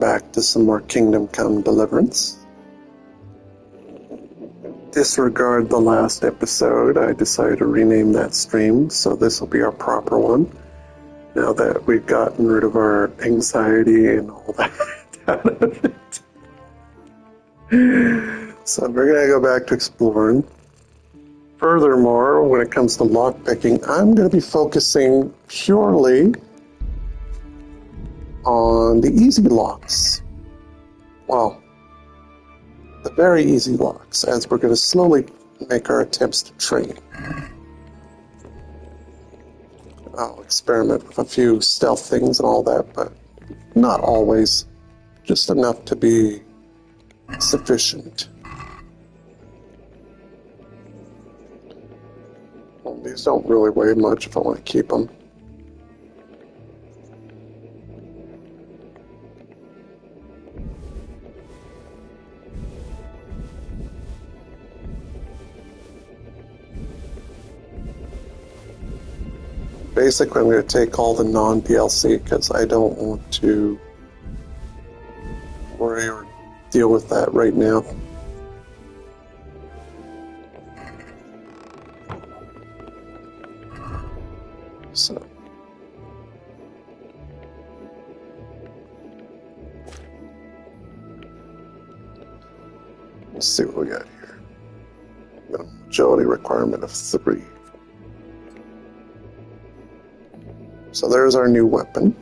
Back to some more Kingdom Come Deliverance. Disregard the last episode. I decided to rename that stream, so this will be our proper one. Now that we've gotten rid of our anxiety and all that out of it. So we're going to go back to exploring. Furthermore, when it comes to lockpicking, I'm going to be focusing purely on the easy locks. Well, the very easy locks, as we're going to slowly make our attempts to train. I'll experiment with a few stealth things and all that, but not always. Just enough to be sufficient. Well, these don't really weigh much if I want to keep them. Basically, I'm going to take all the non-DLC because I don't want to worry or deal with that right now. So, let's see what we got here. Minimum agility requirement of 3. So there's our new weapon.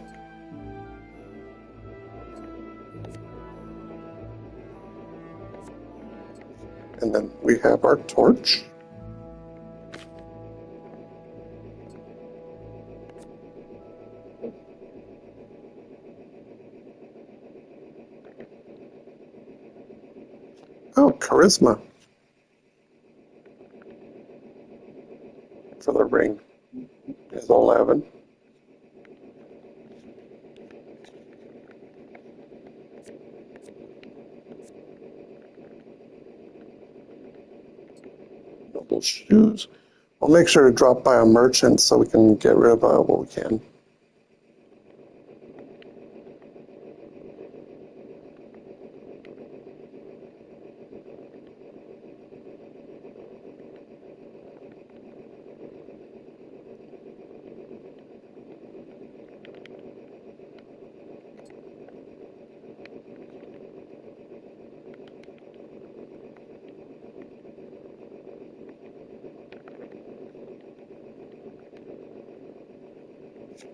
And then we have our torch. Oh, charisma. For the ring is 11. Noble shoes. I'll make sure to drop by a merchant so we can get rid of what we can.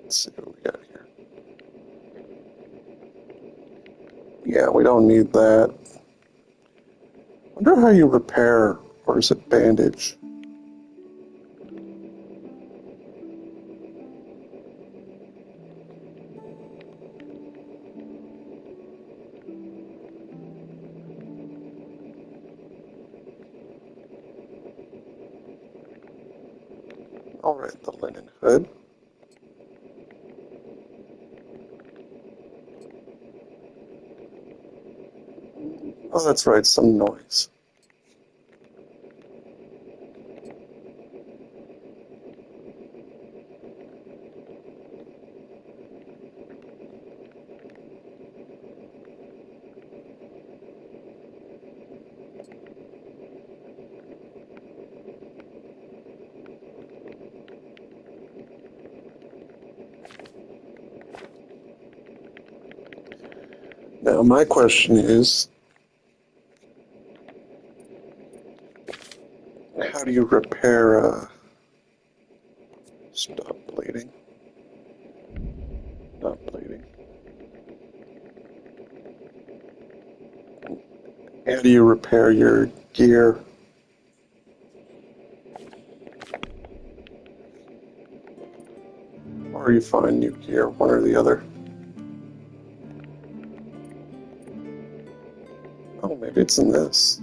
Let's see what we got here. Yeah, we don't need that. Wonder how you repair, or is it bandage? Alright, the linen hood. Oh, that's right, some noise. Now, my question is, how do you repair, stop bleeding? Not bleeding. How do you repair your gear? Or you find new gear, one or the other. Oh, maybe it's in this.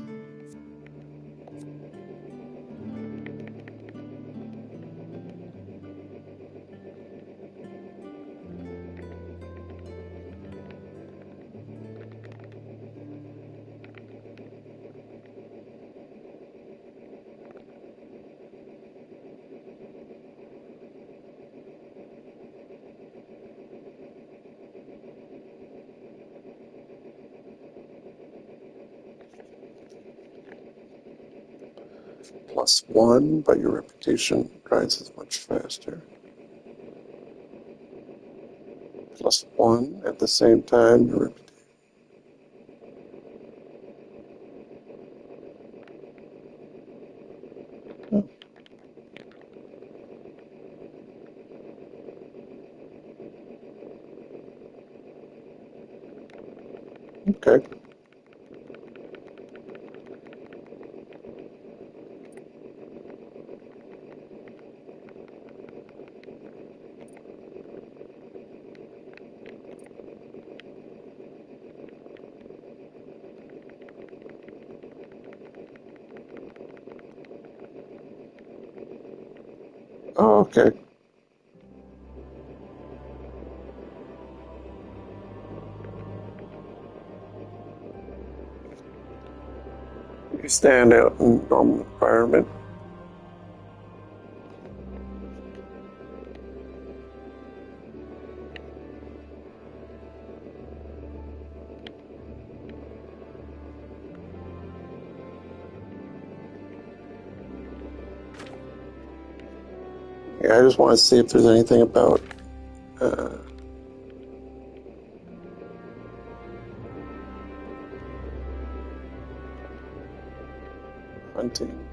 +1, but your reputation rises much faster. +1 at the same time, your reputation. Oh, okay. Oh, okay. You stand out in normal environment. Yeah, I just want to see if there's anything about uh, hunting.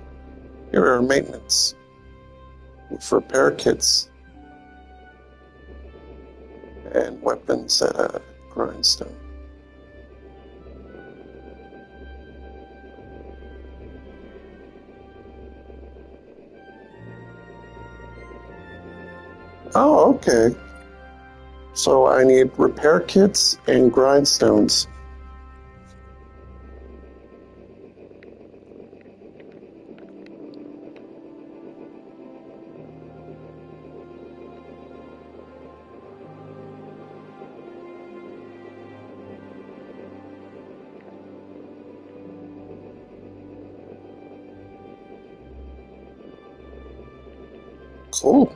Here are maintenance with repair kits and weapons at a grindstone. Oh, okay. So I need repair kits and grindstones. Cool.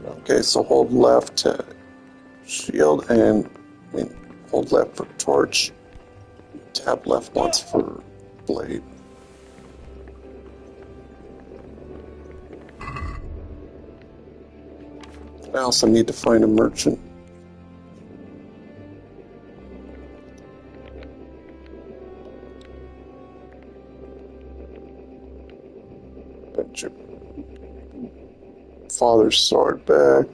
Okay, so hold left to shield and hold left for torch. Tap left once for blade. I also need to find a merchant. Put your father's sword back.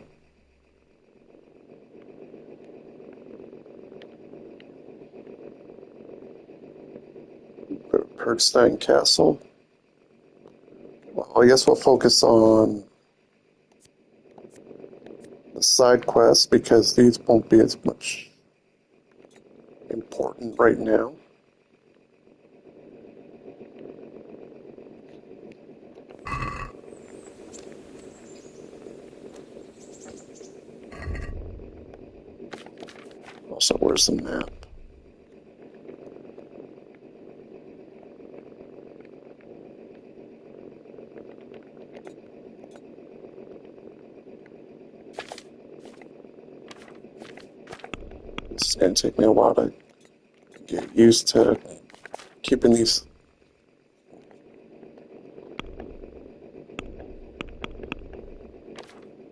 Perkstein Castle. Well, I guess we'll focus on the side quests because these won't be as much important right now. Also, where's the map? It's going to take me a while to get used to keeping these.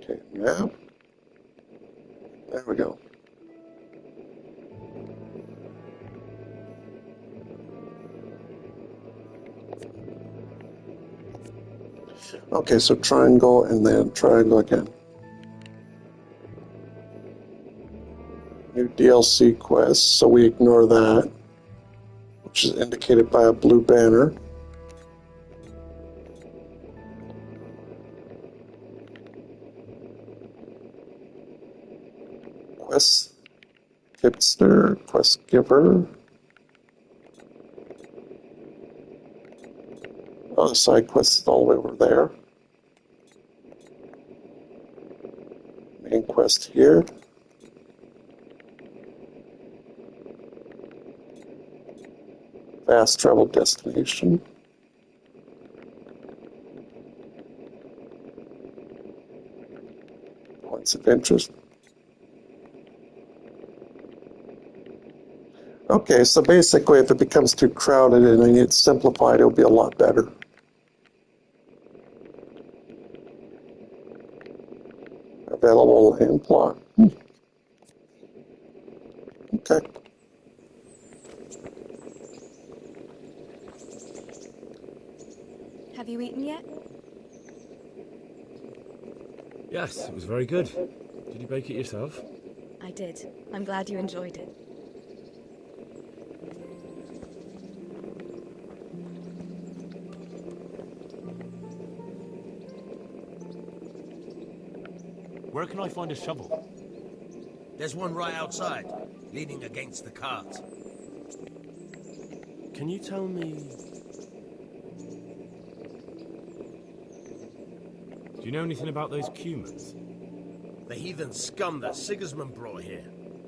Okay, map. There we go. Okay, so triangle and then triangle again. New DLC quest, so we ignore that, which is indicated by a blue banner. Quest tipster, quest giver. Oh, the side quest is all the way over there. Main quest here. Fast travel destination. points of interest. Okay, so basically if it becomes too crowded and I need simplified, it'll be a lot better. Available land plot. Okay. Have you eaten yet? Yes, it was very good. Did you bake it yourself? I did. I'm glad you enjoyed it. Where can I find a shovel? There's one right outside, leaning against the cart. Can you tell me... Do you know anything about those Cumans? The heathen scum that Sigismund brought here.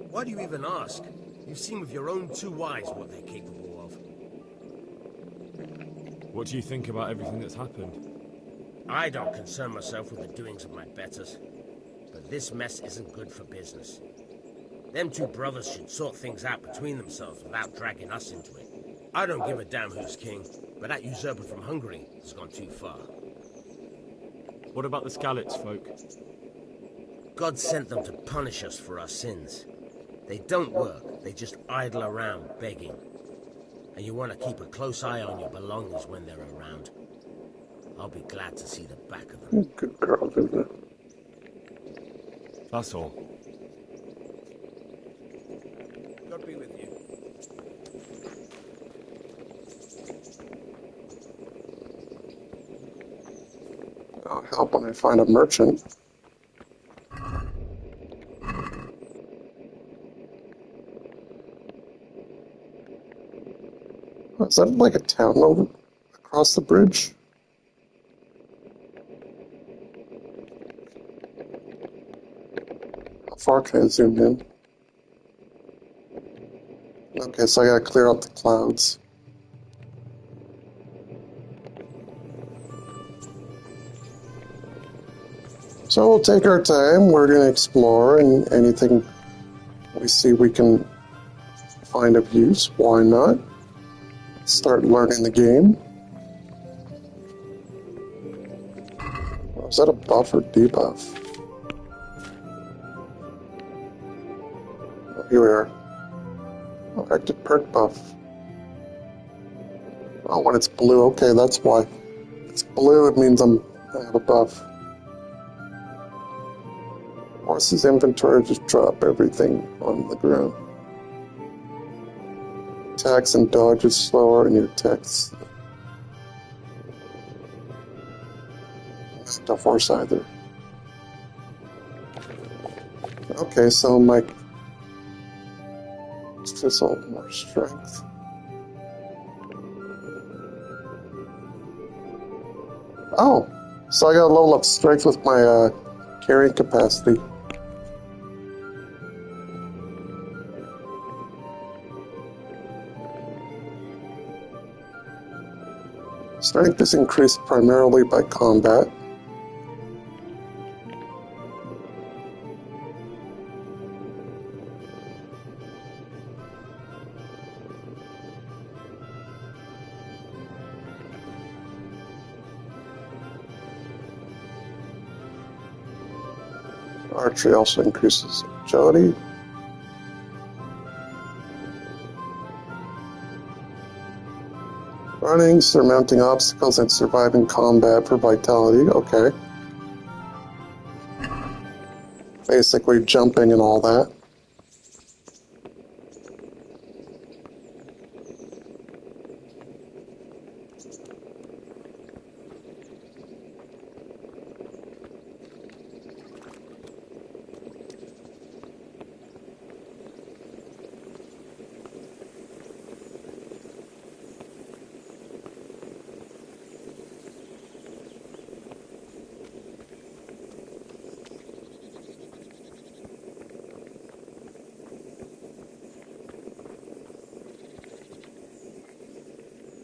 Why do you even ask? You've seen with your own two eyes what they're capable of. What do you think about everything that's happened? I don't concern myself with the doings of my betters. But this mess isn't good for business. Them two brothers should sort things out between themselves without dragging us into it. I don't give a damn who's king, but that usurper from Hungary has gone too far. What about the Skalitz folk? God sent them to punish us for our sins. They don't work, they just idle around begging. And you want to keep a close eye on your belongings when they're around. I'll be glad to see the back of them. Good girl, isn't it? That's all. God be with you. I'll help when I find a merchant. Oh, is that like a town over across the bridge? How far can I zoom in? Okay, so I gotta clear out the clouds. So we'll take our time. We're going to explore, and anything we see we can find of use, why not? Start learning the game. Is that a buff or debuff? Oh, here we are. Oh, active perk buff. Oh, when it's blue, okay, that's why. If it's blue, it means I have a buff. Horse's inventory, just drop everything on the ground. Attacks and dodges slower, and your attacks. Not the horse either. Okay, so my fizzle more strength. Oh, so I got a level up strength with my carrying capacity. Strength is increased primarily by combat. Archery also increases agility. Running, surmounting obstacles, and surviving combat for vitality. Okay. Basically jumping and all that.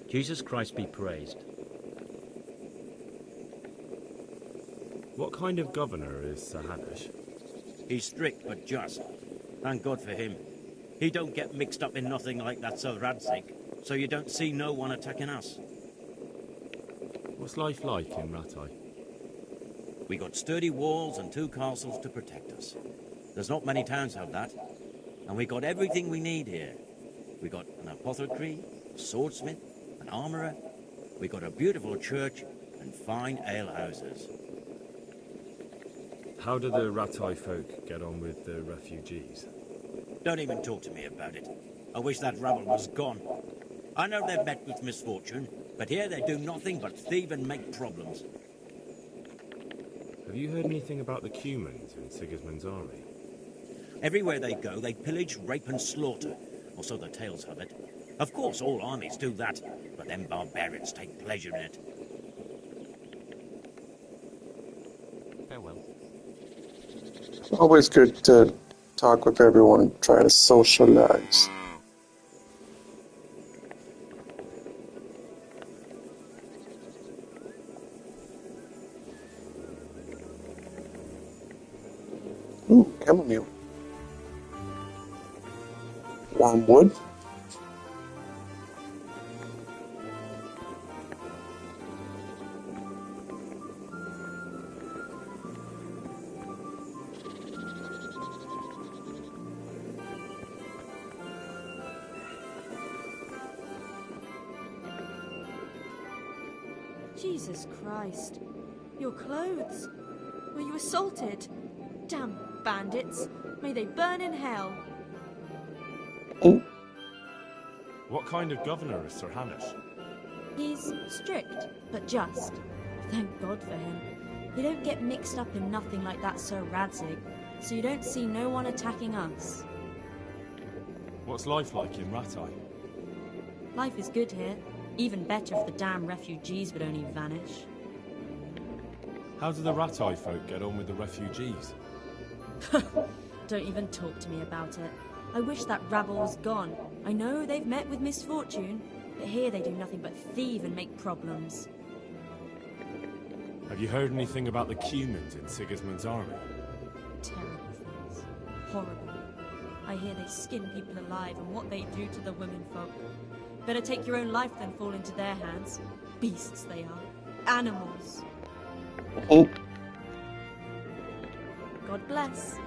Jesus Christ be praised. What kind of governor is Sir Hanush? He's strict but just. Thank God for him. He don't get mixed up in nothing like that Sir Radzig, so you don't see no one attacking us. What's life like in Rattay? We got sturdy walls and 2 castles to protect us. There's not many towns have that. And we got everything we need here. We got an apothecary, a swordsmith, an armourer. We got a beautiful church and fine alehouses. How do the Rattay folk get on with the refugees? Don't even talk to me about it. I wish that rabble was gone. I know they've met with misfortune, but here they do nothing but thieve and make problems. Have you heard anything about the Cumans in Sigismund's army? Everywhere they go, they pillage, rape and slaughter, or so the tales have it. Of course, all armies do that, but them barbarians take pleasure in it. Farewell. Always good to talk with everyone and try to socialize. Ooh, chamomile. Wormwood. Jesus Christ. Your clothes. Were you assaulted? Damn bandits. May they burn in hell. Ooh, What kind of governor is Sir Hamish? He's strict, but just. Thank God for him. You don't get mixed up in nothing like that Sir Radzig, so you don't see no one attacking us. What's life like in Rattay? Life is good here. Even better if the damn refugees would only vanish. How do the Rattay folk get on with the refugees? Don't even talk to me about it. I wish that rabble was gone. I know they've met with misfortune, but here they do nothing but thieve and make problems. Have you heard anything about the Cumans in Sigismund's army? Terrible things. Horrible. I hear they skin people alive and what they do to the women folk. Better take your own life than fall into their hands. Beasts they are. Animals. ooh. God bless.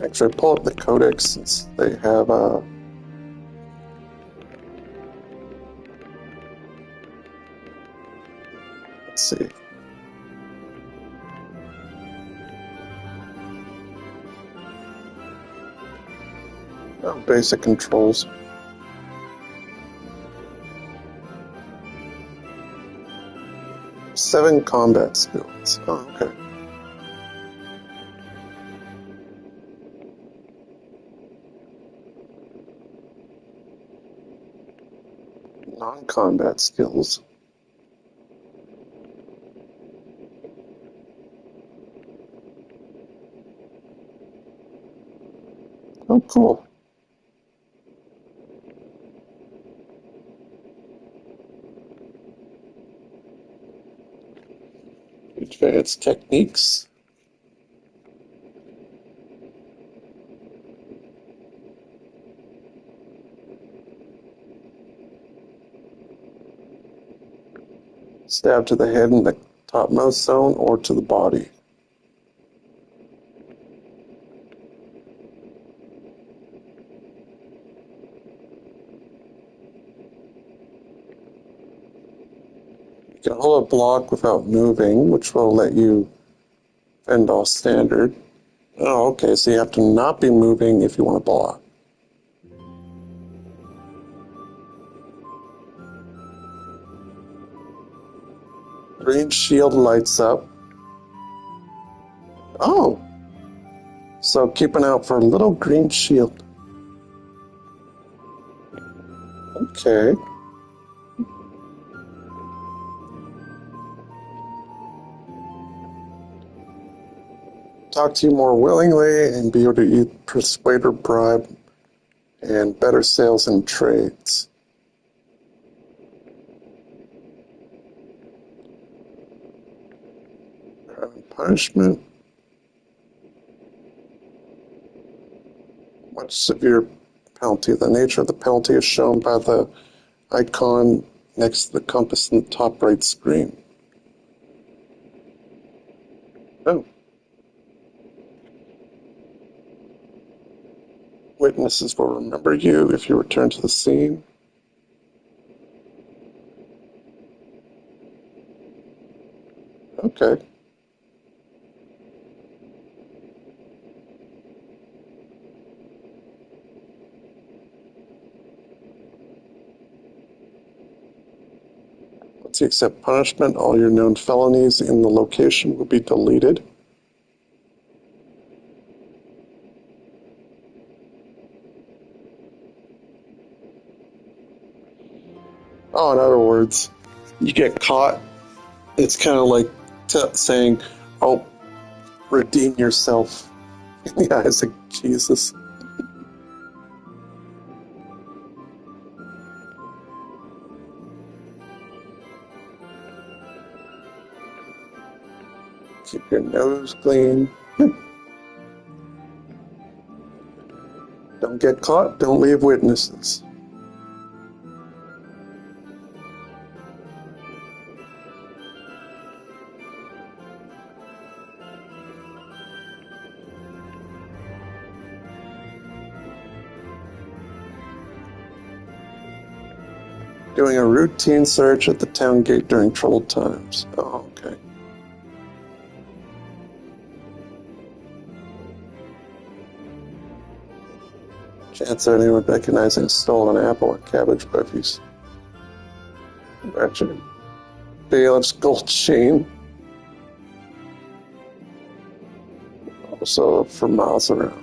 Actually, pull up the codex since they have let's see. Oh, basic controls. Seven combat skills. Oh, okay. Non-combat skills. Oh, cool. Advanced techniques. Stab to the head in the topmost zone or to the body. You can hold a block without moving, which will let you fend off standard. Oh, okay, so you have to not be moving if you want to block. Green shield lights up. Oh! So keep an eye out for a little green shield. Okay. Talk to you more willingly and be able to persuade or bribe and better sales and trades. Punishment. Much severe penalty. The nature of the penalty is shown by the icon next to the compass in the top right screen. Oh. Witnesses will remember you if you return to the scene. Okay. Once you accept punishment, all your known felonies in the location will be deleted. Oh, in other words, you get caught. It's kind of like saying, oh, redeem yourself in the eyes of Jesus. Keep your nose clean. Don't get caught. Don't leave witnesses. Doing a routine search at the town gate during troubled times. Oh, okay. Chance of anyone recognizing a stolen apple or cabbage buffies. Ratchet. Bailiff's gold chain. Also for miles around.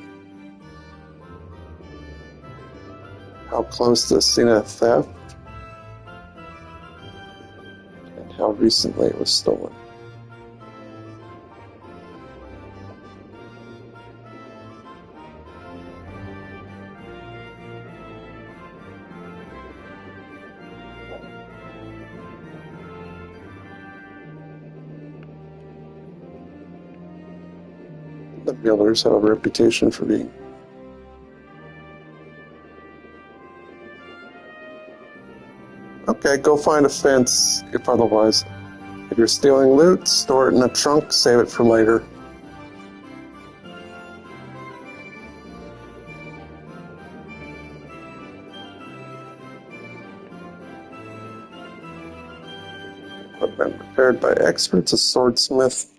How close to the scene of theft? And how recently it was stolen. The Millers have a reputation for being okay, go find a fence if otherwise. If you're stealing loot, store it in a trunk, save it for later. Equipment prepared by experts, a swordsmith.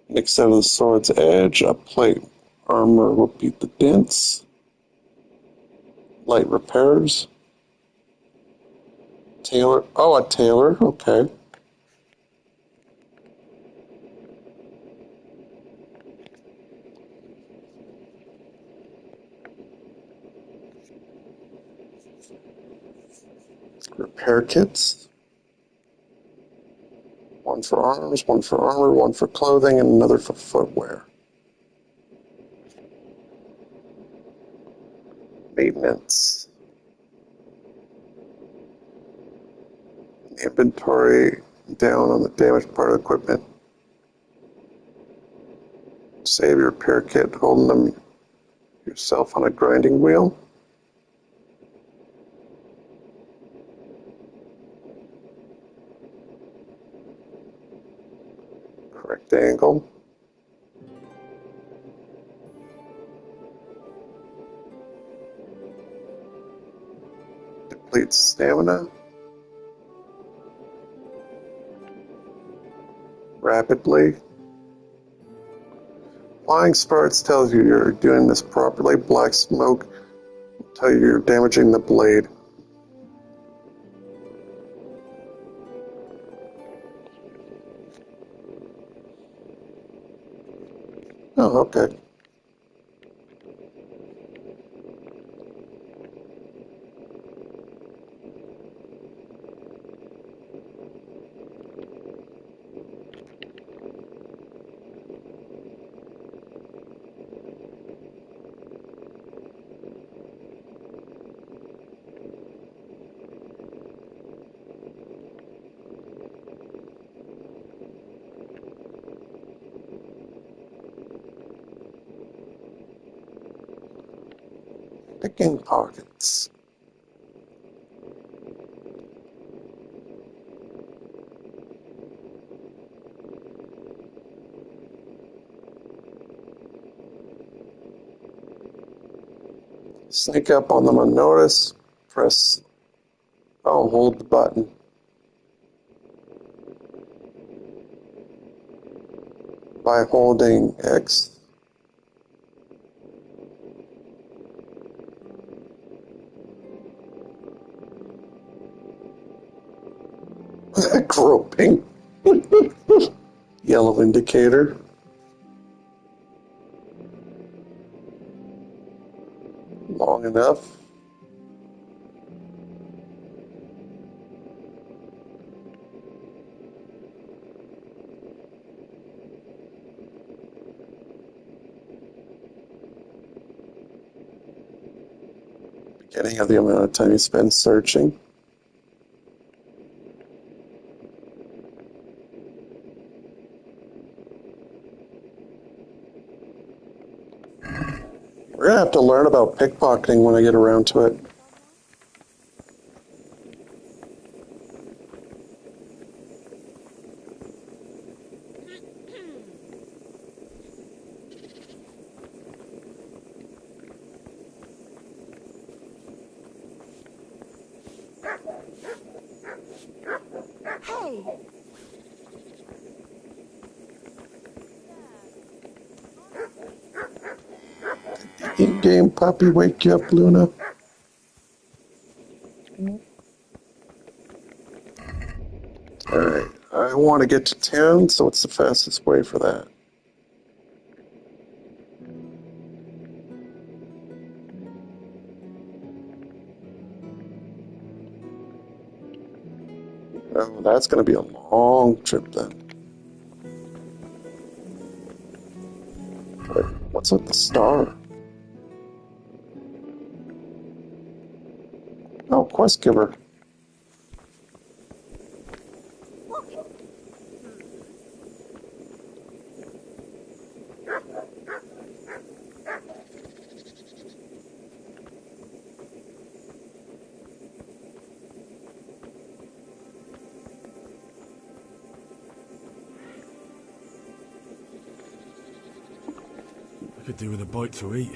Mix out of the sword's edge, a plate armor will beat the dents. Light repairs. Tailor. Oh, a tailor. Okay. Repair kits. One for arms, one for armor, one for clothing, and another for footwear. Maintenance. Inventory down on the damaged part of the equipment. Save your repair kit, holding them yourself on a grinding wheel. Correct angle. Depletes stamina. Rapidly. Flying sparks tells you you're doing this properly. Black smoke will tell you you're damaging the blade. Oh, okay. Picking pockets. Sneak up on them unnoticed. Press. Oh, hold the button. By holding X. Groping. Yellow indicator. Long enough. Beginning of the amount of time you spend searching. We're gonna have to learn about pickpocketing when I get around to it. Hey! In-game puppy wake you up, Luna? Alright, I want to get to town, so what's the fastest way for that? Oh, that's going to be a long trip then. Wait, what's with the star? Oh, quest giver. I could do with a bite to eat.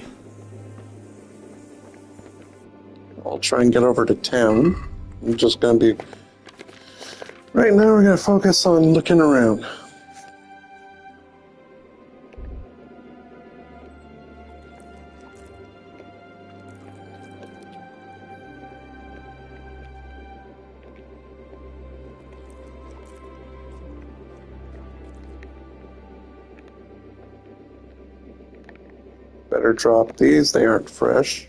I'll try and get over to town. I'm just going to be... Right now we're going to focus on looking around. Better drop these, they aren't fresh.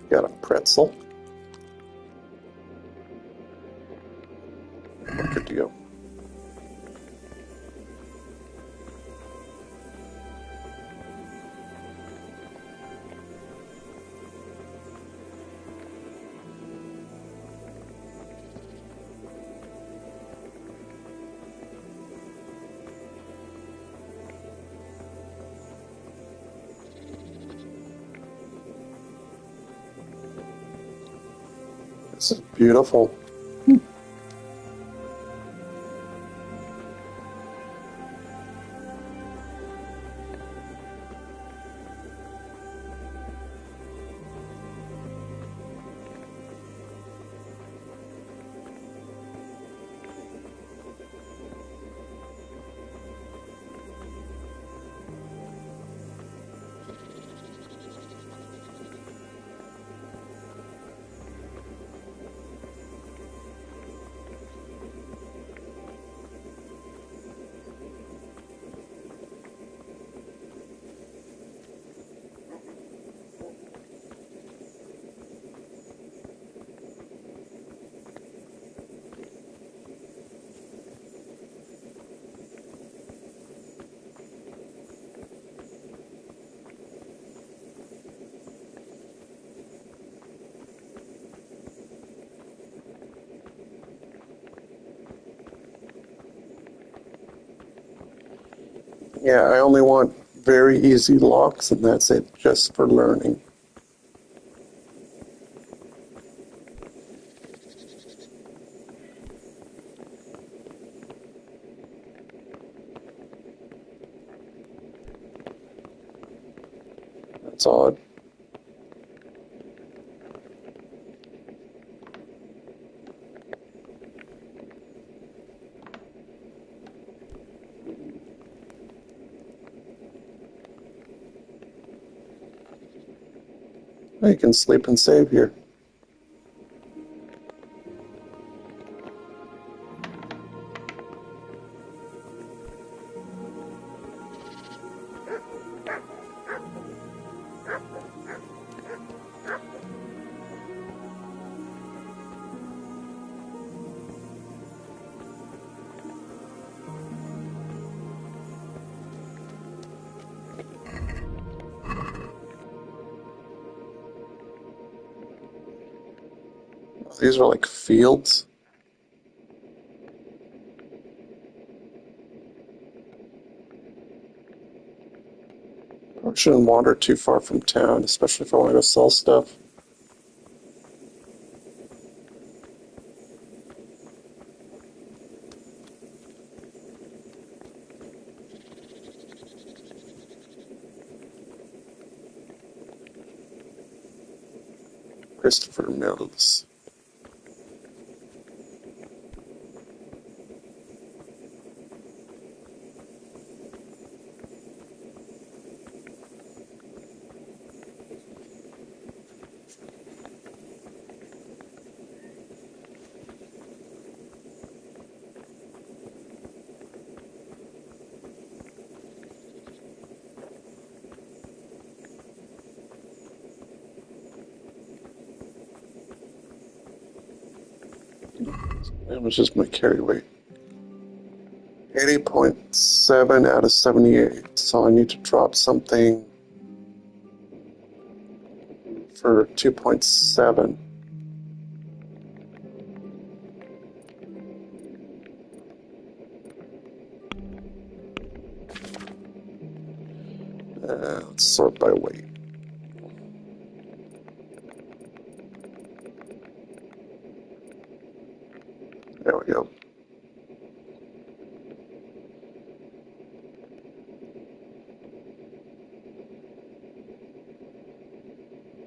Got a pretzel. Good to go. This is beautiful. Yeah, I only want very easy locks, and that's it, just for learning. That's odd. I can sleep and save here. These are like fields. I shouldn't wander too far from town, especially if I want to go sell stuff. Christopher Mills. That was just my carry weight. 80.7 out of 78. So I need to drop something for 2.7. Let's sort by weight. There we go.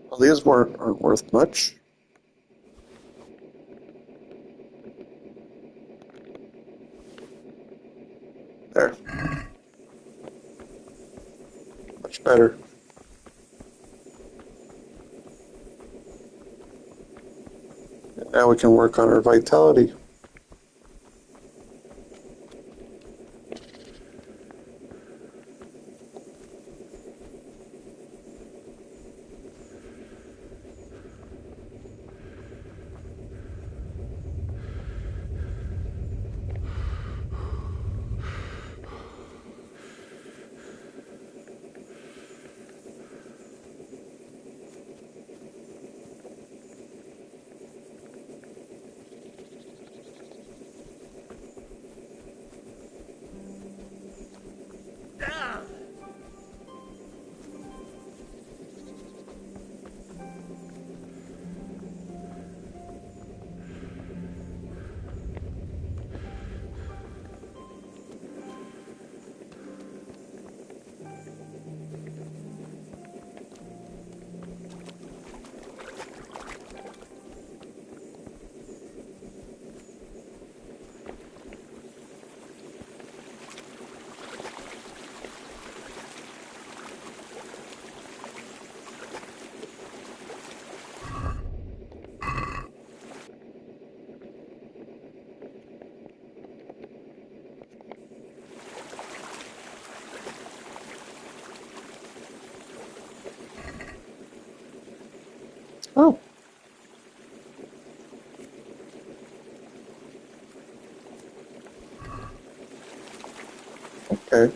Well, these aren't worth much. There. Much better. And now we can work on our vitality. Oh. Okay.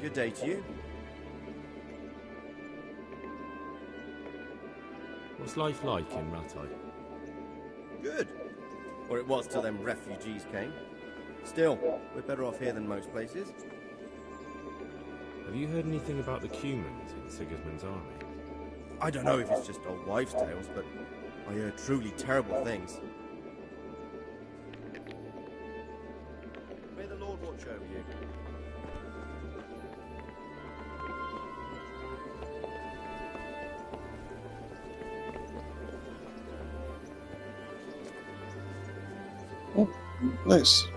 Good day to you. What's life like in Rattay? Good. Or it was till them refugees came. Still, we're better off here than most places. Have you heard anything about the Cumans in Sigismund's army? I don't know if it's just old wives' tales, but I heard truly terrible things. May the Lord watch over you. Nice.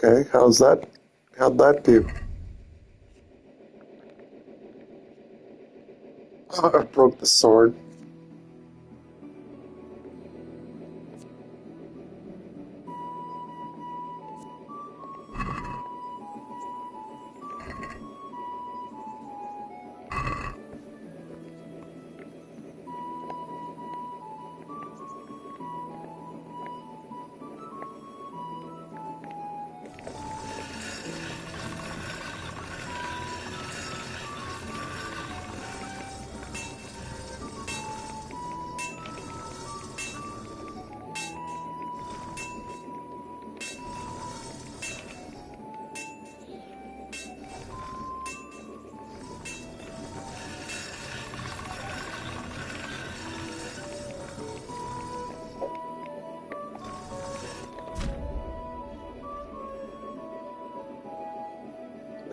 Okay, how's that? How'd that do? I broke the sword.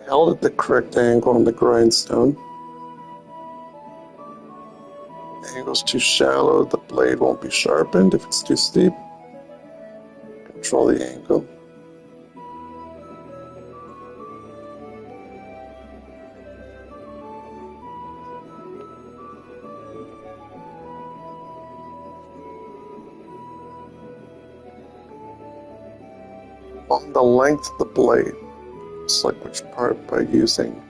Held at the correct angle on the grindstone. Angle's too shallow, the blade won't be sharpened. If it's too steep, control the angle. On the length of the blade, select which part by using.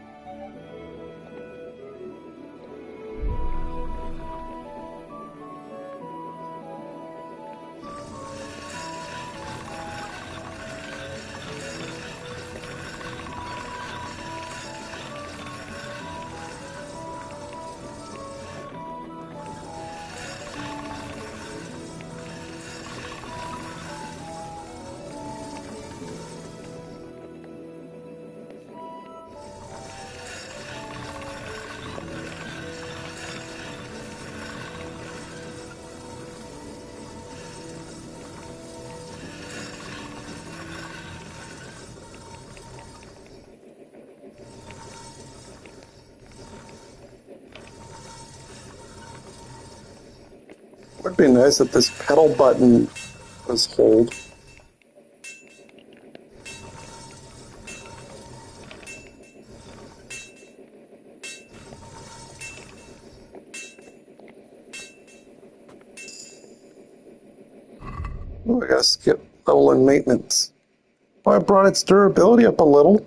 Would be nice if this pedal button was hold. gotta skip level and maintenance. Well, I brought its durability up a little.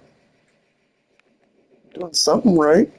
Doing something right.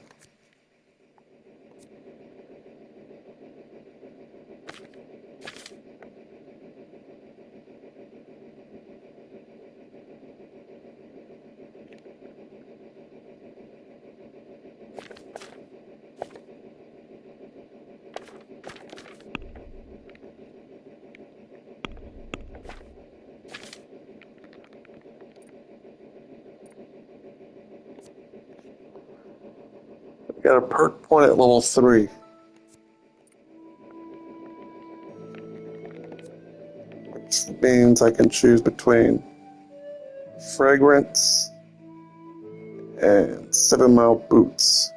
Got a perk point at level 3. Which means I can choose between fragrance and 7 Mile boots.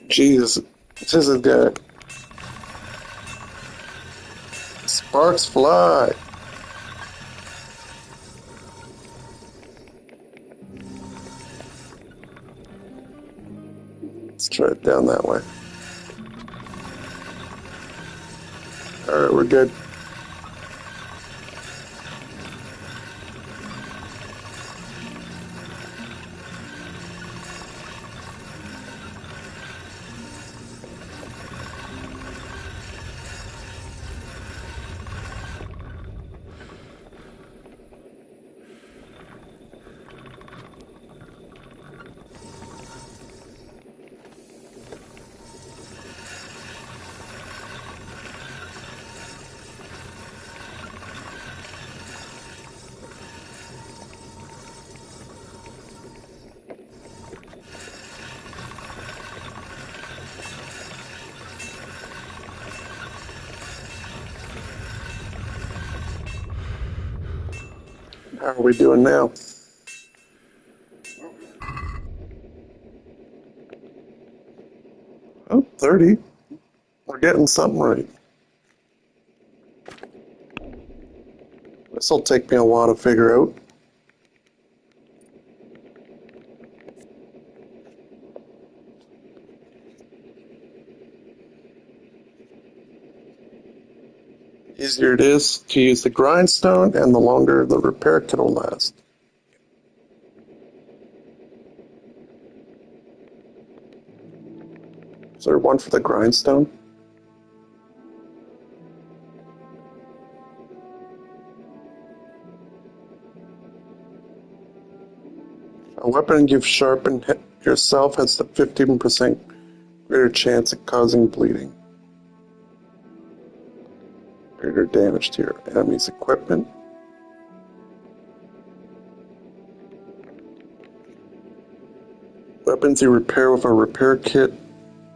Jesus, this is good. Sparks fly. Let's try it down that way. Alright, we're good. How are we doing now? Oh, 30. We're getting something right. This will take me a while to figure out. The easier it is to use the grindstone, and the longer the repair kit will last. Is there one for the grindstone? A weapon you've sharpened yourself has the 15% greater chance of causing bleeding. Greater damage to your enemy's equipment. Weapons you repair with a repair kit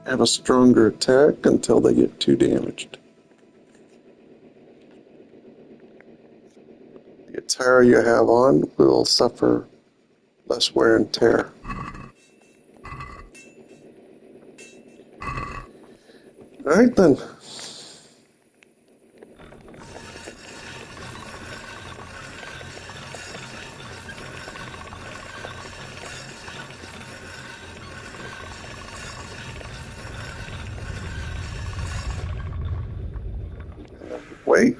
have a stronger attack until they get too damaged. The attire you have on will suffer less wear and tear. Alright then. Wait.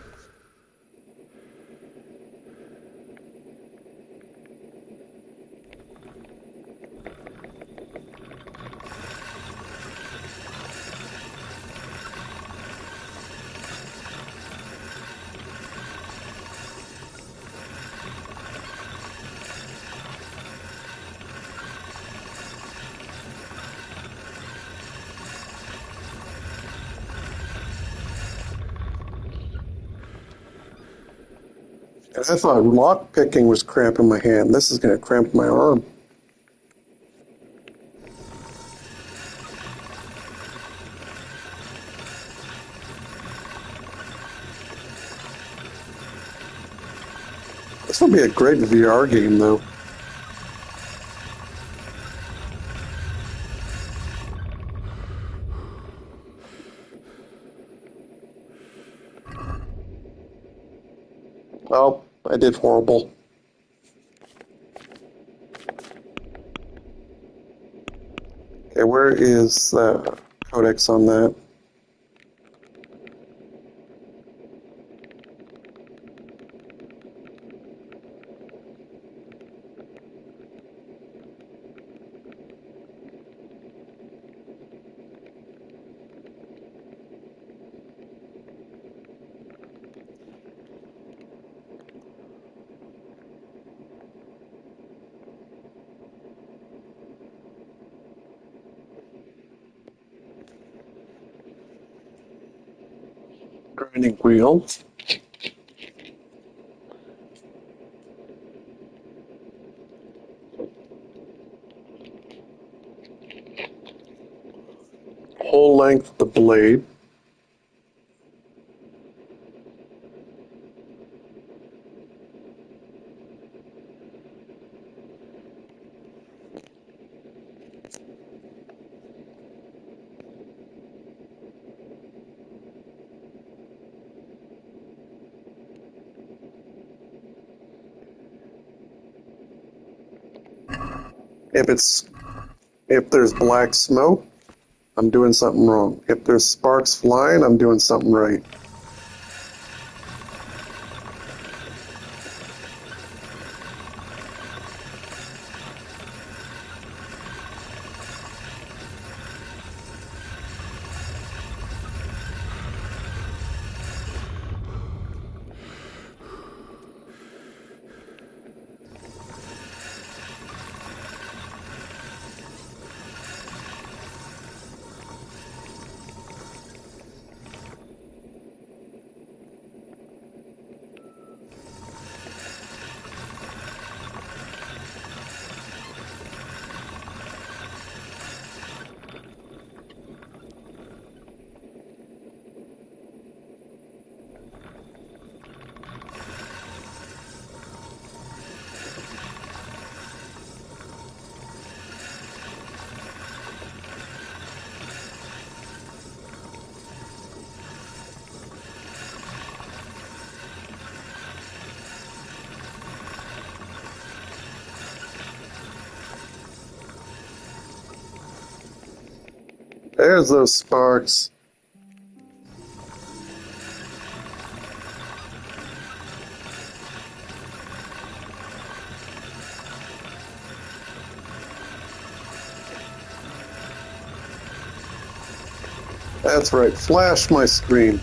I thought lock picking was cramping my hand. This is going to cramp my arm. This will be a great VR game, though. Oh, I did horrible. Okay, where is the codex on that? Grinding wheel. Whole length of the blade. If there's black smoke, I'm doing something wrong. If there's sparks flying, I'm doing something right. There's those sparks. That's right, flash my screen.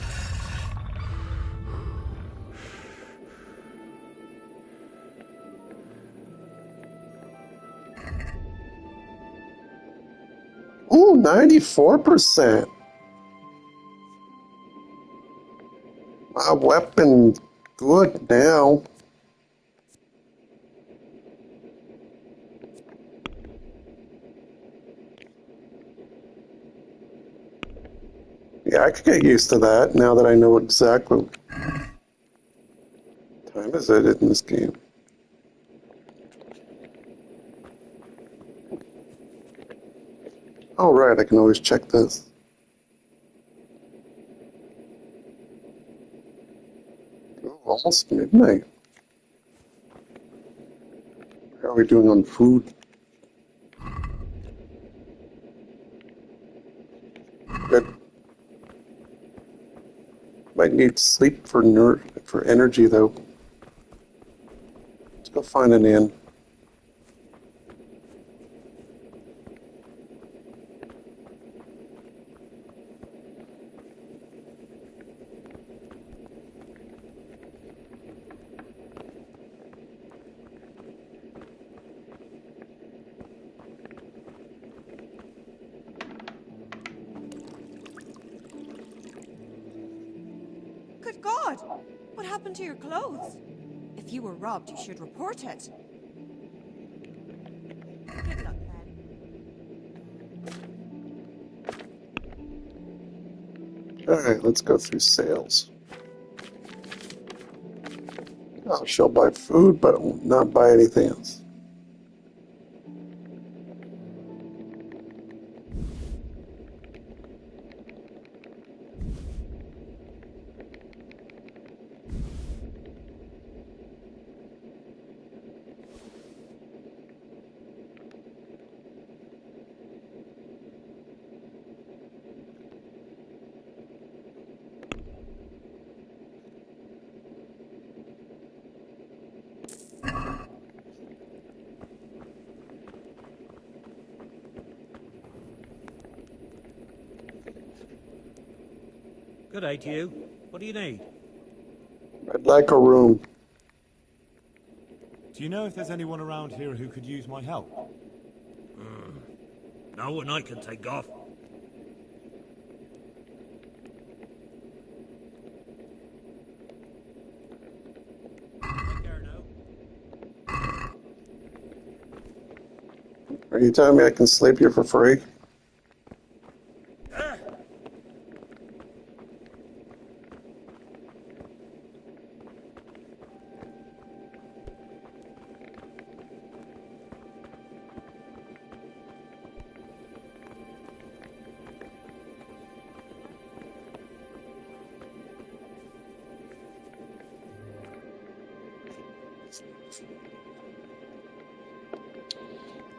Ooh, 94%. My weapon good now. Yeah, I could get used to that now that I know exactly what time is it in this game. Oh, right, I can always check this. Ooh, almost midnight. How are we doing on food? Good. Might need sleep for energy, though. Let's go find an inn. Good God! What happened to your clothes? If If you were robbed, you should report it. Good luck, then. Alright, let's go through sales. Oh, she'll buy food, but not buy anything else. Good day to you. What do you need? I'd like a room. Do you know if there's anyone around here who could use my help? No one I can take off. Take care now. Are you telling me I can sleep here for free?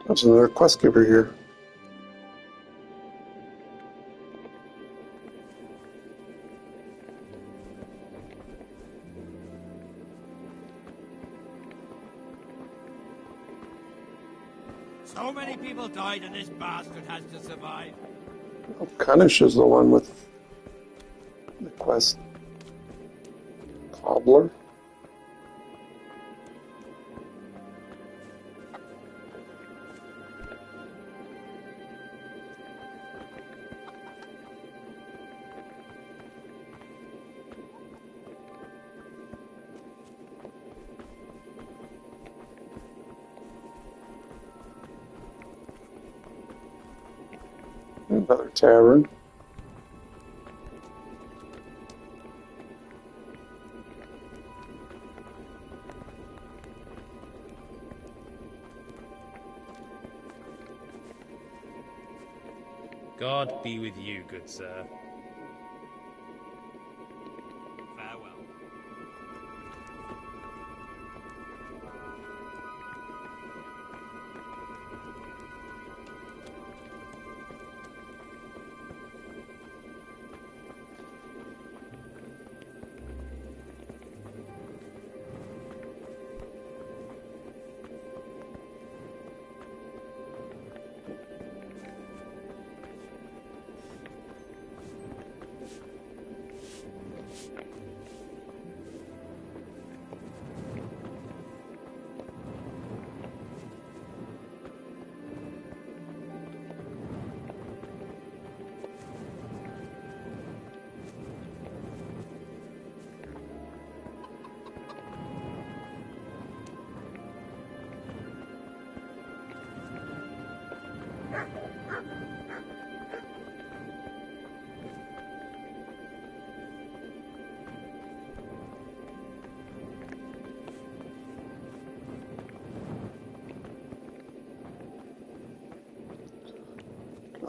There's another quest giver here. So many people died and this bastard has to survive. Oh, Kunish is the one with the quest. Cobbler? Another tavern. God be with you, good sir. Farewell.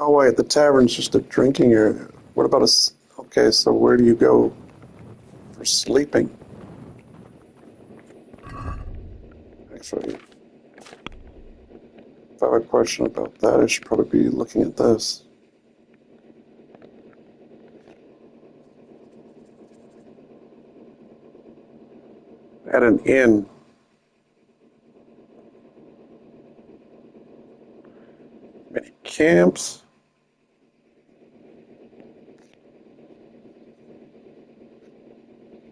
Oh wait, the tavern's just a drinking area. What about okay, so where do you go for sleeping? Actually, if I have a question about that, I should probably be looking at this. At an inn. Many camps.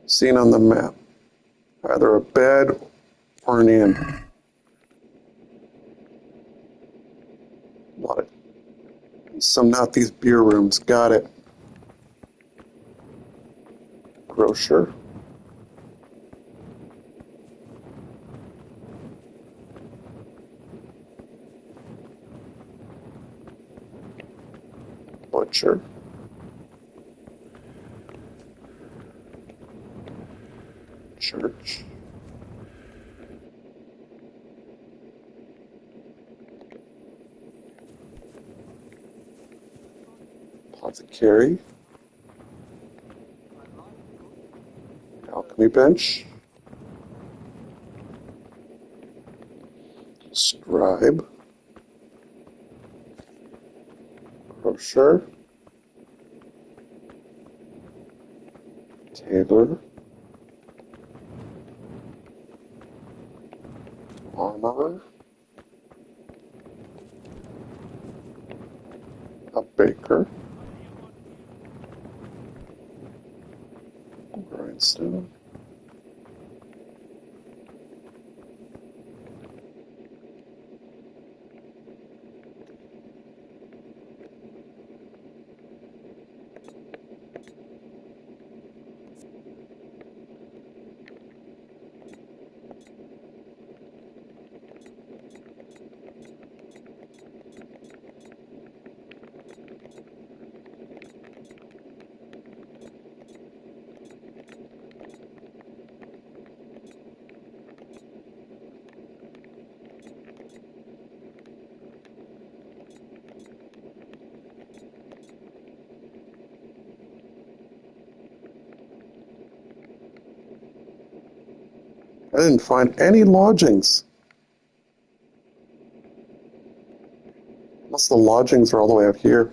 Seen on the map. Either a bed or an inn. Some not these beer rooms. Got it. Grocer. Butcher. Church. Apothecary. Alchemy bench. Scribe. Grocer. Tailor. Armorer. A baker. Grindstone. I didn't find any lodgings. Unless the lodgings are all the way out here.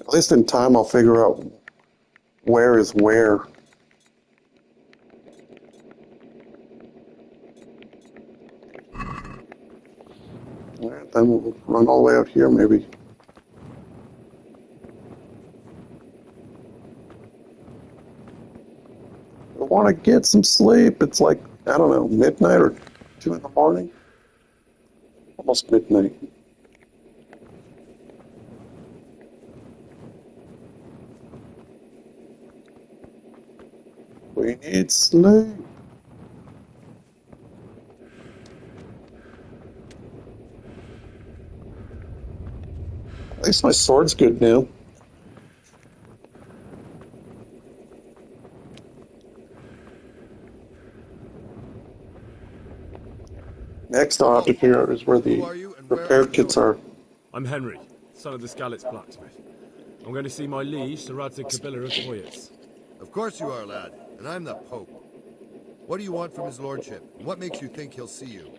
At least in time I'll figure out where is where. Alright, then we'll run all the way out here maybe. I want to get some sleep. It's like, I don't know, midnight or 2 in the morning? Almost midnight. We need sleep. At least my sword's good now. Next I'll have to figure out is where the repair kits are. I'm Henry, son of the Skalitz blacksmith. I'm going to see my liege, Sir Radzig Kobyla of Hoyts. Of course you are, lad, and I'm the Pope. What do you want from his lordship, and what makes you think he'll see you?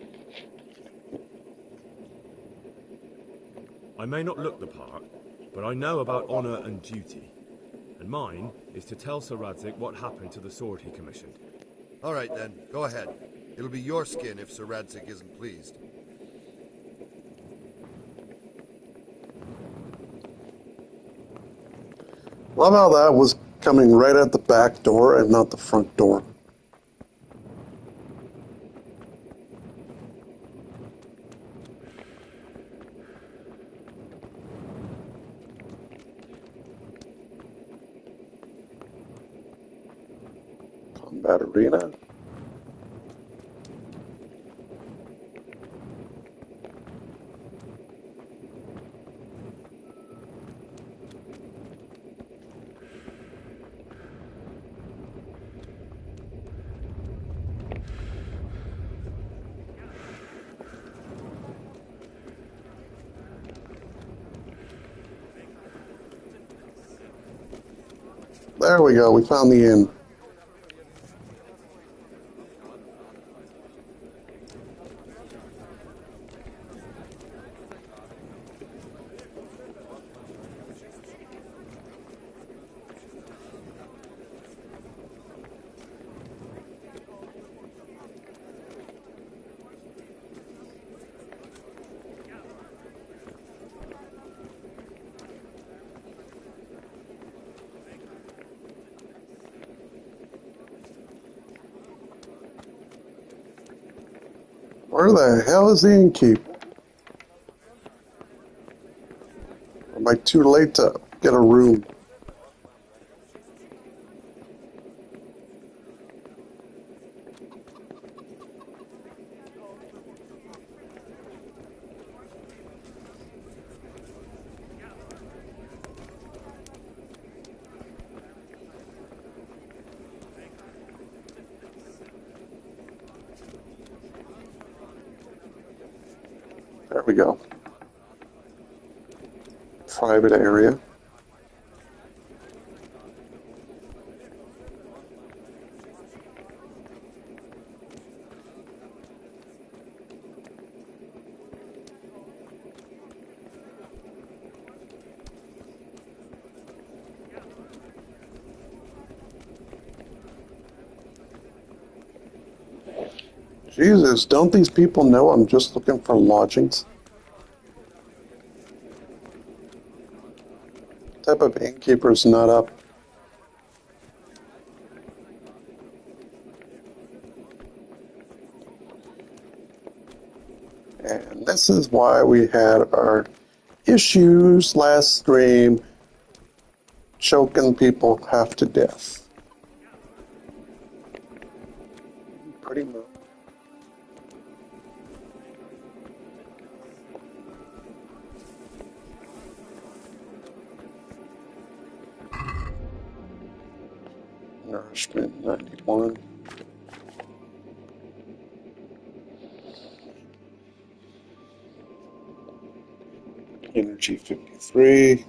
I may not look the part, but I know about honour and duty. And mine is to tell Sir Radzig what happened to the sword he commissioned. All right then, go ahead. It'll be your skin if Sir Radzig isn't pleased. Love how that was coming right at the back door and not the front door. Combat arena. There we go, we found the inn. Where the hell is the innkeep? Am I too late to get a room? There we go. Private area. Jesus, don't these people know I'm just looking for lodgings? What type of innkeeper's not up? And this is why we had our issues last stream, choking people half to death. Pretty much. Nourishment 91. Energy 53.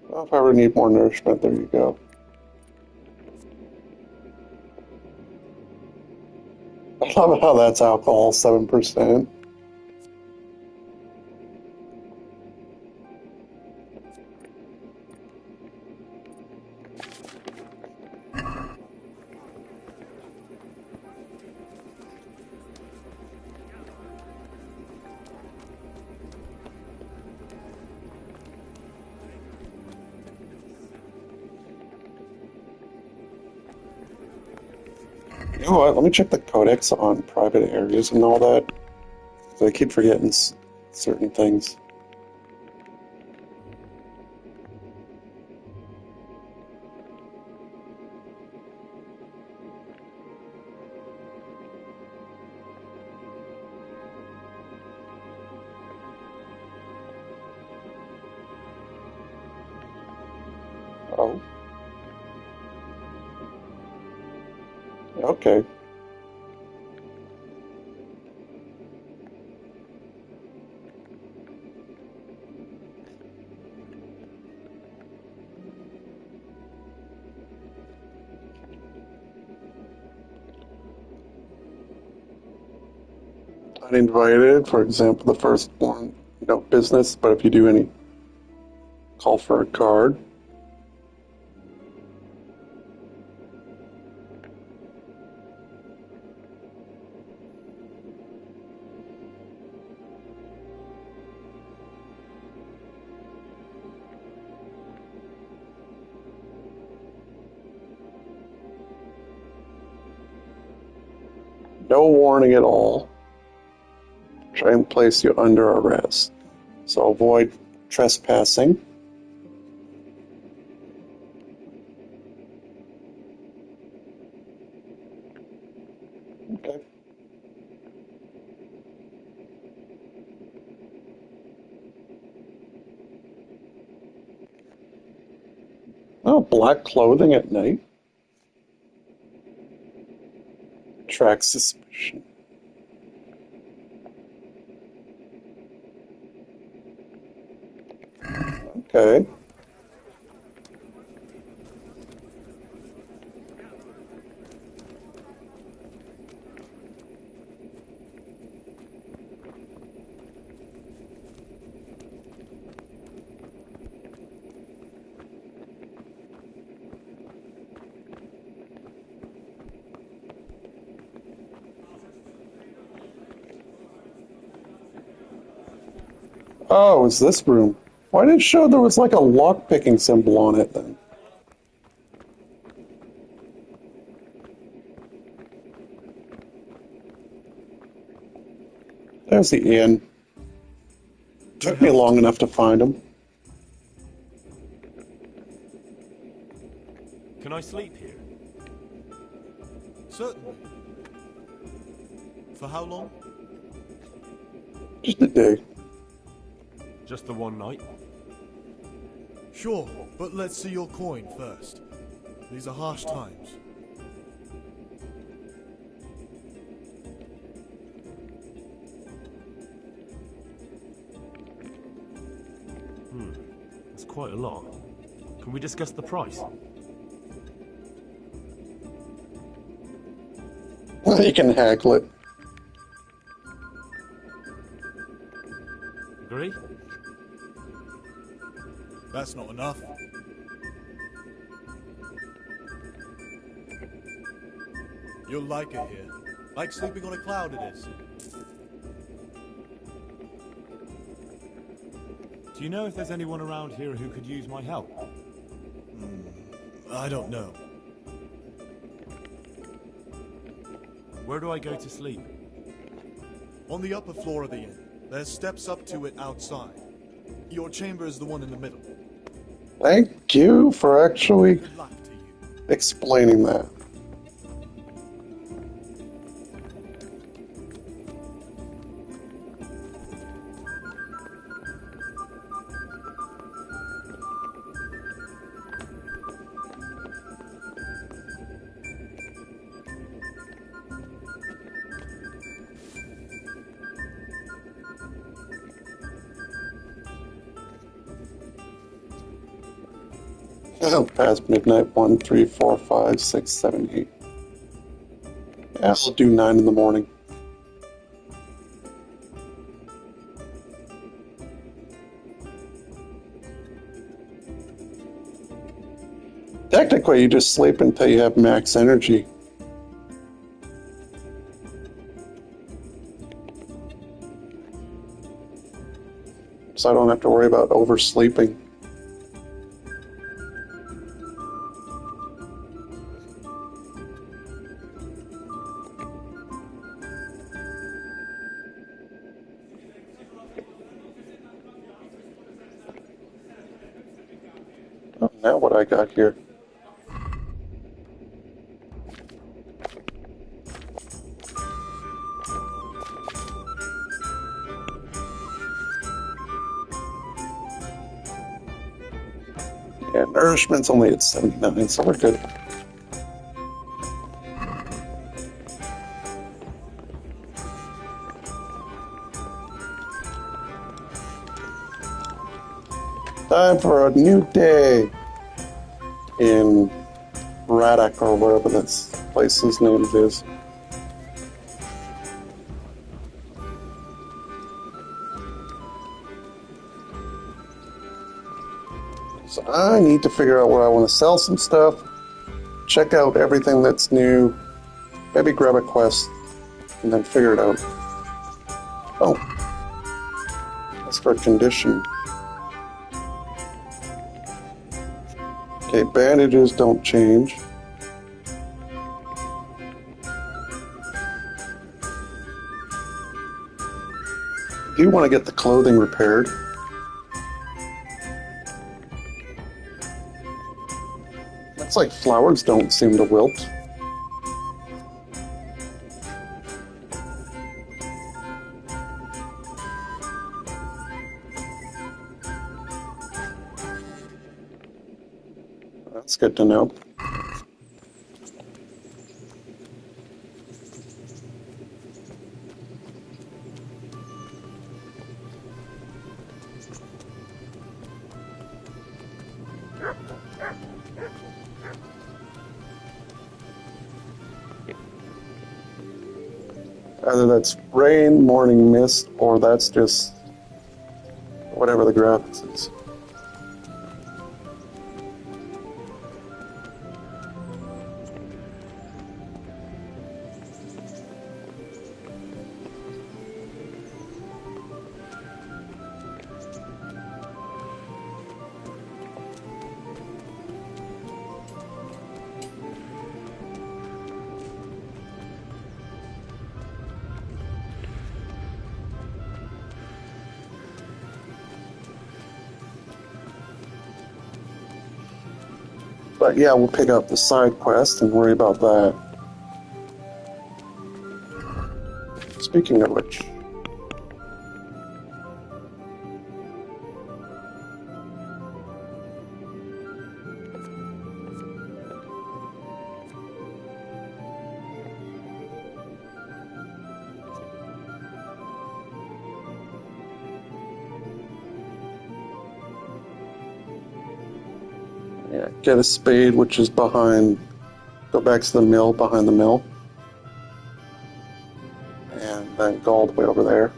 Well, if I ever need more nourishment, there you go. I love how that's alcohol, 7%. You know what? Let me check the codex on private areas and all that. 'Cause I keep forgetting certain things. Oh. Okay. Uninvited, for example, the first one, no business, but if you do any, call for a card. No warning at all. Try and place you under arrest. So avoid trespassing. Okay. Oh, black clothing at night. Attracts suspicion. Okay. Oh, it's this room. Why did it show there was like a lock-picking symbol on it then? There's the inn. Took me long enough to find him. Can I sleep here? Certainly. For how long? Just a day. Just the one night? Sure, but let's see your coin first. These are harsh times. That's quite a lot. Can we discuss the price? You can haggle it. Agree? That's not enough. You'll like it here. Like sleeping on a cloud it is. Do you know if there's anyone around here who could use my help? I don't know. Where do I go to sleep? On the upper floor of the inn. There's steps up to it outside. Your chamber is the one in the middle. Thank you for actually Good luck to you. explaining that. Oh, past midnight. 1, 3, 4, 5, 6, 7, 8. Yeah, I'll do 9 in the morning. Technically, you just sleep until you have max energy. So I don't have to worry about oversleeping. Oh, now what I got here? Yeah, nourishment's only at 79, so we're good. Time for a new day in Raddock or whatever this place's name is. So I need to figure out where I want to sell some stuff, check out everything that's new, maybe grab a quest, and then figure it out. Oh, that's for condition. Okay, bandages don't change. I do want to get the clothing repaired. It's like flowers don't seem to wilt. That's good to know. Either that's rain, morning mist, or that's just whatever the graphics is. But yeah, we'll pick up the side quest and worry about that. Speaking of which, Yeah, get a spade, which is behind. Go back to the mill, behind the mill. And then go all the way over there.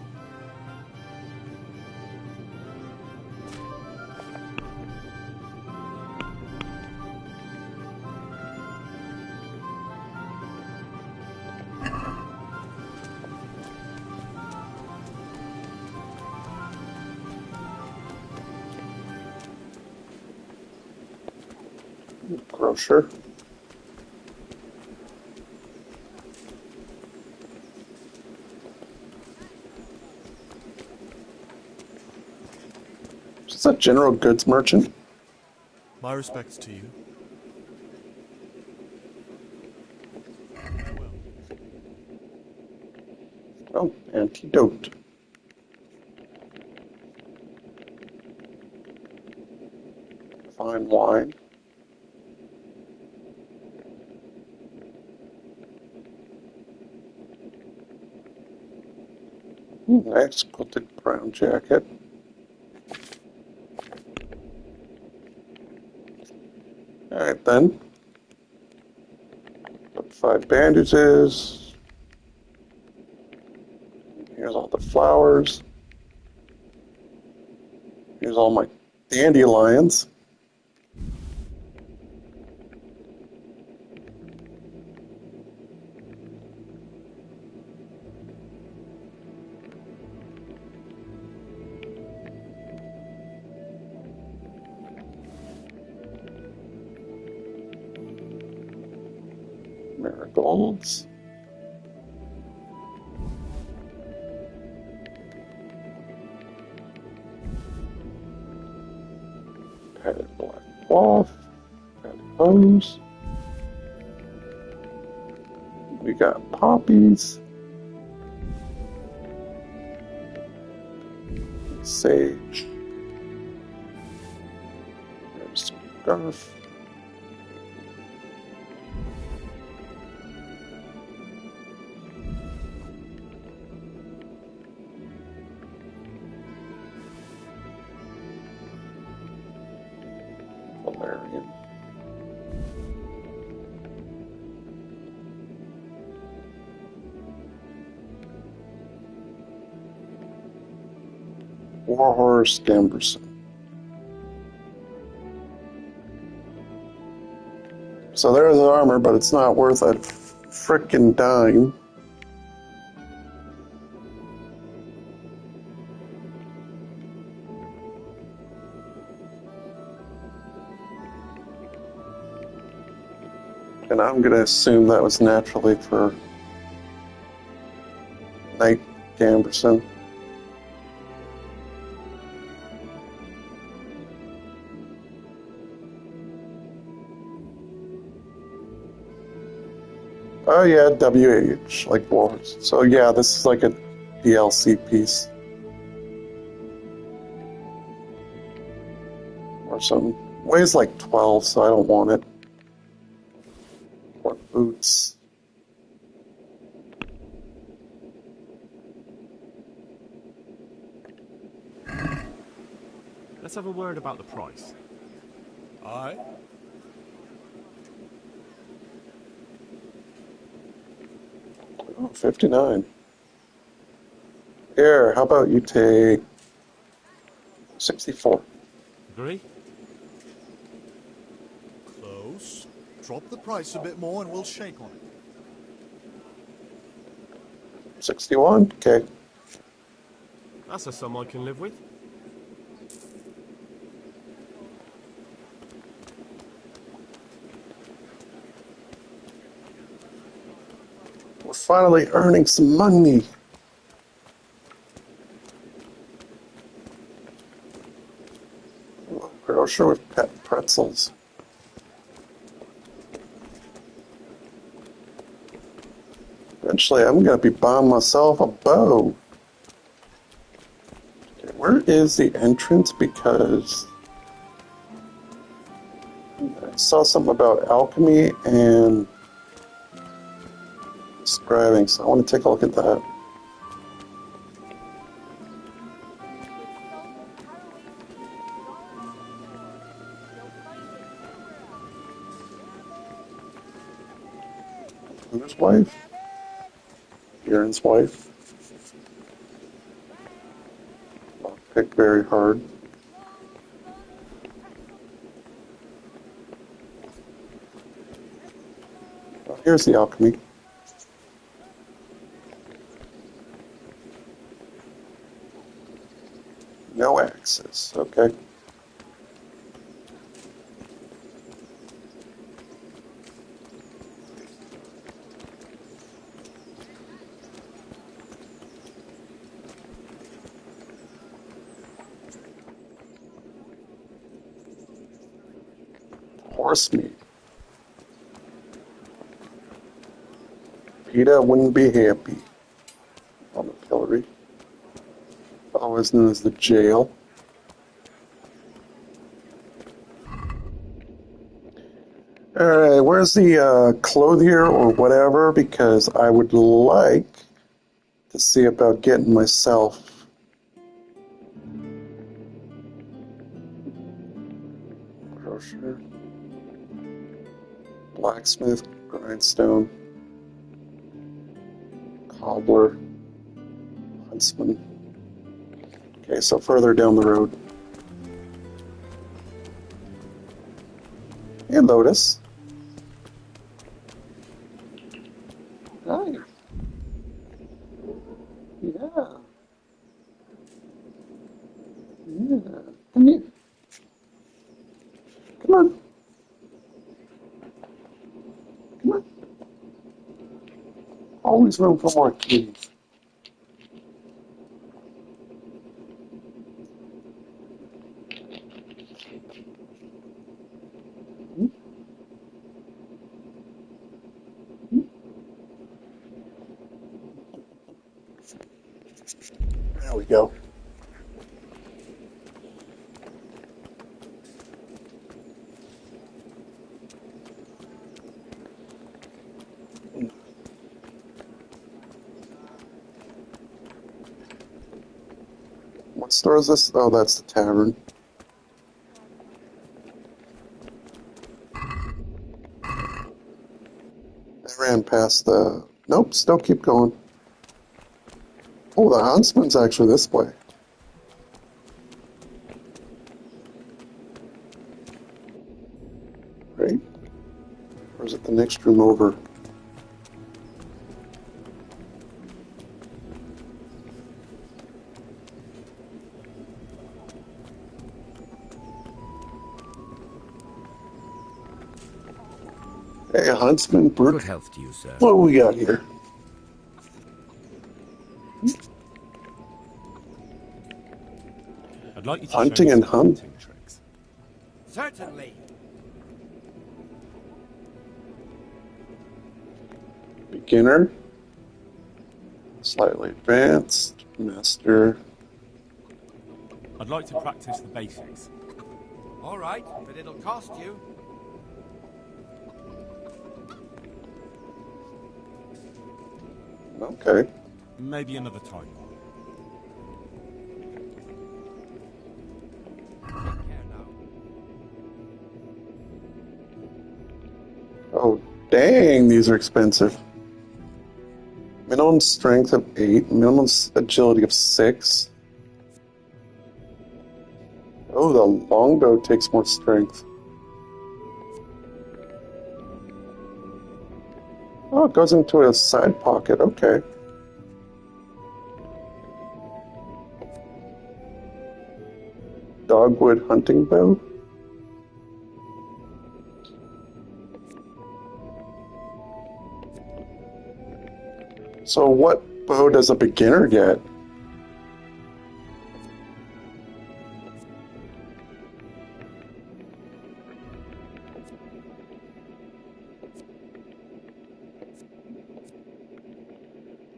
Grocer. Is that general goods merchant? My respects to you. Oh, antidote. Fine wine. Nice quilted brown jacket. Alright then. Put 5 bandages. Here's all the flowers. Here's all my dandelions. Marigolds. Padded black cloth. Padded hose. We got poppies. Sage. There's scarf. Valerian. Warhorse Gamberson. So there's the armor, but it's not worth a frickin' dime. And I'm going to assume that was naturally for Knight Gamberson. Oh yeah, WH, like Wars. So yeah, this is like a DLC piece. Or something. Weighs like 12, so I don't want it. Or boots. Let's have a word about the price. Aye. Oh, 59. Here, how about you take 64? Agree? Close. Drop the price a bit more and we'll shake on it. 61? Okay. That's a sum I can live with. We're finally earning some money. Grocer with pet pretzels. Eventually, I'm going to be buying myself a bow. Okay, where is the entrance? Because I saw something about alchemy and scribing, so I want to take a look at that. Whose wife? Aaron's wife. Pick very hard. Well, here's the alchemy. No axes, okay. Horse meat. PETA wouldn't be happy on the pillory. Otherwise known as the jail. Alright, where's the clothier or whatever? Because I would like to see about getting myself grocer, blacksmith, grindstone, cobbler, huntsman. Okay, so further down the road. Hey, Lotus. Hi. Yeah. Yeah. Come here. Come on. Come on. Always room for more keys. There we go. What store is this? Oh, that's the tavern. I ran past the... Nope, still keep going. Oh, the huntsman's actually this way. Right? Or is it the next room over? Hey, huntsman, Brooke. Good health to you, sir. What do we got here? I'd like you to Hunting show me and some hunt. hunting tricks. Certainly. Beginner. Slightly advanced. Master. I'd like to practice the basics. All right, but it'll cost you. Okay. Maybe another time. Oh, dang, these are expensive. Minimum strength of 8, minimum agility of 6. Oh, the longbow takes more strength. Oh, it goes into a side pocket, okay. Dogwood hunting bow? So what bow does a beginner get?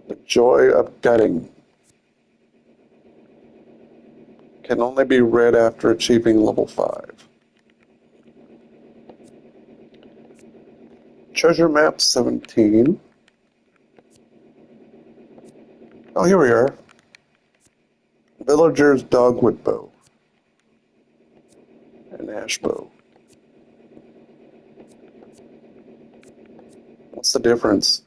The joy of gutting can only be read after achieving level 5. Treasure map 17. Oh, here we are. Villager's dogwood bow. An ash bow. What's the difference?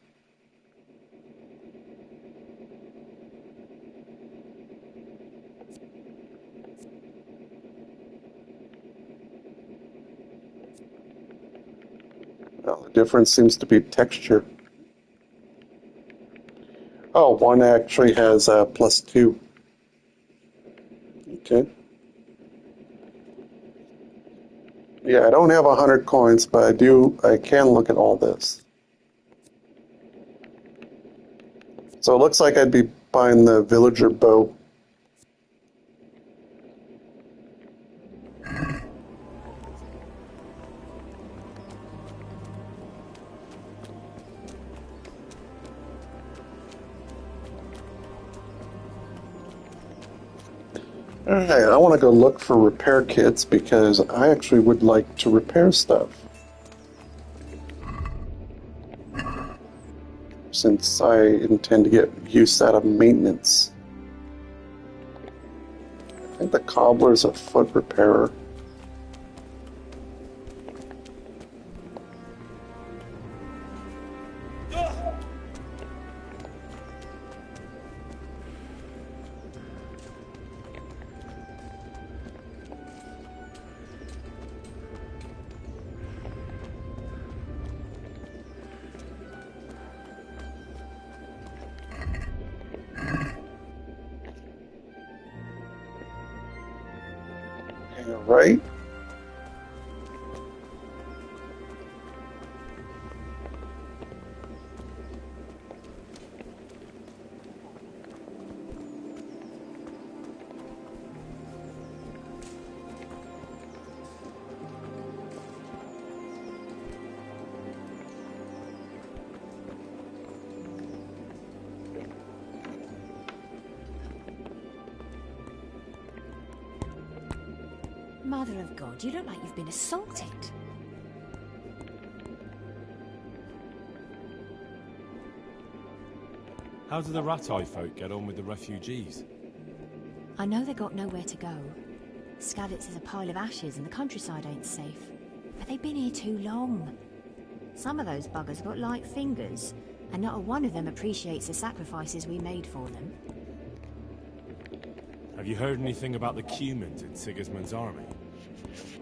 Well, the difference seems to be texture. Oh, one actually has +2. Okay. Yeah, I don't have 100 coins, but I can look at all this. So it looks like I'd be buying the villager bow. Alright, I want to go look for repair kits because I actually would like to repair stuff. Since I intend to get use out of maintenance. I think the cobbler's a foot repairer. Right? Mother of God, you look like you've been assaulted. How do the Ratai folk get on with the refugees? I know they got nowhere to go. Skalitz is a pile of ashes and the countryside ain't safe. But they've been here too long. Some of those buggers got light fingers, and not a one of them appreciates the sacrifices we made for them. Have you heard anything about the Cumans in Sigismund's army?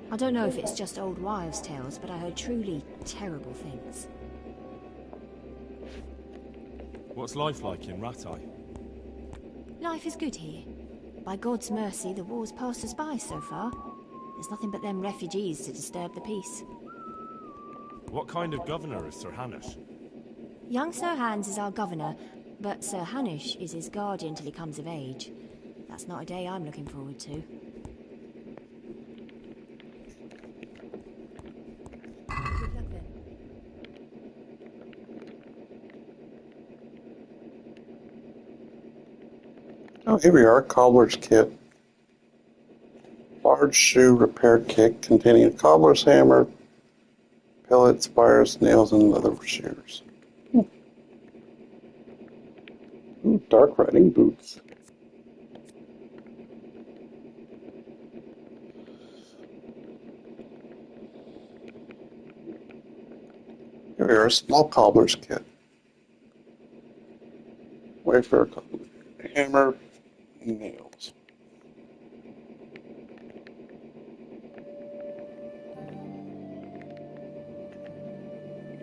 I don't know if it's just old wives' tales, but I heard truly terrible things. What's life like in Ratai? Life is good here. By God's mercy, the war's passed us by so far. There's nothing but them refugees to disturb the peace. What kind of governor is Sir Hanush? Young Sir Hans is our governor, but Sir Hanush is his guardian till he comes of age. That's not a day I'm looking forward to. Good luck then. Oh, here we are, cobbler's kit. Large shoe repair kit containing a cobbler's hammer, pellets, wires, nails, and leather shears. Ooh, dark riding boots. Here we are, small cobbler's kit. Wayfarer cobbler, hammer, nails.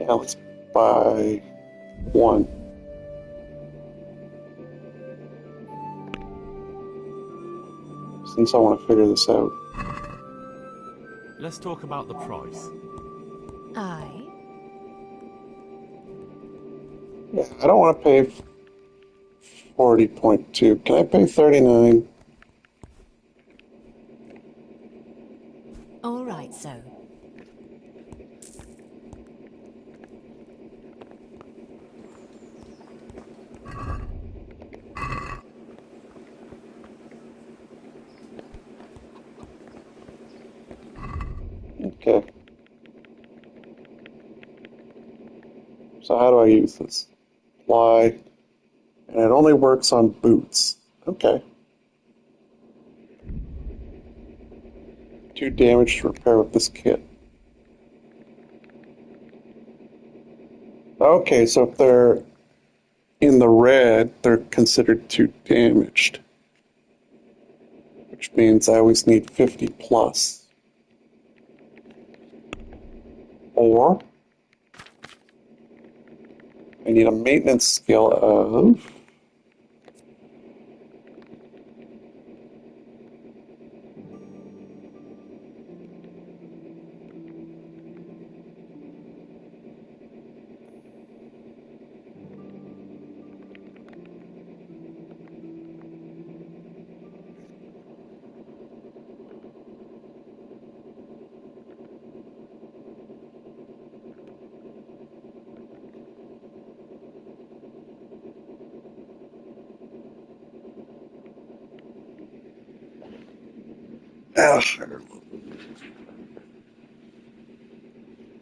Yeah, let's buy one. Since I want to figure this out. Let's talk about the price. Aye. Yeah, I don't want to pay 40.2. Can I pay 39? All right, so. Okay. So how do I use this? Apply. And it only works on boots. Okay. 2 damage to repair with this kit. Okay, so if they're in the red, they're considered 2 damaged. Which means I always need 50 plus. Or I need a maintenance skill of...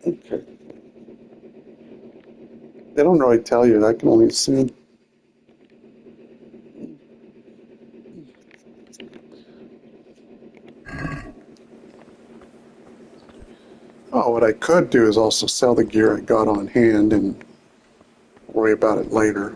Okay. They don't really tell you. I can only assume. Oh, what I could do is also sell the gear I got on hand and worry about it later.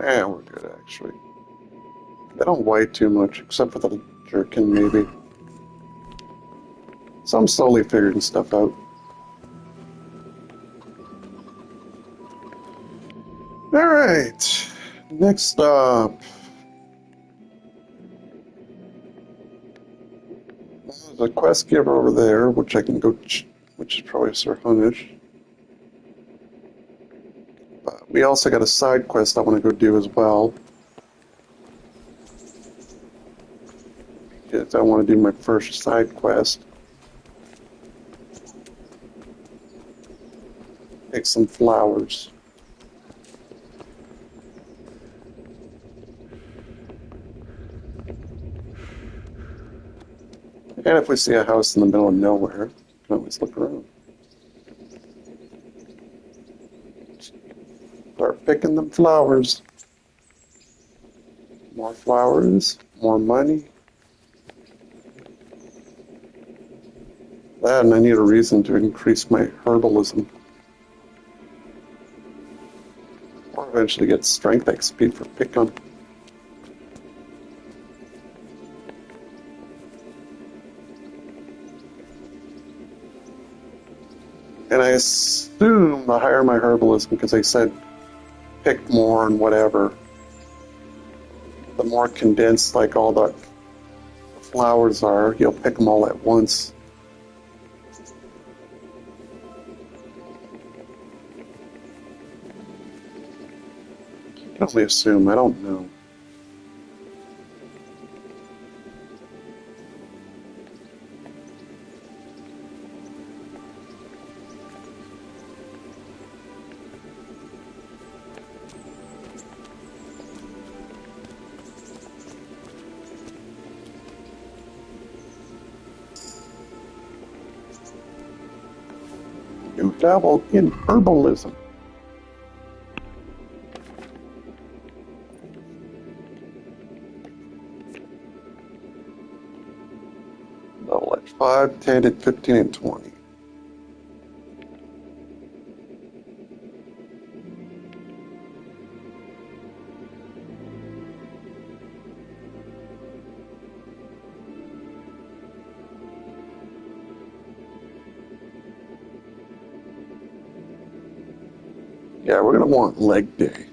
Yeah, we're good, actually. They don't weigh too much, except for the jerkin, maybe. So I'm slowly figuring stuff out. Alright, next up. There's a quest giver over there, which I can go, which is probably Sir Hunish. But we also got a side quest I want to go do as well. Because I want to do my first side quest. Take some flowers. And if we see a house in the middle of nowhere, we can always look around. Start picking them flowers. More flowers, more money. That, and I need a reason to increase my herbalism. Or eventually get strength XP for pick-on. And I assume the higher my herbalism, because they said pick more and whatever, the more condensed like all the flowers are, you'll pick them all at once. I can only assume, I don't know. You dabble in herbalism. Level at 5, 10, and 15, and 20. Yeah, we're going to want leg day.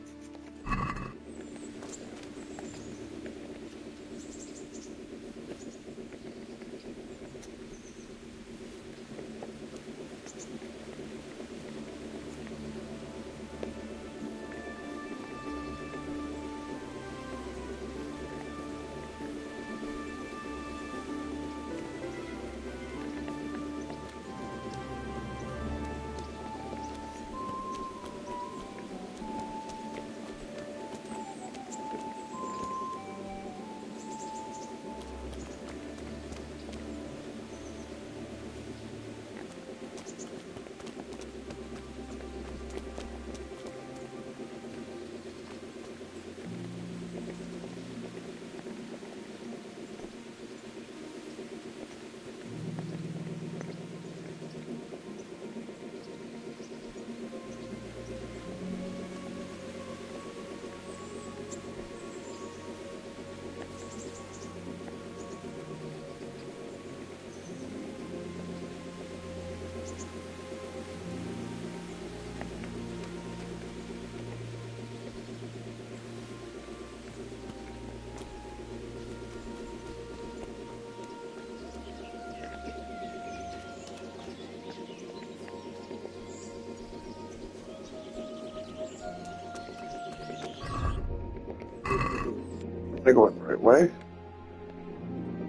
I going the right way?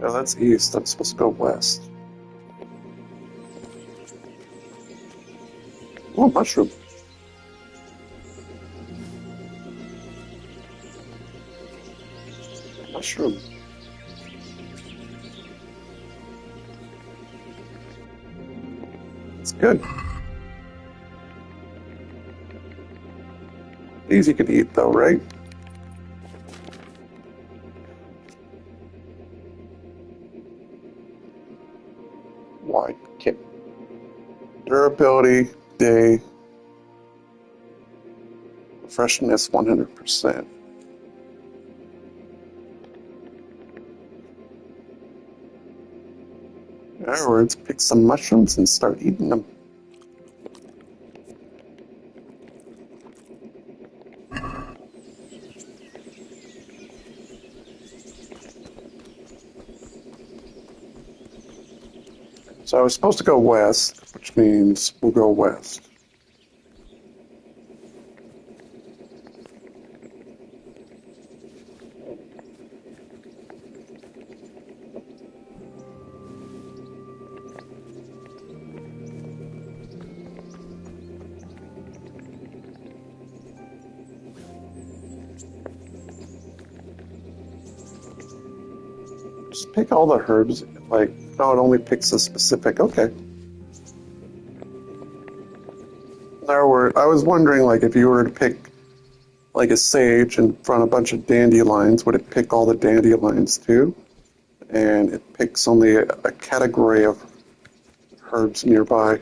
No, that's east. I'm supposed to go west. Oh, mushroom. Mushroom. It's good. These you can eat though, right? Wide kit. Durability, day. Freshness 100%. In other words, pick some mushrooms and start eating them. So I was supposed to go west, which means we'll go west. Just pick all the herbs, like, no, it only picks a specific, okay. In other words, I was wondering, like, if you were to pick, like, a sage in front of a bunch of dandelions, would it pick all the dandelions too? And it picks only a category of herbs nearby.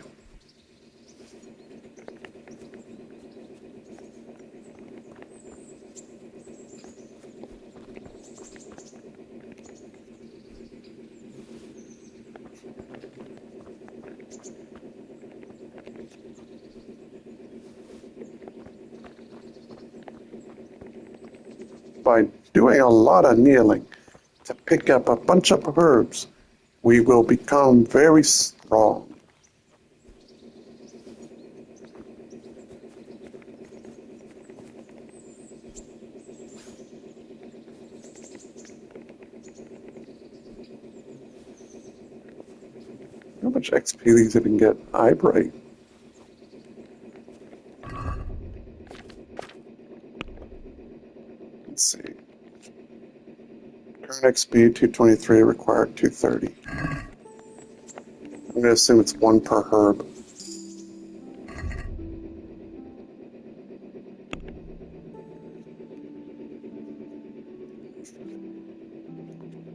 By doing a lot of kneeling to pick up a bunch of herbs, we will become very strong. How much XP these even get? Eyebright. Let's see. Current XP 223, required 230. I'm going to assume it's one per herb.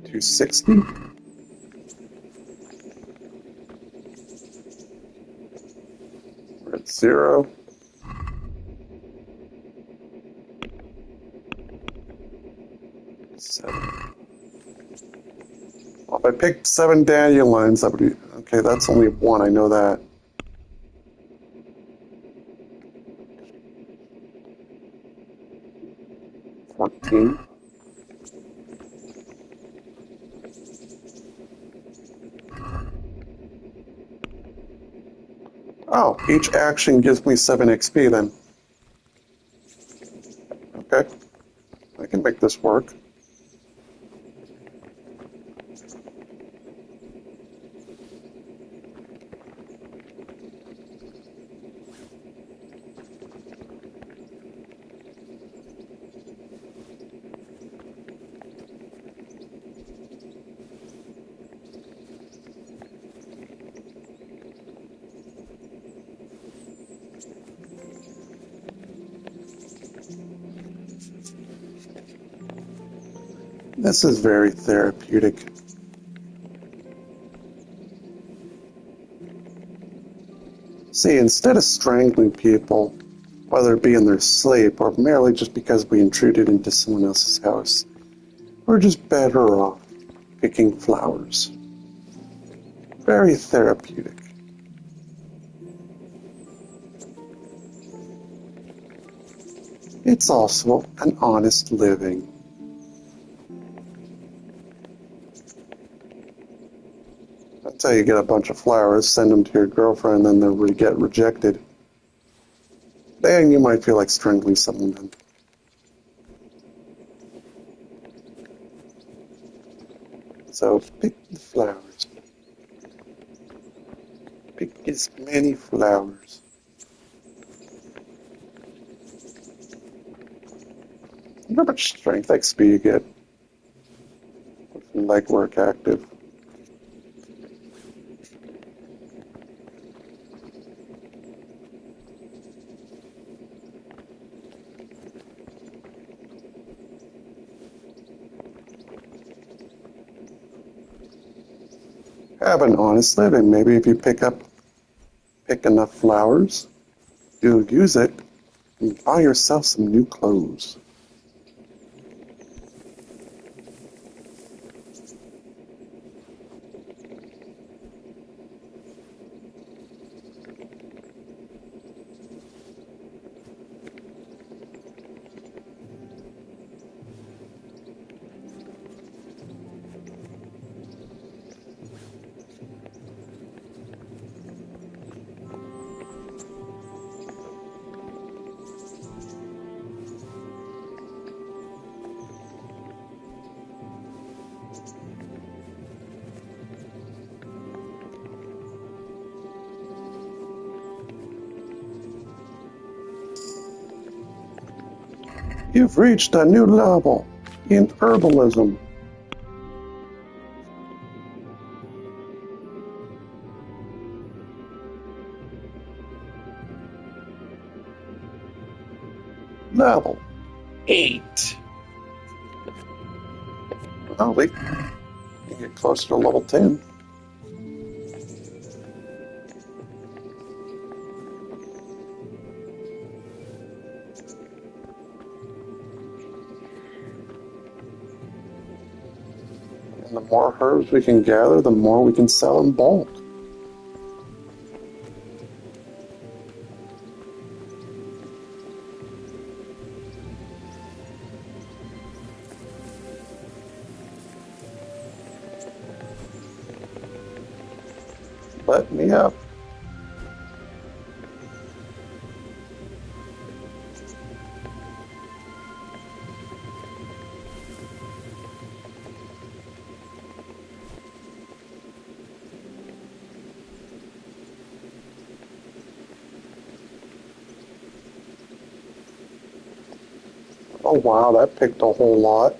$260. We're at 0. Well, if I picked 7 dandelions, that would be... Okay, that's only 1, I know that. $14. Oh, each action gives me 7 XP then. Okay. I can make this work. This is very therapeutic. See, instead of strangling people, whether it be in their sleep or merely just because we intruded into someone else's house, we're just better off picking flowers. Very therapeutic. It's also an honest living. That's how you get a bunch of flowers, send them to your girlfriend, and then they get rejected. Then you might feel like strangling someone then. So pick the flowers. Pick as many flowers. How much strength XP you get with legwork active? Have an honest living. Maybe if you pick enough flowers, you'll use it and buy yourself some new clothes. You've reached a new level in herbalism. Level 8. Well, we can get closer to level 10. And the more herbs we can gather, the more we can sell in bulk. Let me up. Oh wow, that picked a whole lot.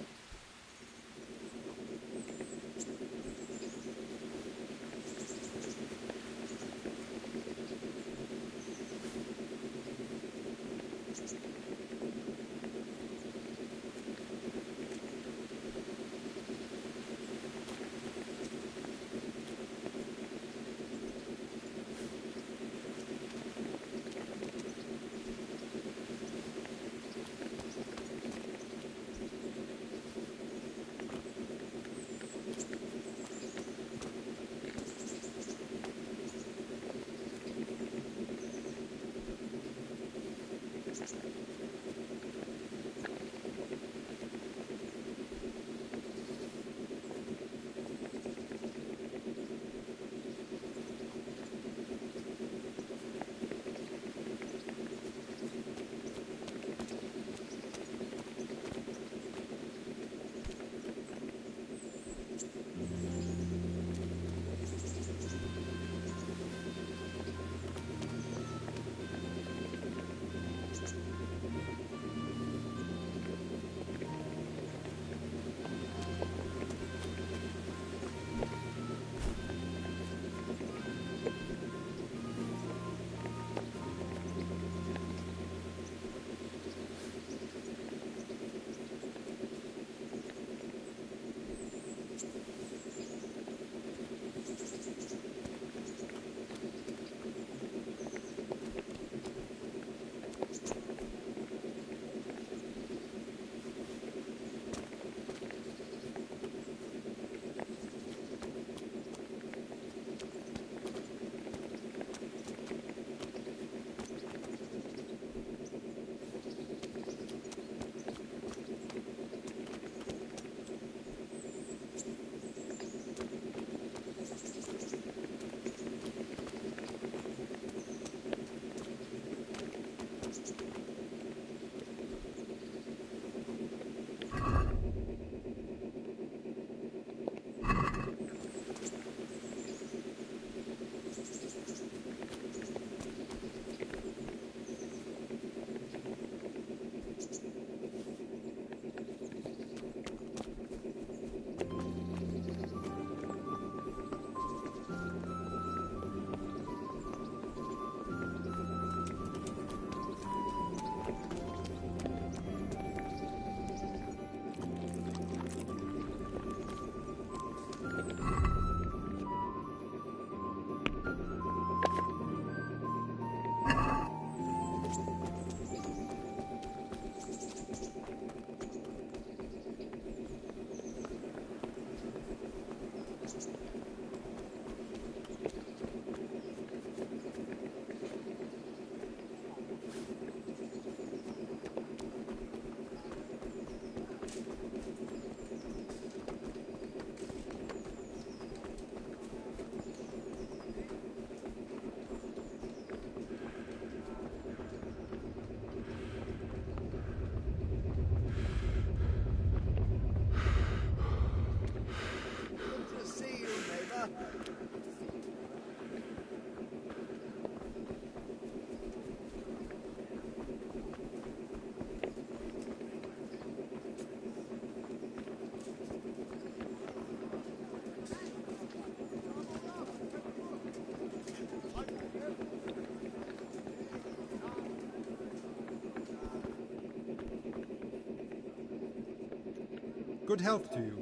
Good health to you.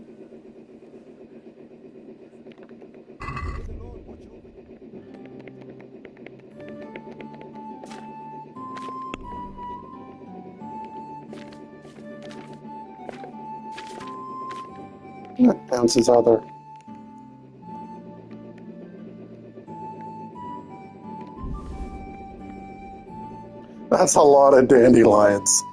Bounces other. That's a lot of dandelions.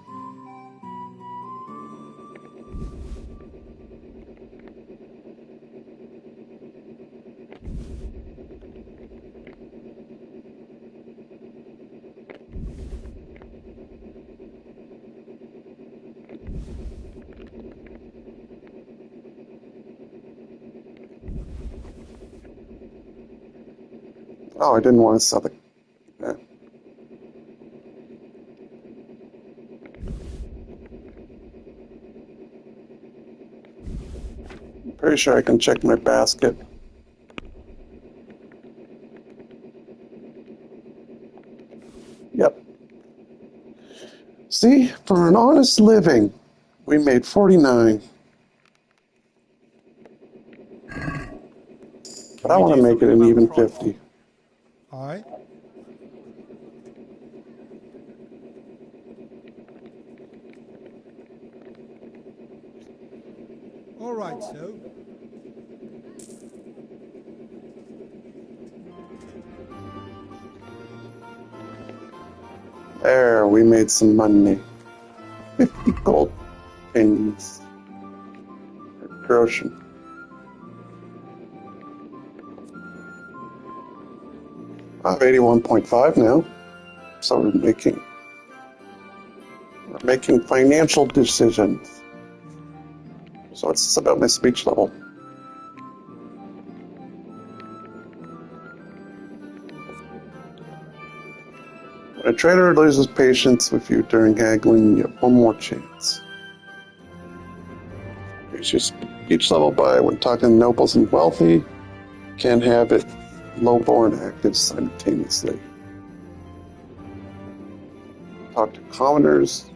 Oh, I didn't want to sell it. Yeah. Pretty sure I can check my basket. Yep. See, for an honest living, we made 49. But I want to make it an even 50. Aye. All right, so. There, we made some money. 50 gold pennies. Groschen. I have 81.5 now. So we're making financial decisions. So it's about my speech level. When a trader loses patience with you during haggling, you have one more chance. Increase your speech level by when talking to nobles and wealthy. Can't have it lowborn active simultaneously. Talk to commoners.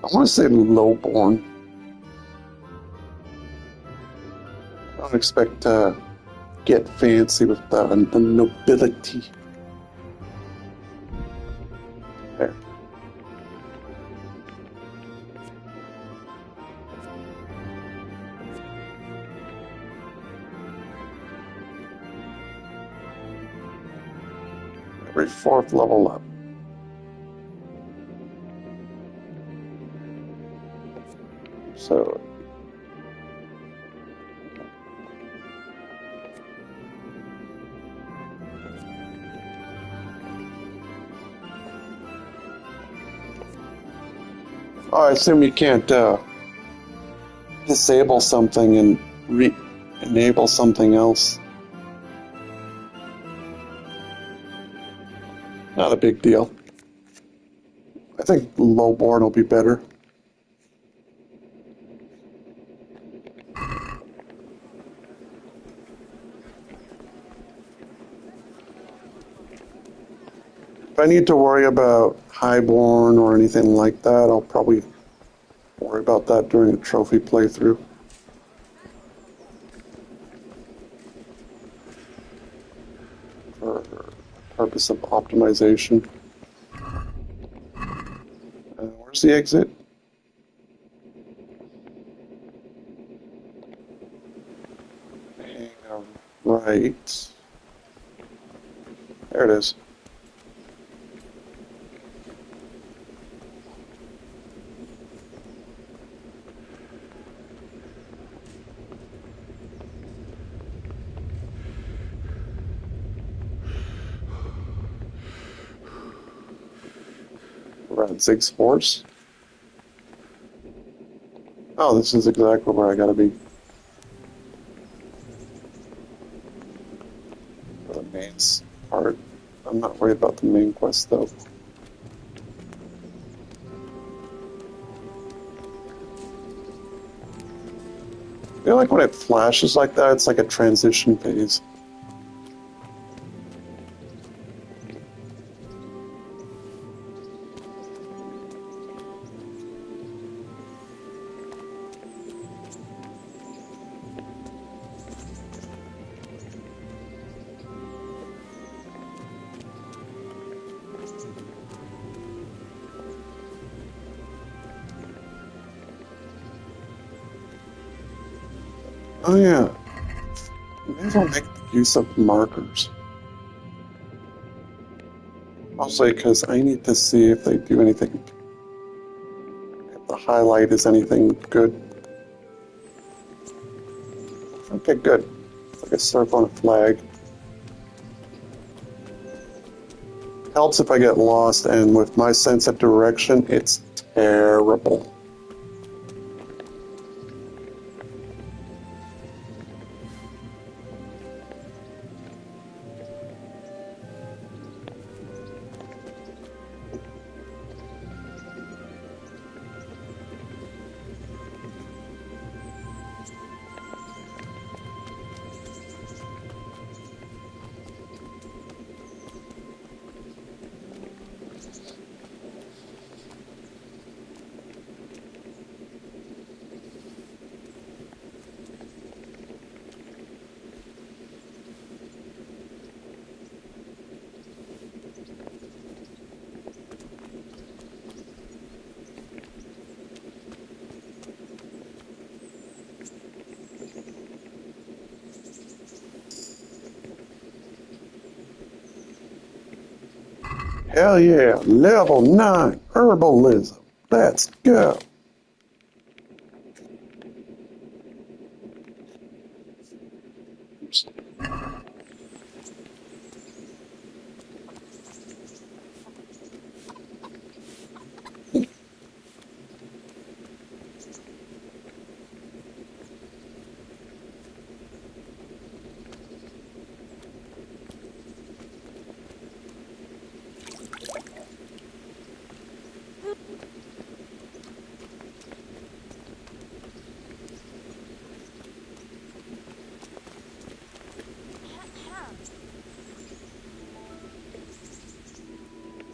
I want to say lowborn. I don't expect to get fancy with the nobility. There. Every 4th level up. So I assume you can't disable something and enable something else. Not a big deal. I think lowborn will be better. If I need to worry about highborn or anything like that, I'll probably worry about that during the trophy playthrough. For purpose of optimization. Where's the exit? Hang on, right. There it is. Radzig's force. Oh, this is exactly where I gotta be. For the main part. I'm not worried about the main quest though. feel like when it flashes like that, it's like a transition phase. Oh yeah, maybe I'll make use of markers. Mostly because I need to see if they do anything. If the highlight is anything good. Okay, good. It's like a circle and a flag. Helps if I get lost, and with my sense of direction, it's terrible. Hell yeah, level 9 herbalism. Let's go.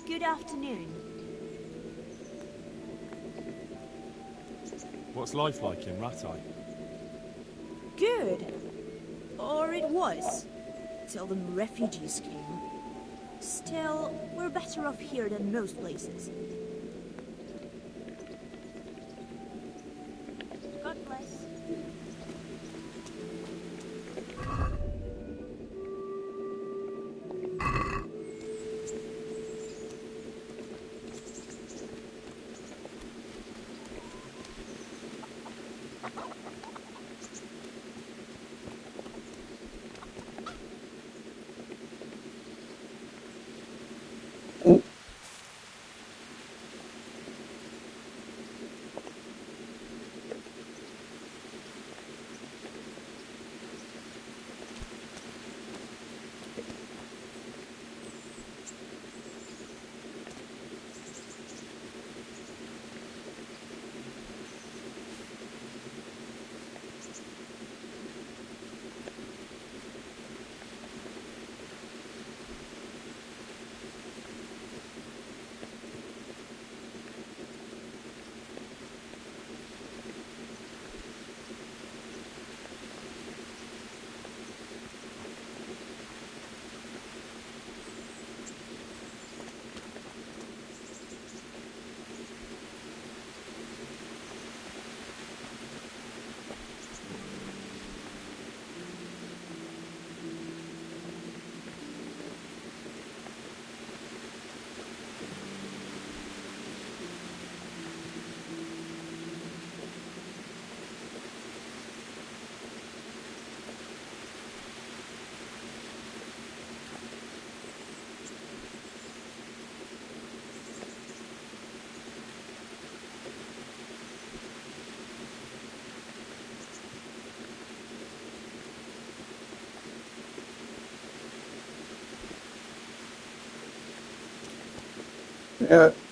Good afternoon. What's life like in Rattay? Good. Or it was. Till the refugees came. Still, we're better off here than most places. God bless.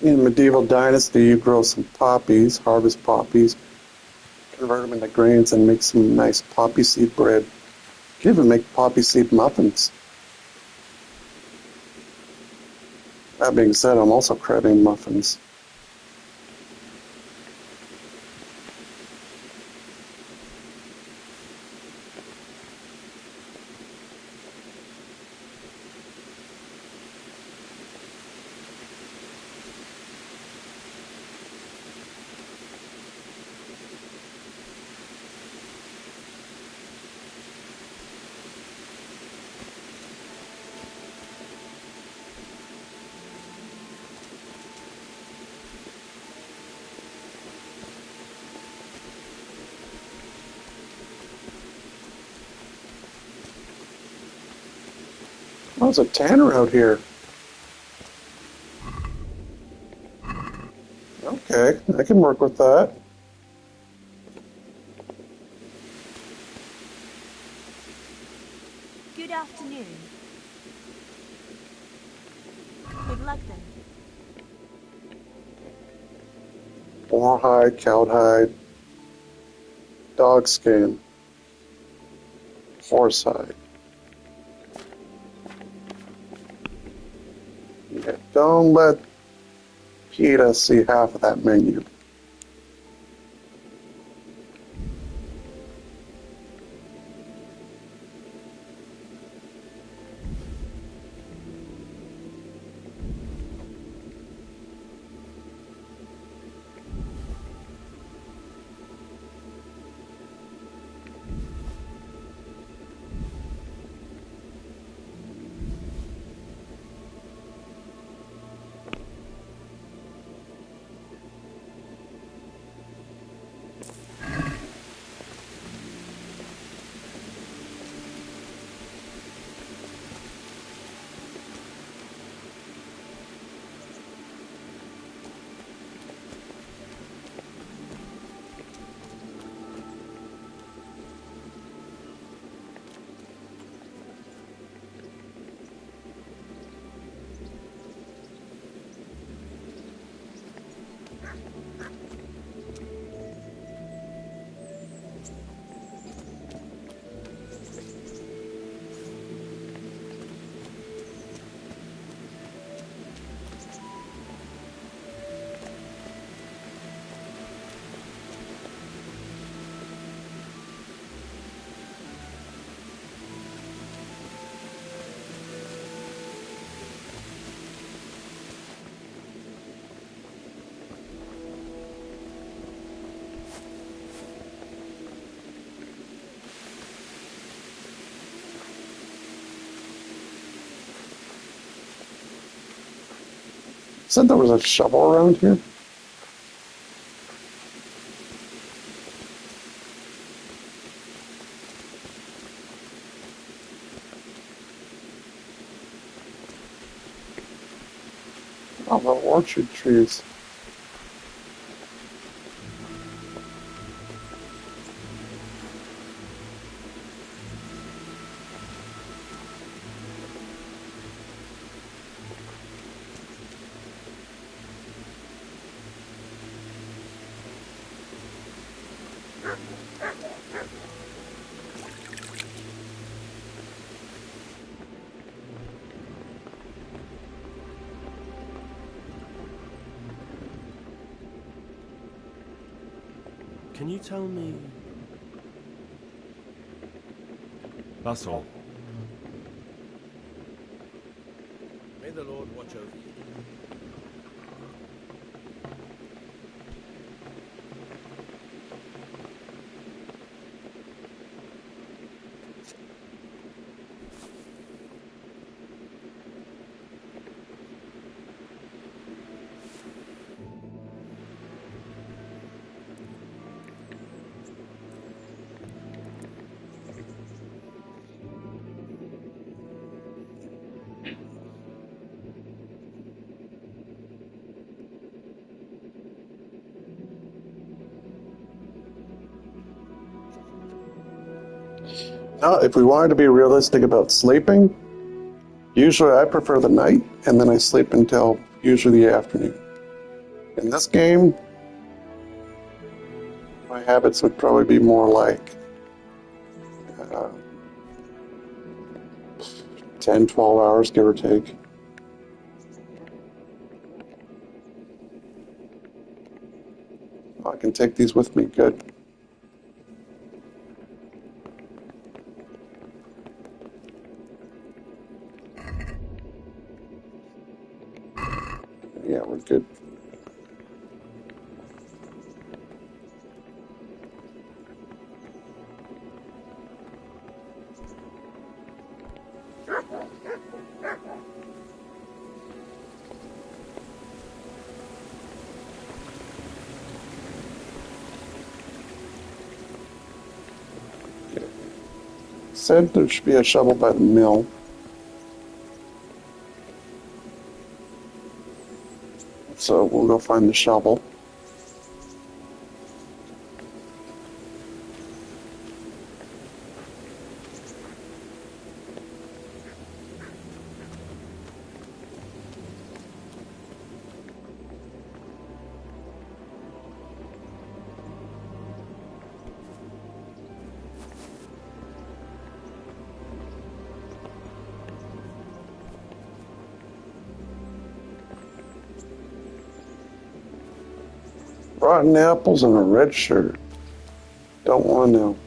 In Medieval Dynasty, you grow some poppies, harvest poppies, convert convert them into grains and make some nice poppy seed bread. You can even make poppy seed muffins. That being said, I'm also craving muffins. Oh, there's a tanner out here. Okay, I can work with that. Good afternoon. Good luck then. Boar hide, cow hide, dog skin, horse hide. Yeah, don't let Peter see half of that menu. Said there was a shovel around here? Oh, the orchard trees. Can you tell me? That's all. May the Lord watch over you. Now, if we wanted to be realistic about sleeping, usually I prefer the night, and then I sleep until usually the afternoon. In this game, My habits would probably be more like 10, 12 hours, give or take. I can take these with me, good. Yeah, we're good. Said there should be a shovel by the mill. So we'll go find the shovel. Rotten apples and a red shirt. Don't want to know.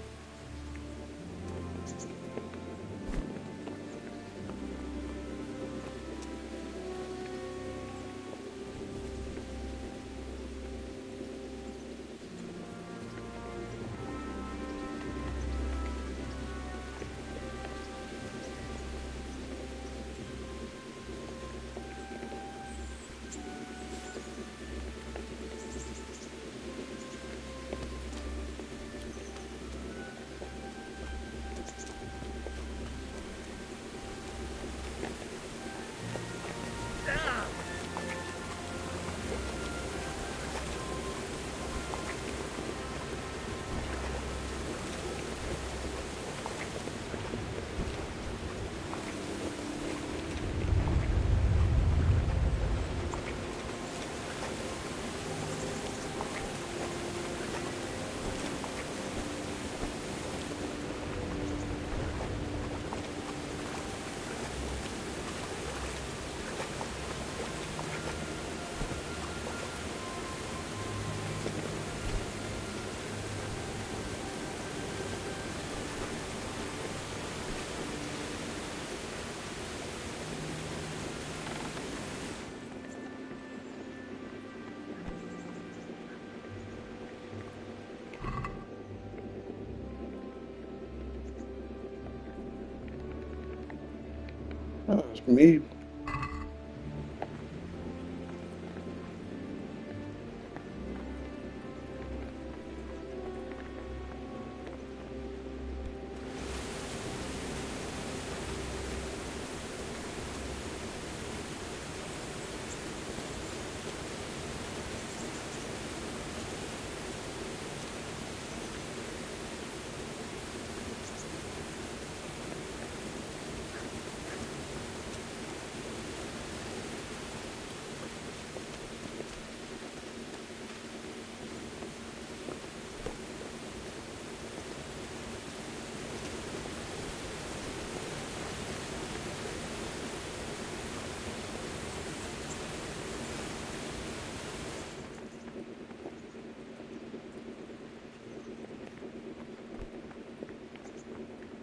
Oh, it's me.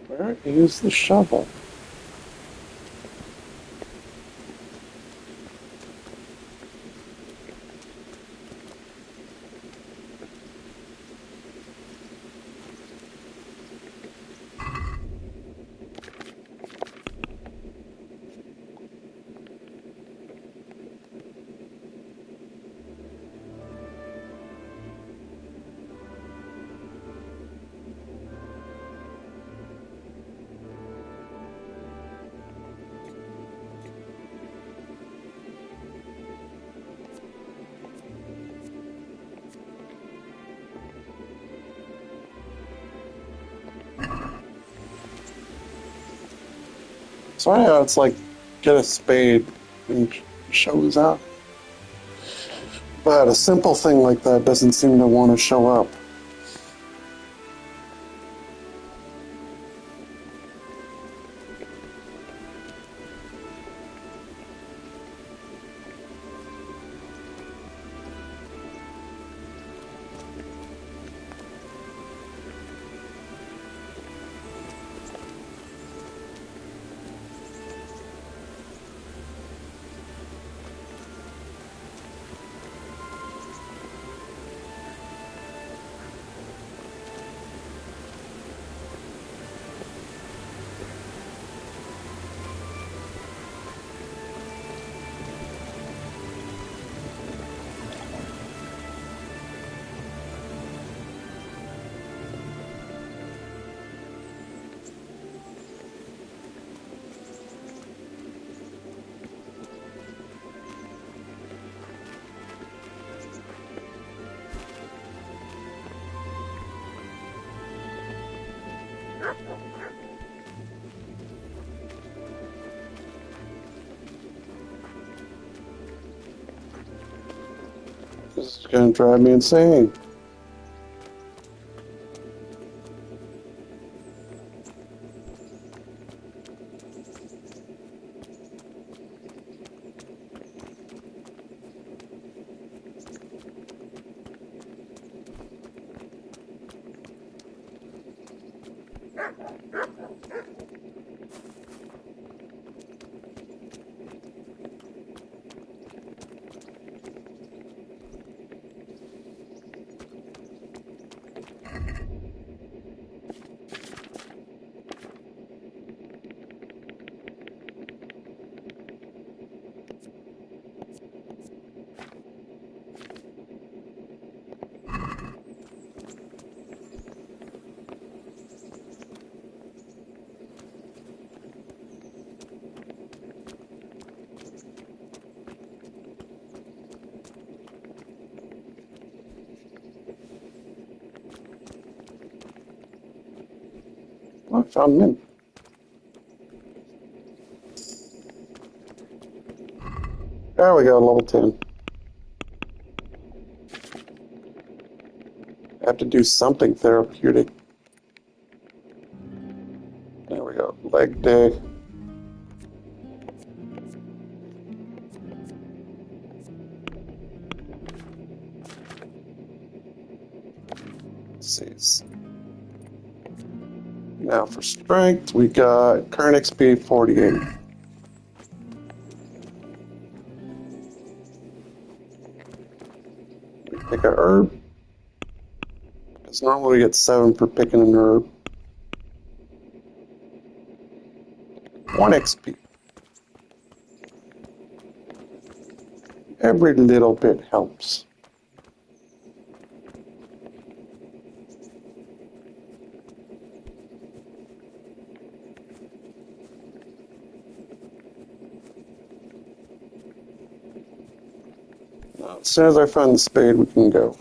Where is the shovel? Sorry how it's like, get a spade and shows up. But a simple thing like that doesn't seem to want to show up. This is gonna drive me insane. I found mint. There we go, level 10. I have to do something therapeutic. There we go, leg day. Let's see. Now for strength, we got current XP 48. We pick a herb. Because normally we get 7 for picking an herb. 1 XP. Every little bit helps. As soon as I find the spade, we can go.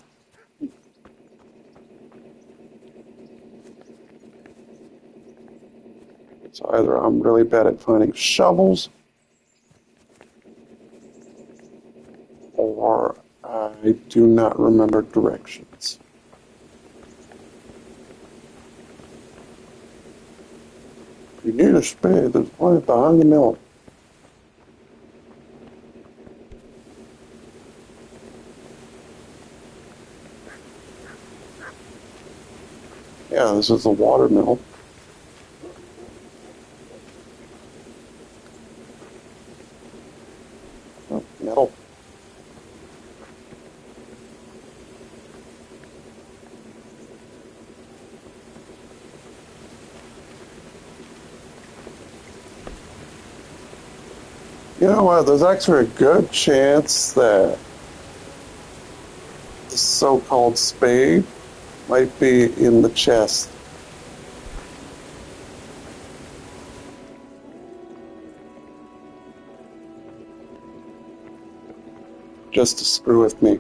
So either I'm really bad at finding shovels, or I do not remember directions. If you need a spade, there's one behind the mill. Yeah, this is the water mill. Oh, metal. You know what, there's actually a good chance that the so-called spade might be in the chest. Just to screw with me.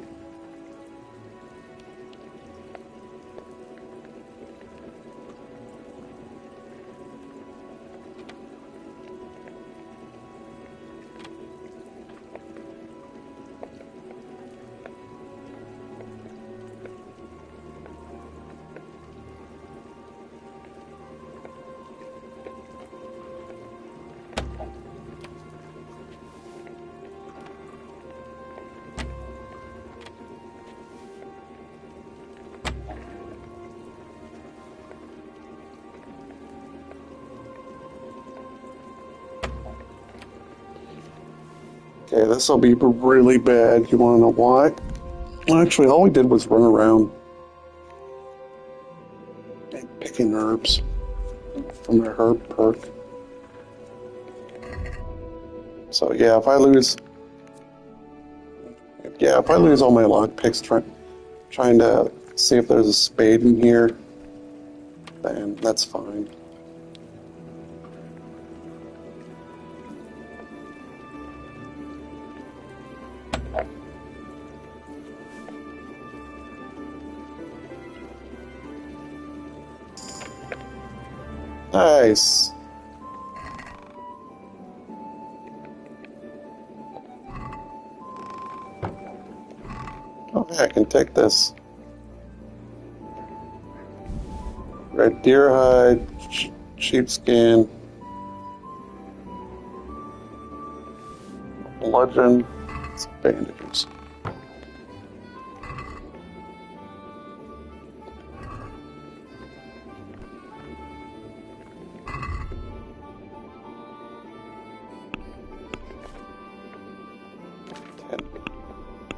Okay, this will be really bad. You want to know why? Well, actually, all we did was run around and picking herbs from the herb perk. So yeah, if I lose all my lockpicks trying to see if there's a spade in here, then that's fine. Nice. Oh yeah, I can take this. Red deer hide, sheepskin, bludgeon, bandages.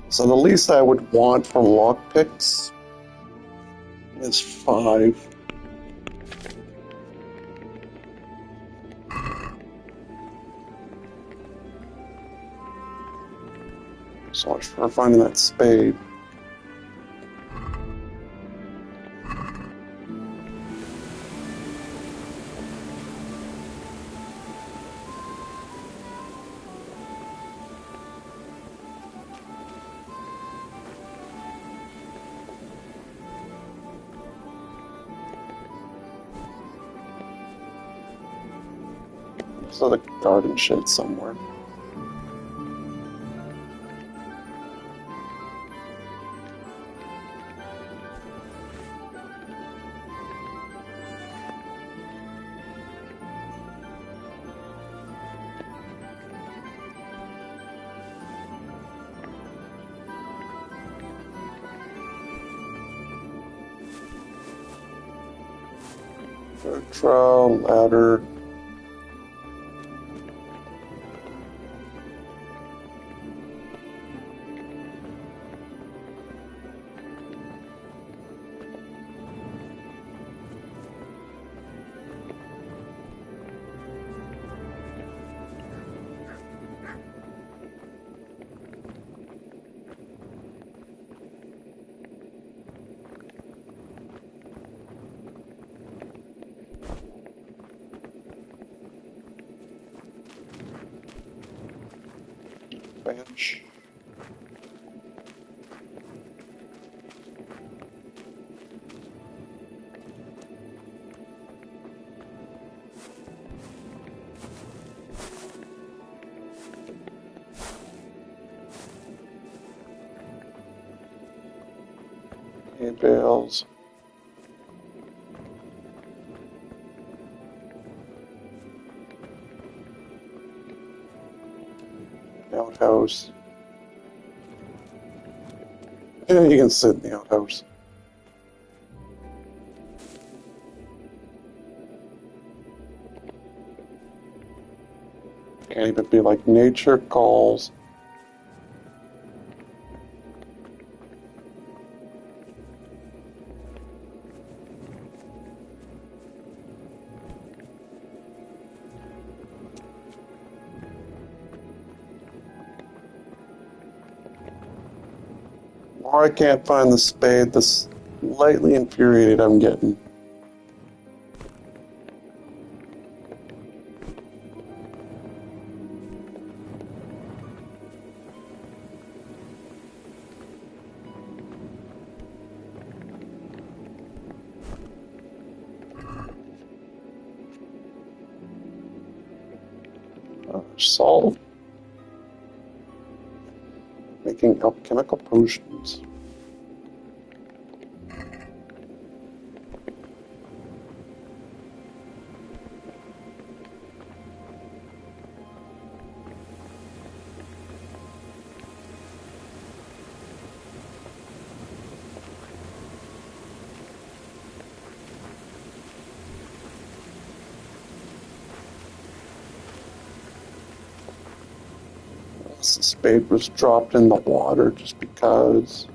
So the least I would want for lockpicks is 5. So much for finding that spade. So the garden shed somewhere. Trowel, ladder. Bench. Hay bales. Outhouse. Yeah, you can sit in the outhouse. Can't even be like nature calls. Or I can't find the spade, the slightly infuriated I'm getting. Salt. Making alchemical potions. The spade was dropped in the water just because.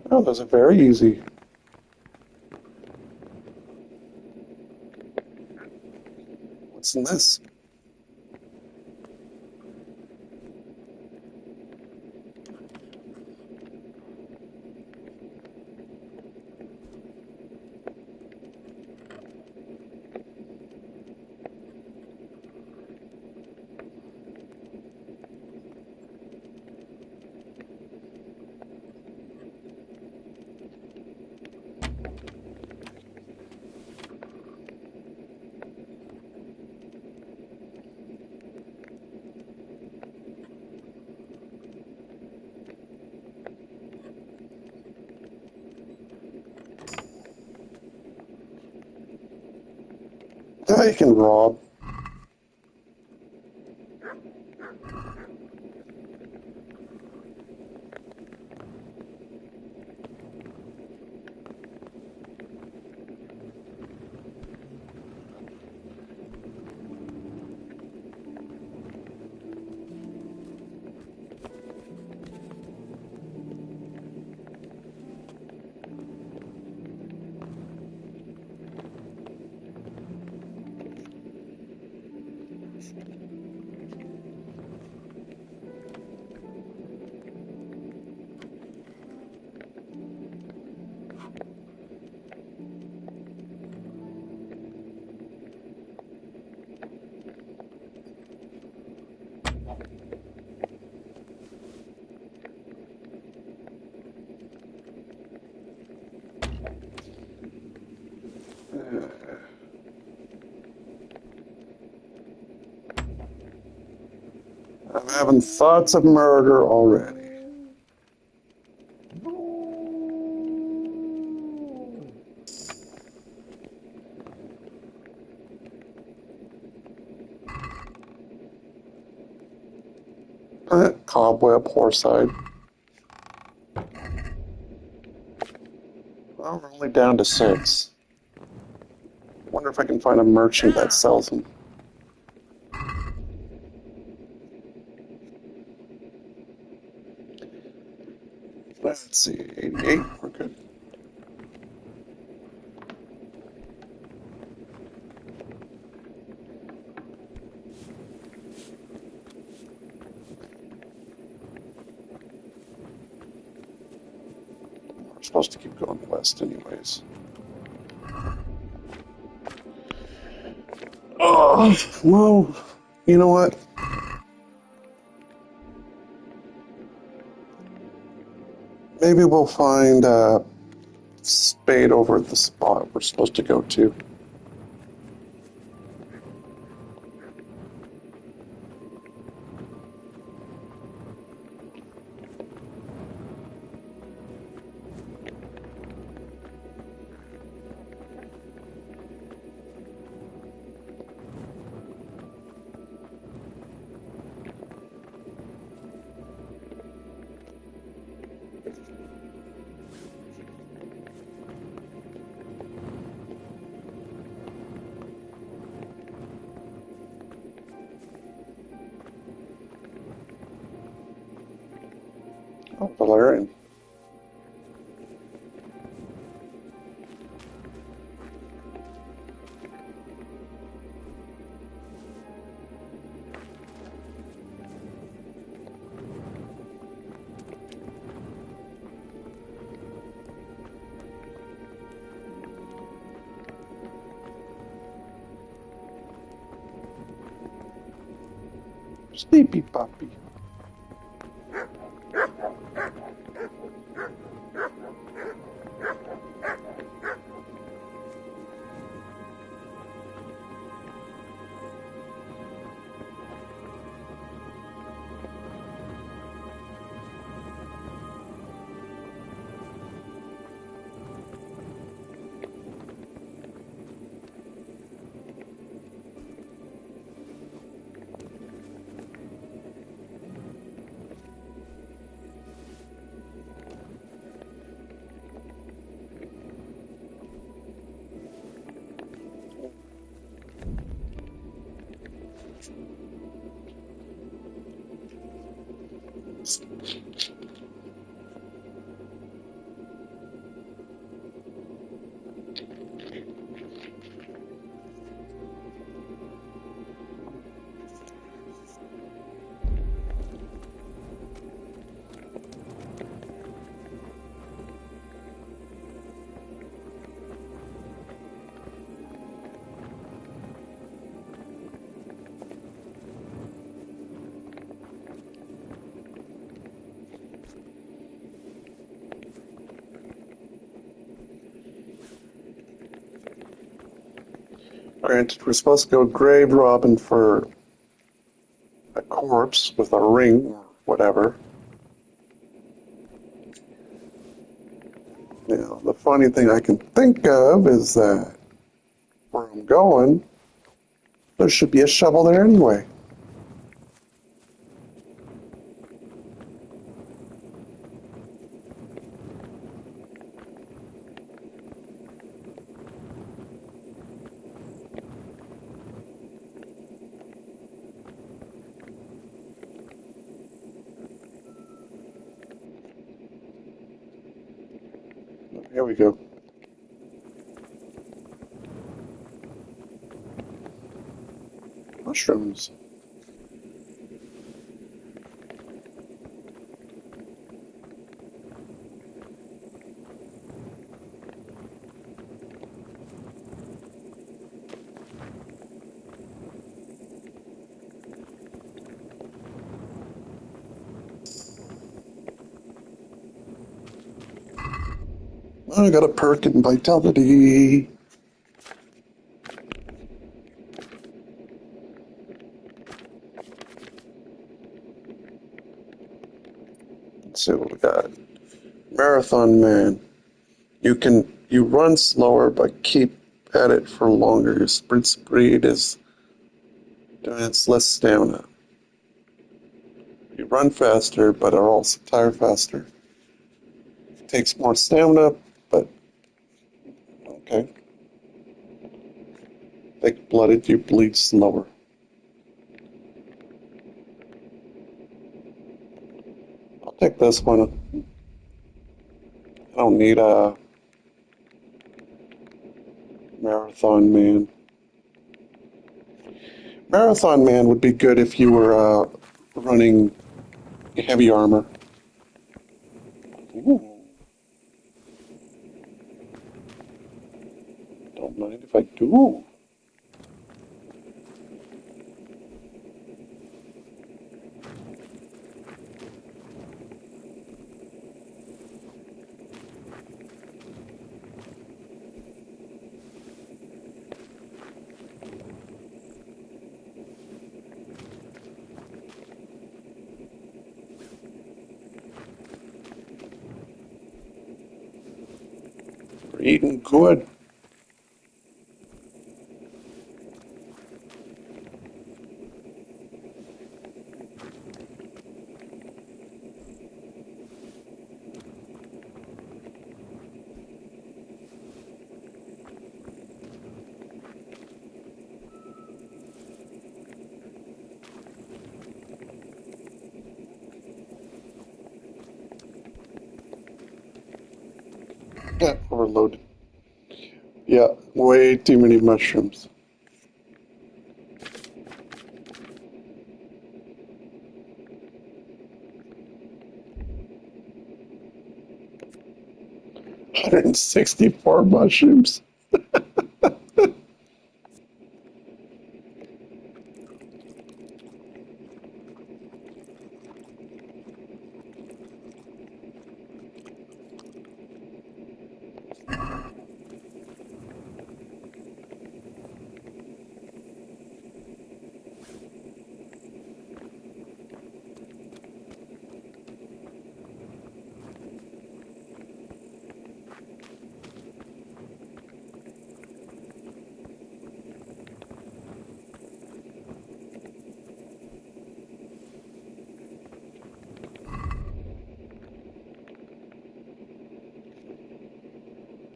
Oh, those are very easy. What's in this? You can rob. I'm having thoughts of murder already. Cobweb, Horsehide. Well, we're only down to 6. Wonder if I can find a merchant that sells them. Let's see, 88, we're good. We're supposed to keep going west anyways. Oh, well, you know what? Maybe we'll find Spade over at the spot we're supposed to go to. Oh, Valerian. Sleepy puppy. Granted, we're supposed to go grave robbing for a corpse with a ring or whatever. Now, the funny thing I can think of is that where I'm going, there should be a shovel there anyway. Here we go. Mushrooms. I got a perk in vitality. Let's see what we got. Marathon Man. You run slower but keep at it for longer. Your sprint speed is it's less stamina. You run faster but are also tired faster. It takes more stamina, but okay. Thick-blooded, you bleed slower. I'll take this one. I don't need a Marathon Man. Marathon Man would be good if you were running heavy armor. Ooh. Don't mind if I do. We're eating good. Yeah, overloaded. Yeah, way too many mushrooms. $164 mushrooms.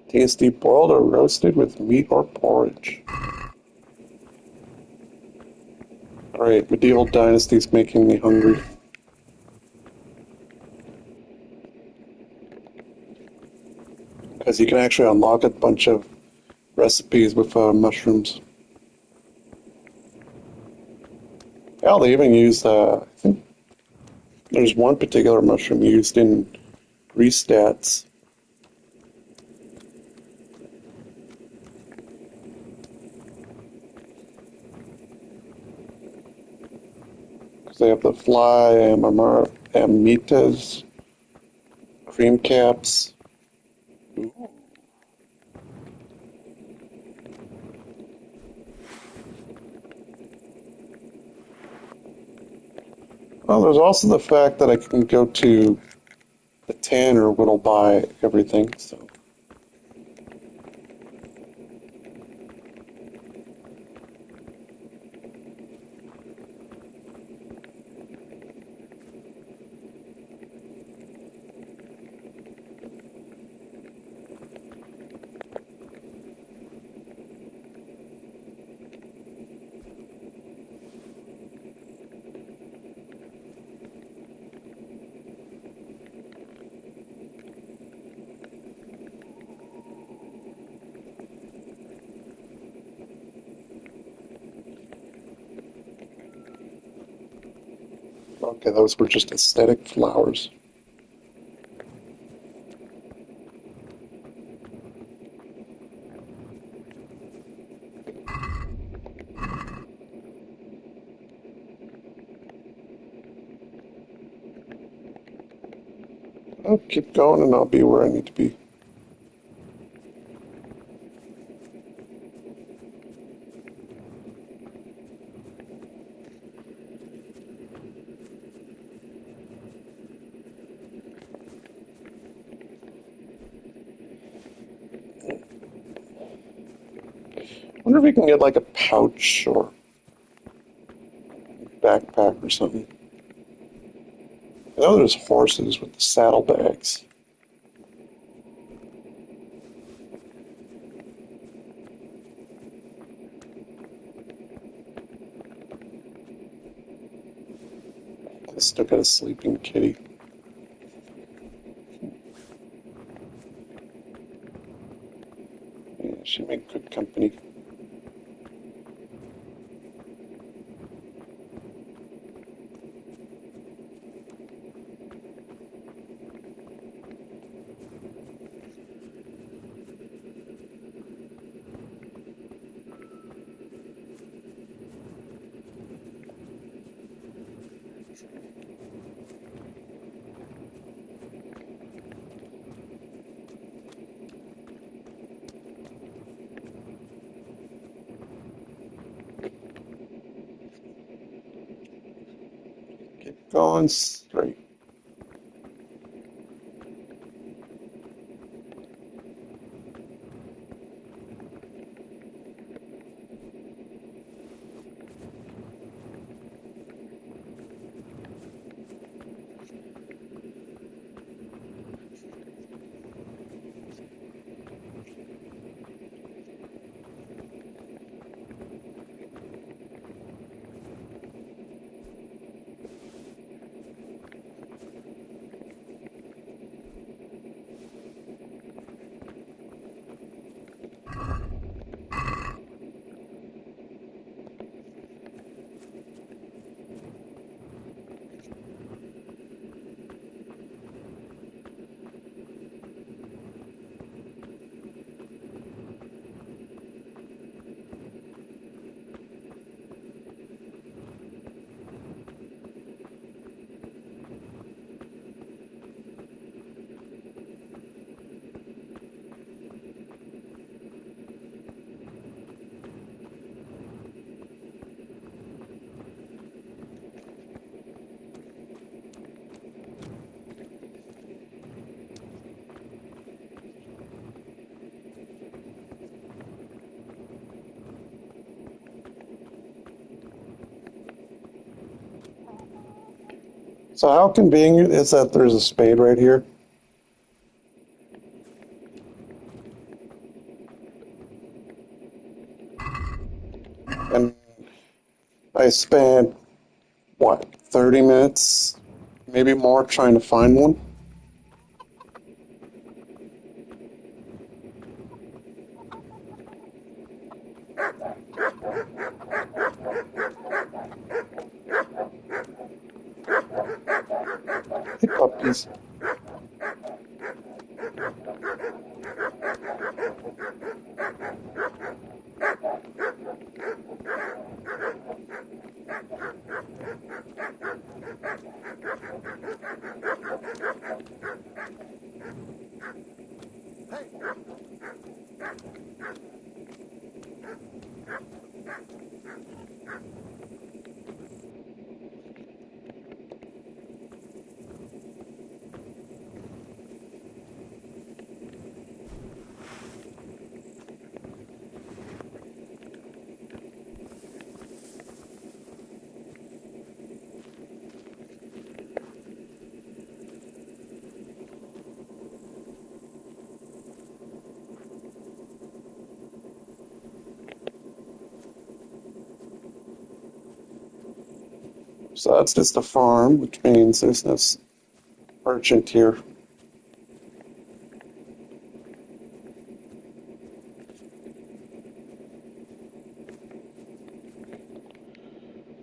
Tasty boiled or roasted with meat or porridge. Alright, Medieval Dynasty's making me hungry. Because you can actually unlock a bunch of recipes with mushrooms. Hell, they even use, I think there's one particular mushroom used in restats. They have the fly, ammitas, cream caps. Ooh. Well, there's also the fact that I can go to the tanner what'll buy everything, so. Okay, those were just aesthetic flowers. I'll keep going and I'll be where I need to be. I wonder if we can get like a pouch or backpack or something. I know there's horses with the saddlebags. I still got a sleeping kitty. Yeah, she made good company. Keep going straight. So how convenient is that there's a spade right here? And I spent, what, 30 minutes, maybe more, trying to find one? Hey, puppies. So that's just a farm, which means there's no merchant here.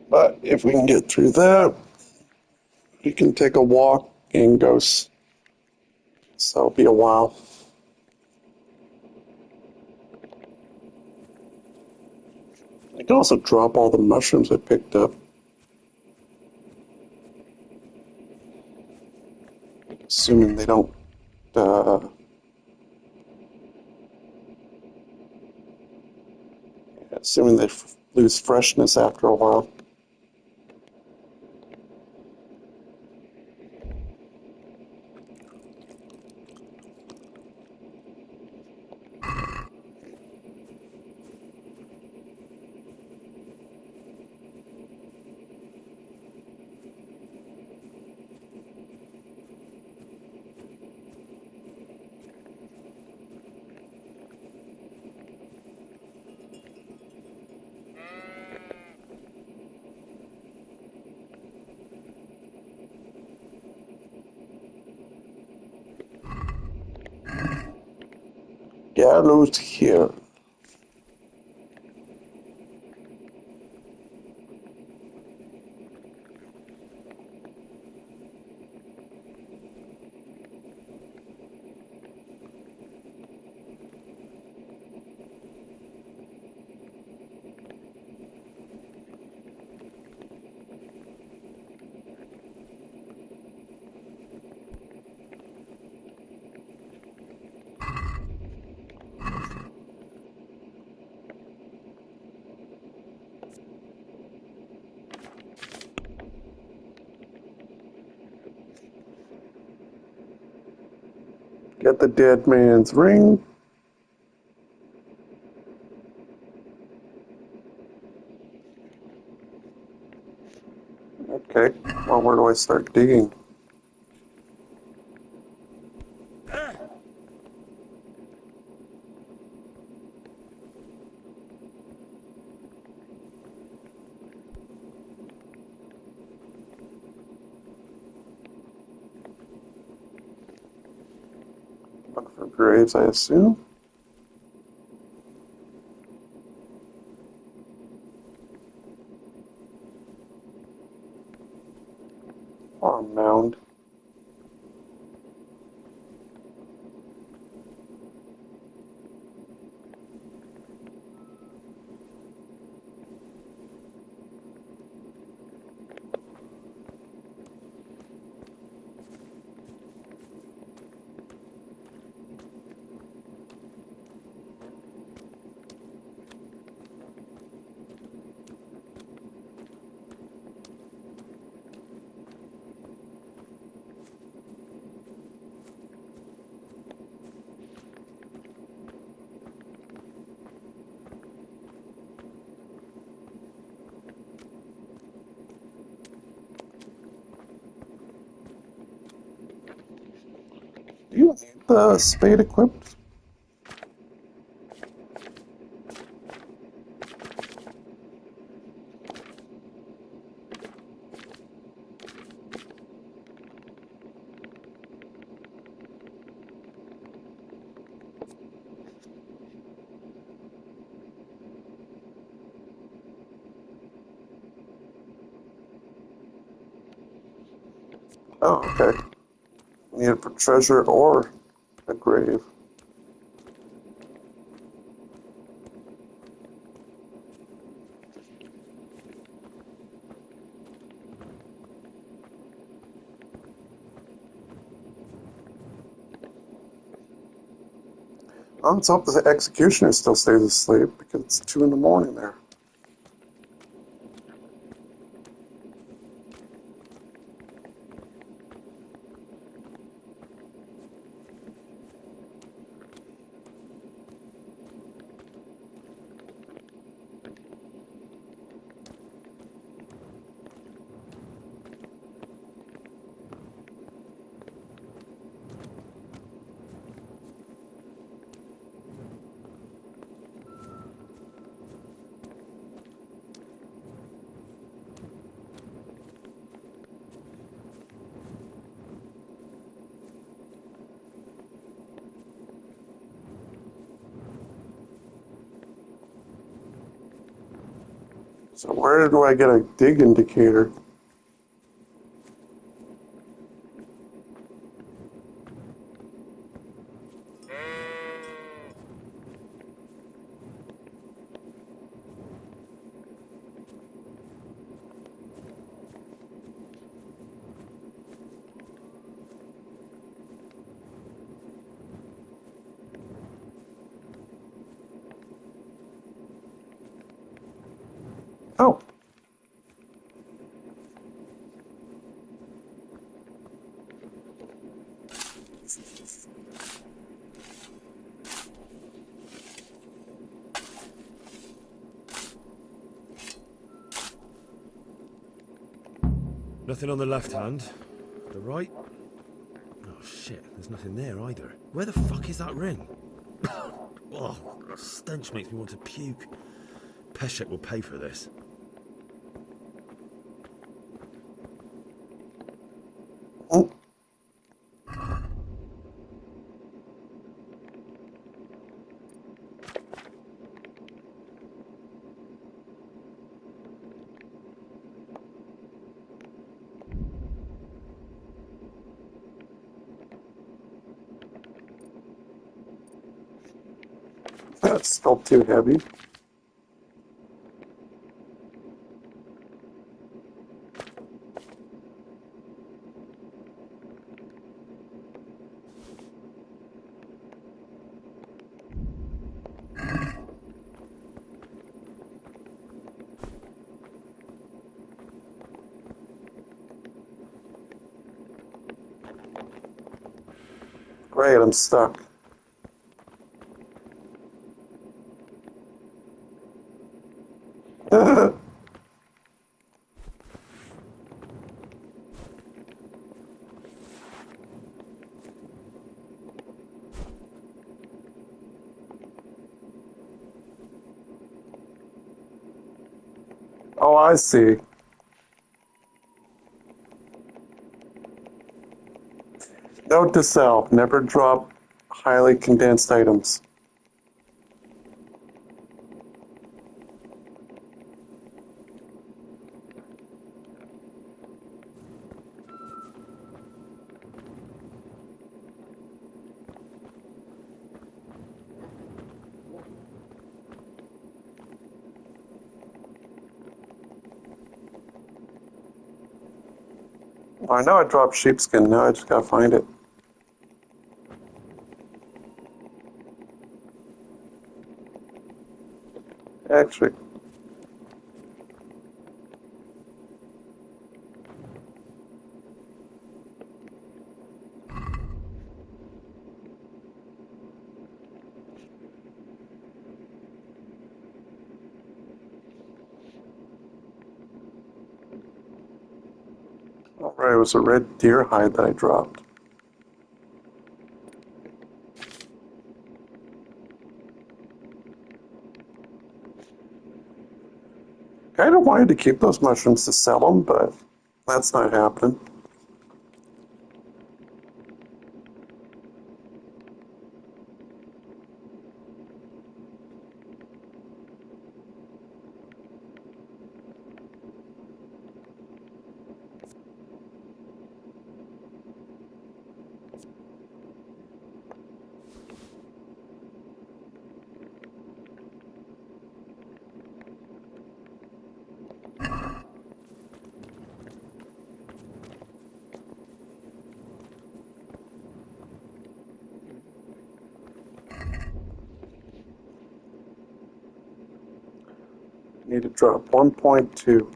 But if we can get through that, we can take a walk and go. So it'll be a while. I can also drop all the mushrooms I picked up. Assuming they don't assuming they lose freshness after a while. Gallows here. Get the dead man's ring. Okay, well, where do I start digging? Look for graves, I assume. Or a mound. Do you need the spade equipped? Oh, okay. Need it for treasure or a grave. Oh, let's hope the executioner still stays asleep because it's 2 in the morning there. So where do I get a dig indicator? Oh. Nothing on the left hand. The right? Oh shit, there's nothing there either. Where the fuck is that ring? Oh, the stench makes me want to puke. Peshek will pay for this. Oh. That's still too heavy. Great, I'm stuck. Oh, I see. Note to self, never drop highly condensed items. Well, I know I dropped sheepskin, now I just gotta find it. Actually, alright, it was a red deer hide that I dropped. Kind of wanted to keep those mushrooms to sell them, but that's not happening. Need to drop 1.2.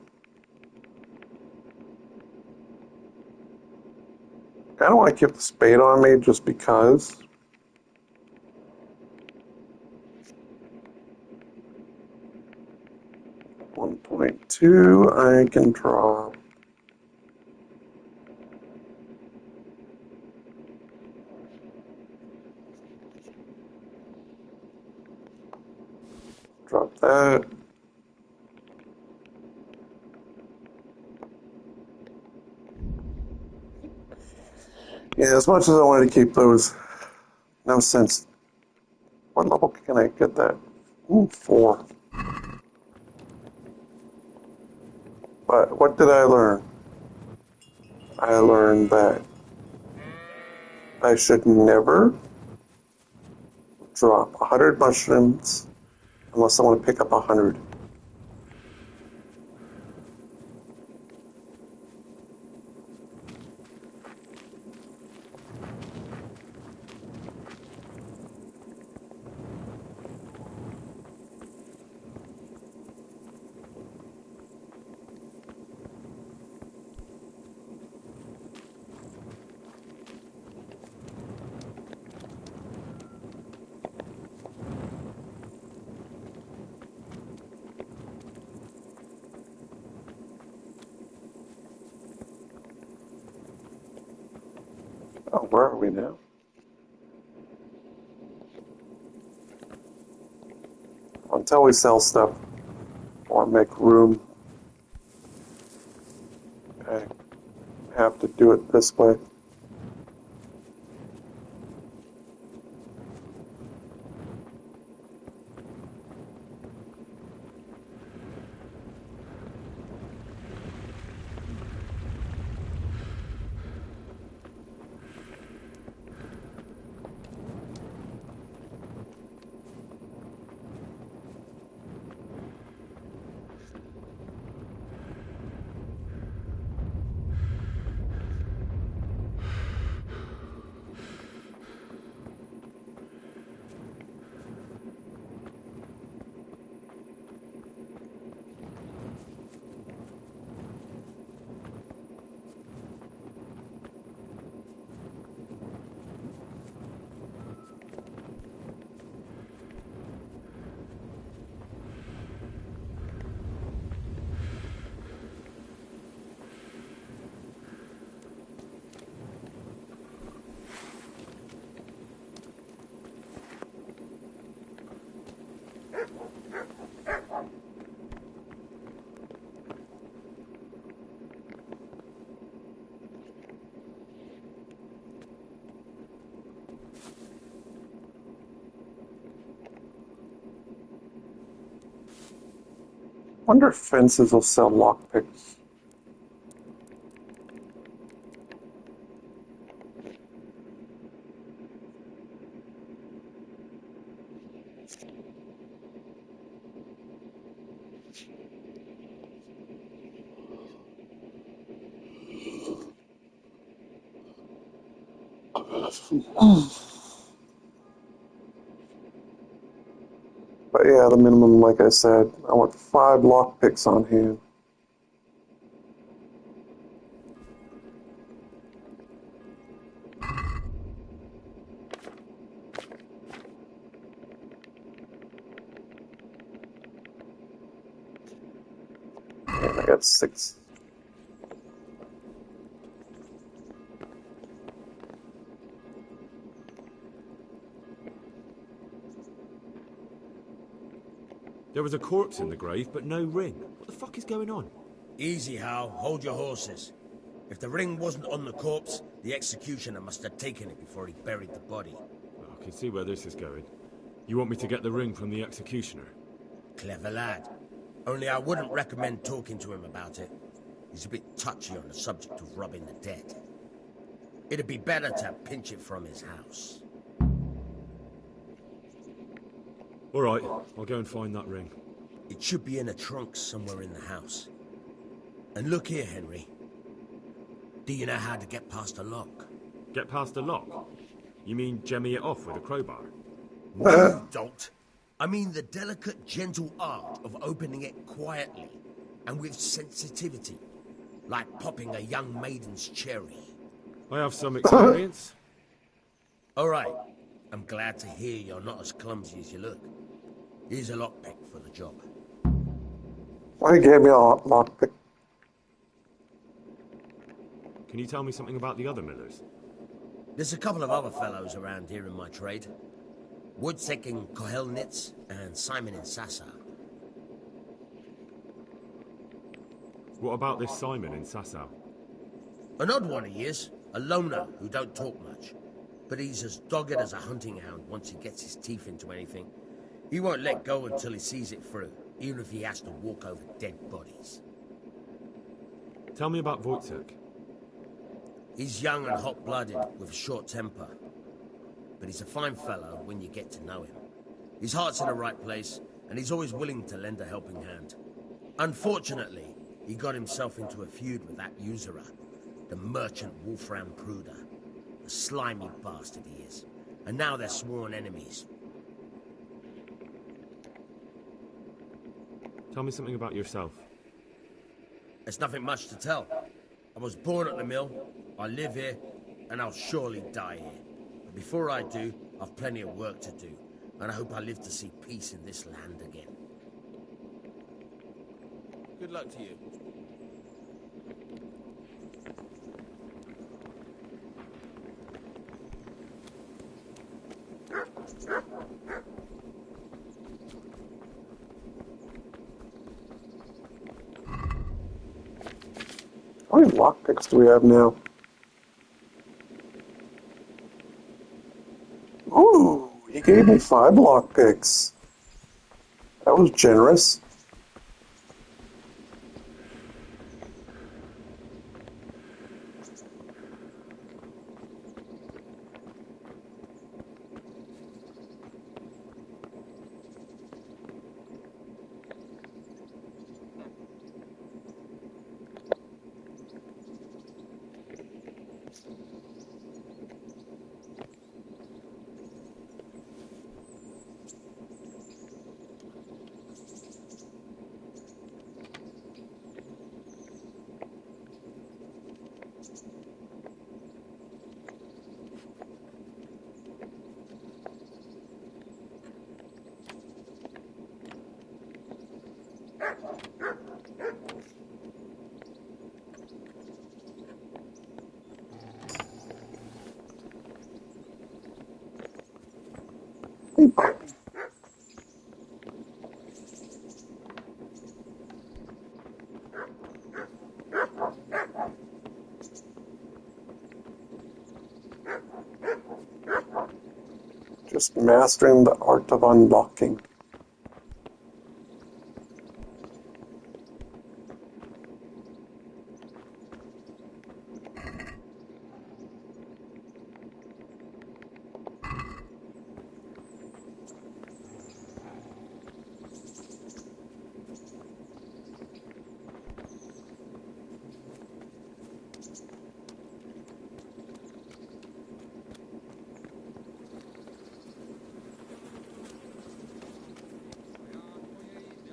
I don't want to keep the spade on me just because. I can draw. Drop that. Yeah, as much as I wanted to keep those, no sense. What level can I get that? Ooh, 4. But what did I learn? I learned that I should never drop 100 mushrooms unless I want to pick up 100. Oh, where are we now? Until we sell stuff or make room, I have to do it this way. Wonder if fences will sell lockpicks. But yeah, the minimum, like I said, I want 5 lockpicks on hand. And I got 6. There was a corpse in the grave, but no ring. What the fuck is going on? Easy, Hal. Hold your horses. If the ring wasn't on the corpse, the executioner must have taken it before he buried the body. I can see where this is going. You want me to get the ring from the executioner? Clever lad. Only I wouldn't recommend talking to him about it. He's a bit touchy on the subject of robbing the dead. It'd be better to pinch it from his house. All right, I'll go and find that ring. It should be in a trunk somewhere in the house. And look here, Henry. Do you know how to get past a lock? Get past a lock? You mean jemmy it off with a crowbar? No, you don't. I mean the delicate, gentle art of opening it quietly and with sensitivity, like popping a young maiden's cherry. I have some experience. All right. I'm glad to hear you're not as clumsy as you look. Here's a lockpick for the job. Why gave me a lockpick? Can you tell me something about the other millers? There's a couple of other fellows around here in my trade. Woodsek in Kohelnitz and Simon in Sassa. What about this Simon in Sasau? An odd one he is. A loner who don't talk much. But he's as dogged as a hunting hound once he gets his teeth into anything. He won't let go until he sees it through, even if he has to walk over dead bodies. Tell me about Wojtek. He's young and hot-blooded, with a short temper. But he's a fine fellow when you get to know him. His heart's in the right place, and he's always willing to lend a helping hand. Unfortunately, he got himself into a feud with that usurer, the merchant Wolfram Pruder. A slimy bastard he is. And now they're sworn enemies. Tell me something about yourself. There's nothing much to tell. I was born at the mill, I live here, and I'll surely die here. But before I do, I've plenty of work to do, and I hope I live to see peace in this land again. Good luck to you. How many lockpicks do we have now? Ooh, he gave me 5 lockpicks. That was generous. Just mastering the art of unlocking.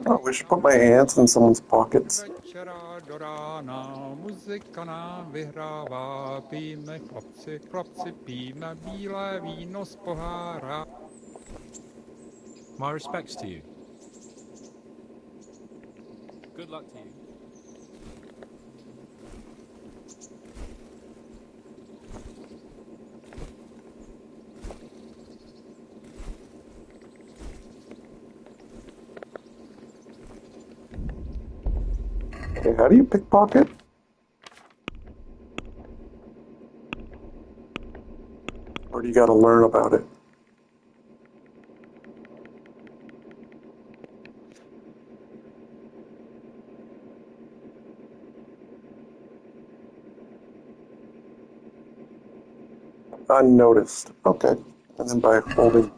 Oh, we should put my hands in someone's pockets. Večera do rána, muzika nám vyhrává, pijme chlapci, chlapci, pijme bílé víno z pohára. My respects to you. Good luck to you. Okay, how do you pickpocket? Or do you gotta learn about it? Unnoticed. Okay. And then by holding.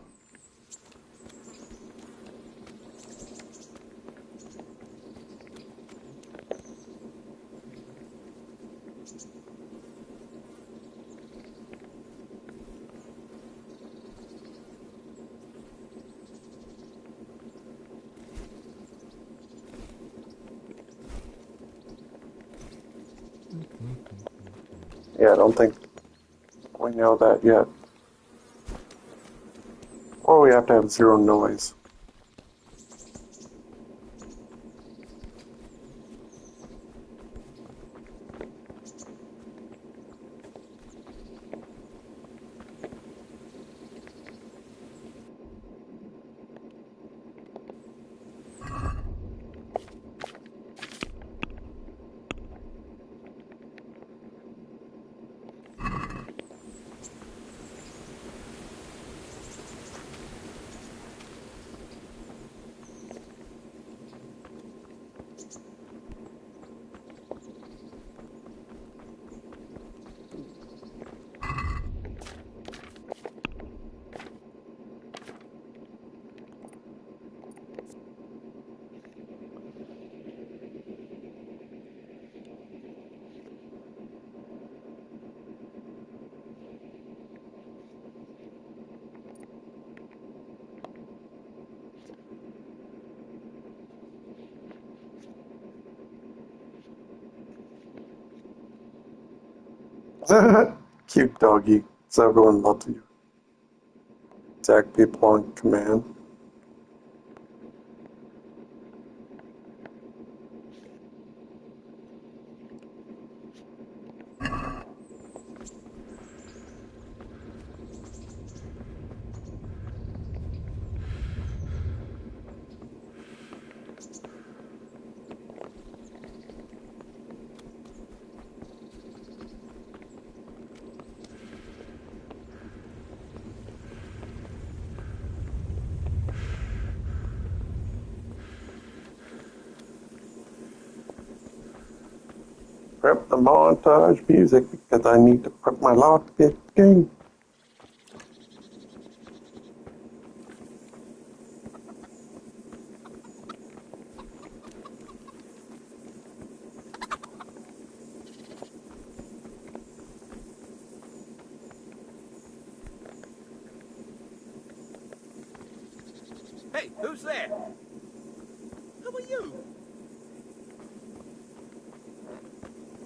Yeah, I don't think we know that yet. Or we have to have 0 noise. Cute doggy. So everyone loves you. Attack people on command. Prep the montage music because I need to prep my lockpick game. Hey, who's there? Who are you?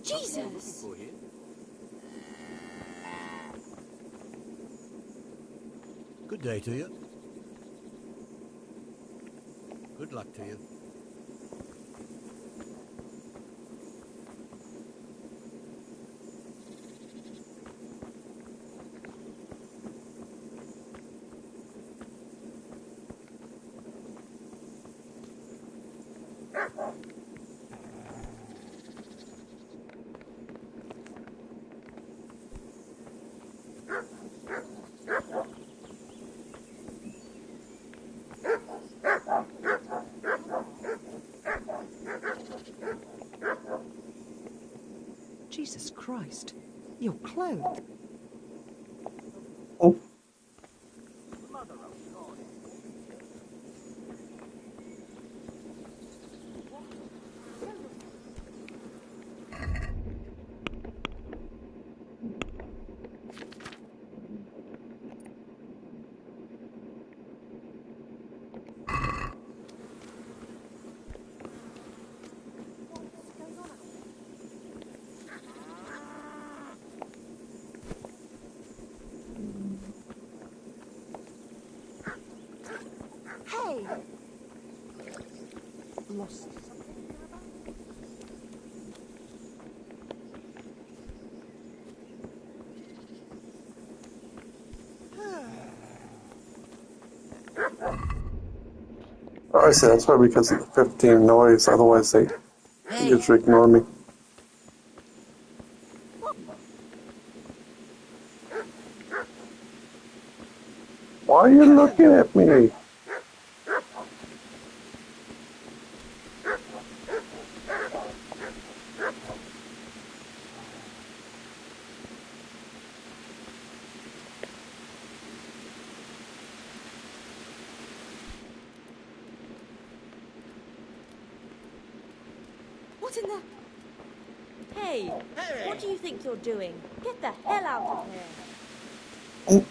Jesus! Good day to you. Good luck to you. Jesus Christ, you're clothed. Oh. Hey! Lost. Oh, I see. That's why, because of the 15 noise. Otherwise, they just ignore me. Why are you looking at me? What in the... Hey, what do you think you're doing? Get the hell out of here.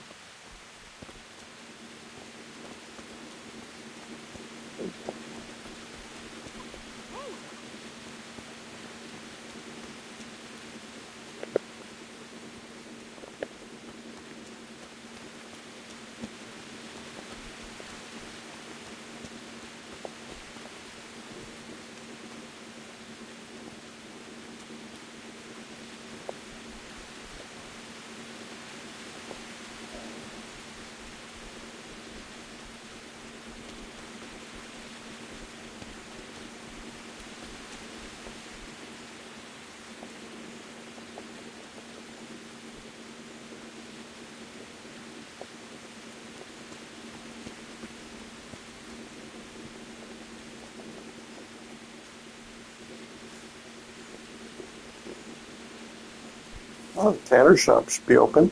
Oh, the tanner shop should be open.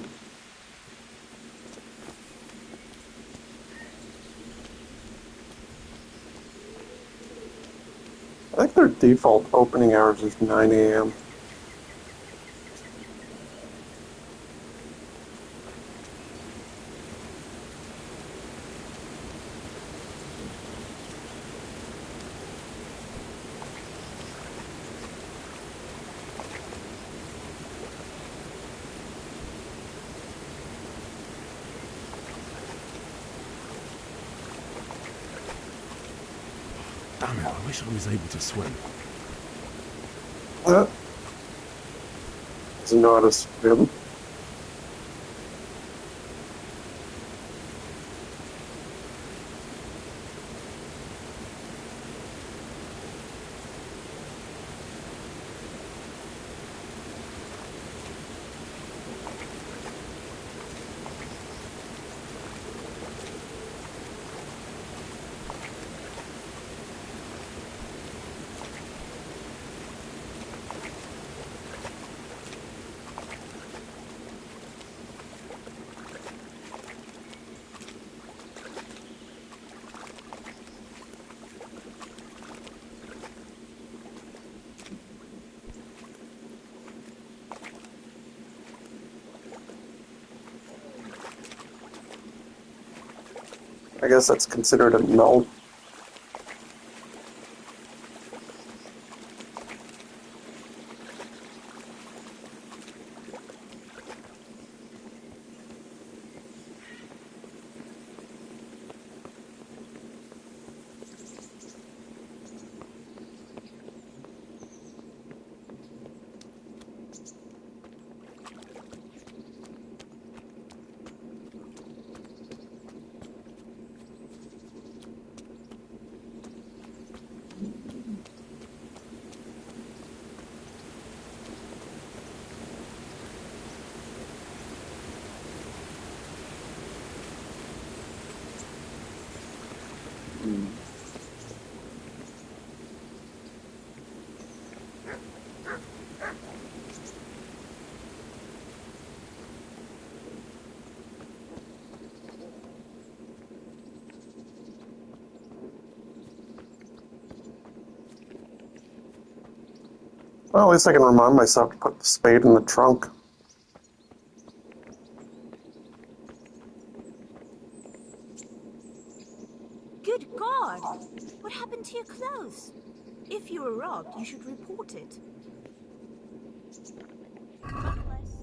I think their default opening hours is 9 a.m. Damn it, I wish I was able to swim. Doesn't know how to swim. I guess that's considered a null. Well, at least I can remind myself to put the spade in the trunk. Good God! What happened to your clothes? If you were robbed, you should report it. God bless.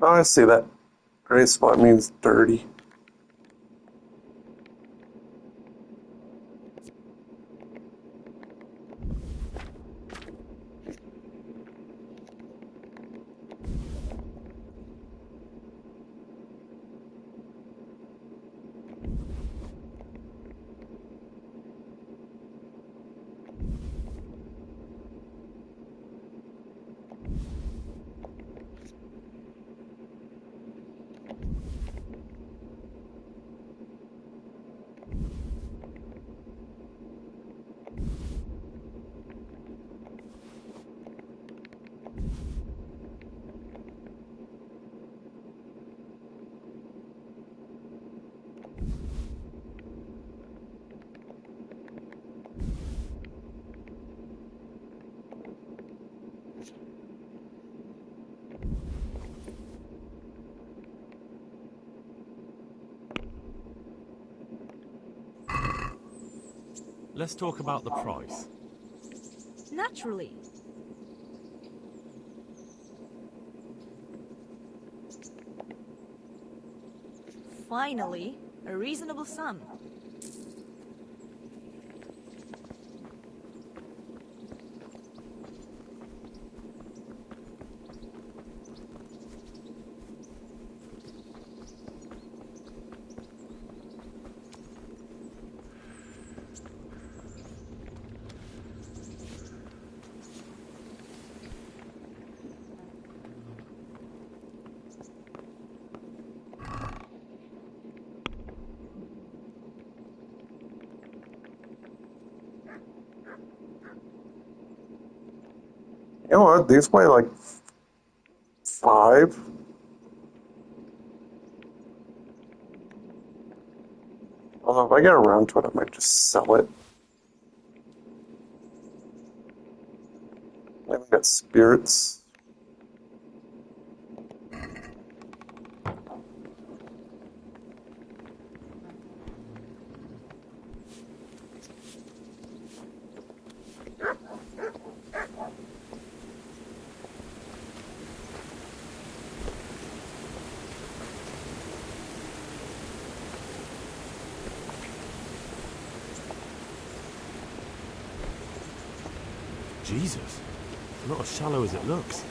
Oh, I see that. Gray spot means dirty. Let's talk about the price. Naturally. Finally, a reasonable sum. You know what? These weigh like 5. Although if I get around to it, I might just sell it. I even got spirits. Jesus. Not as shallow as it looks.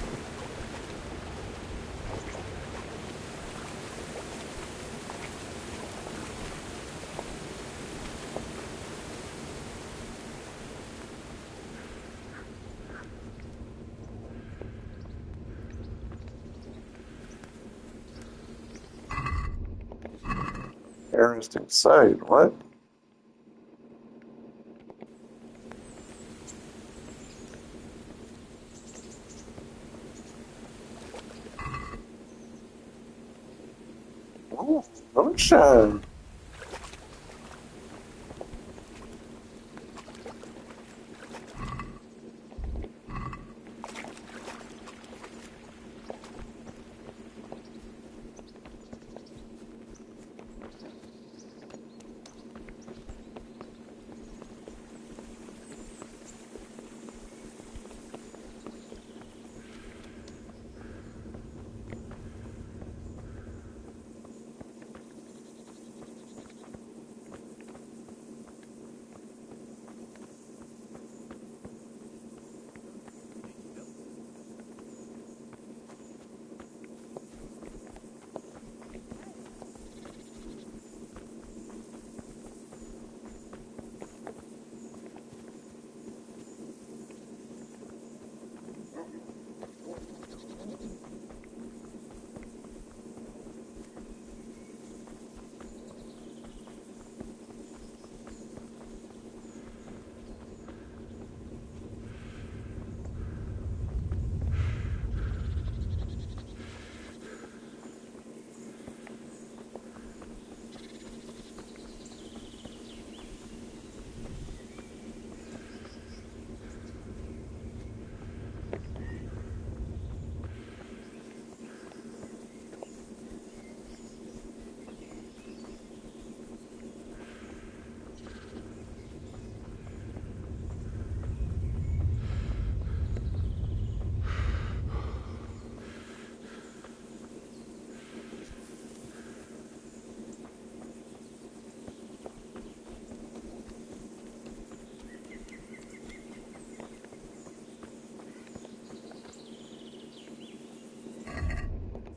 Interesting sight. What? Oh, moonshine.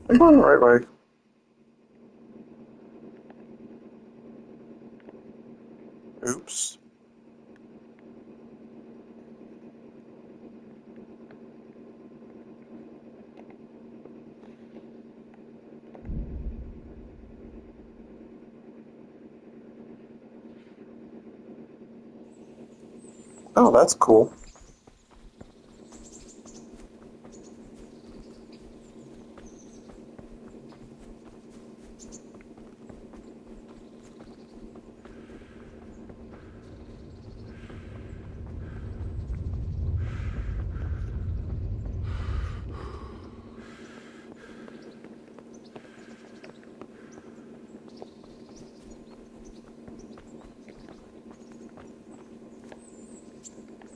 I'm going the right way. Oops. Oh, that's cool.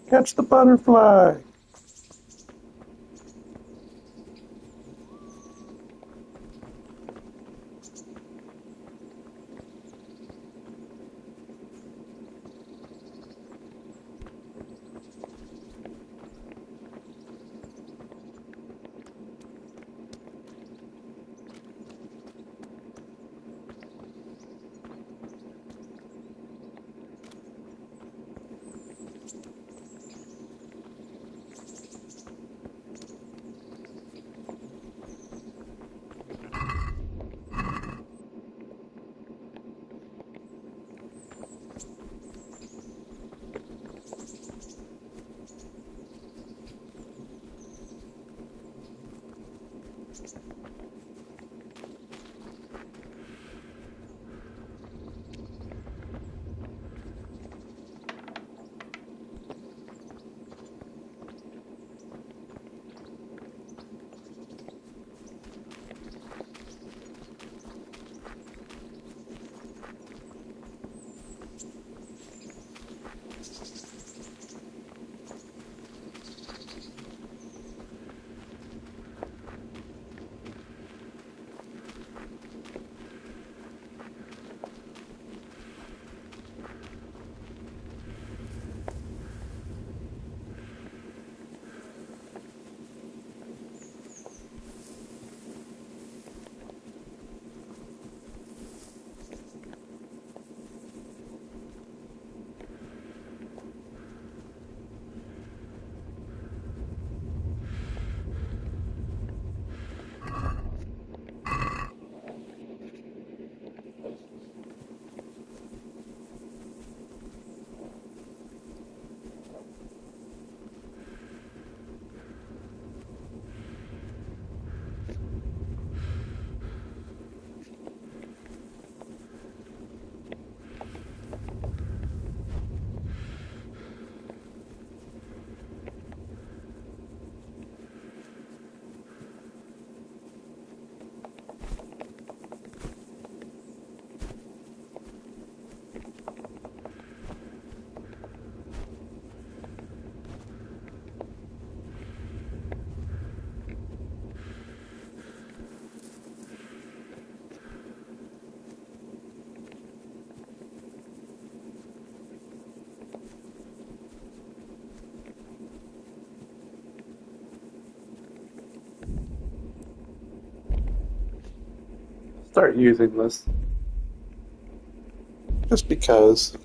Catch the butterfly. start using this. Just because.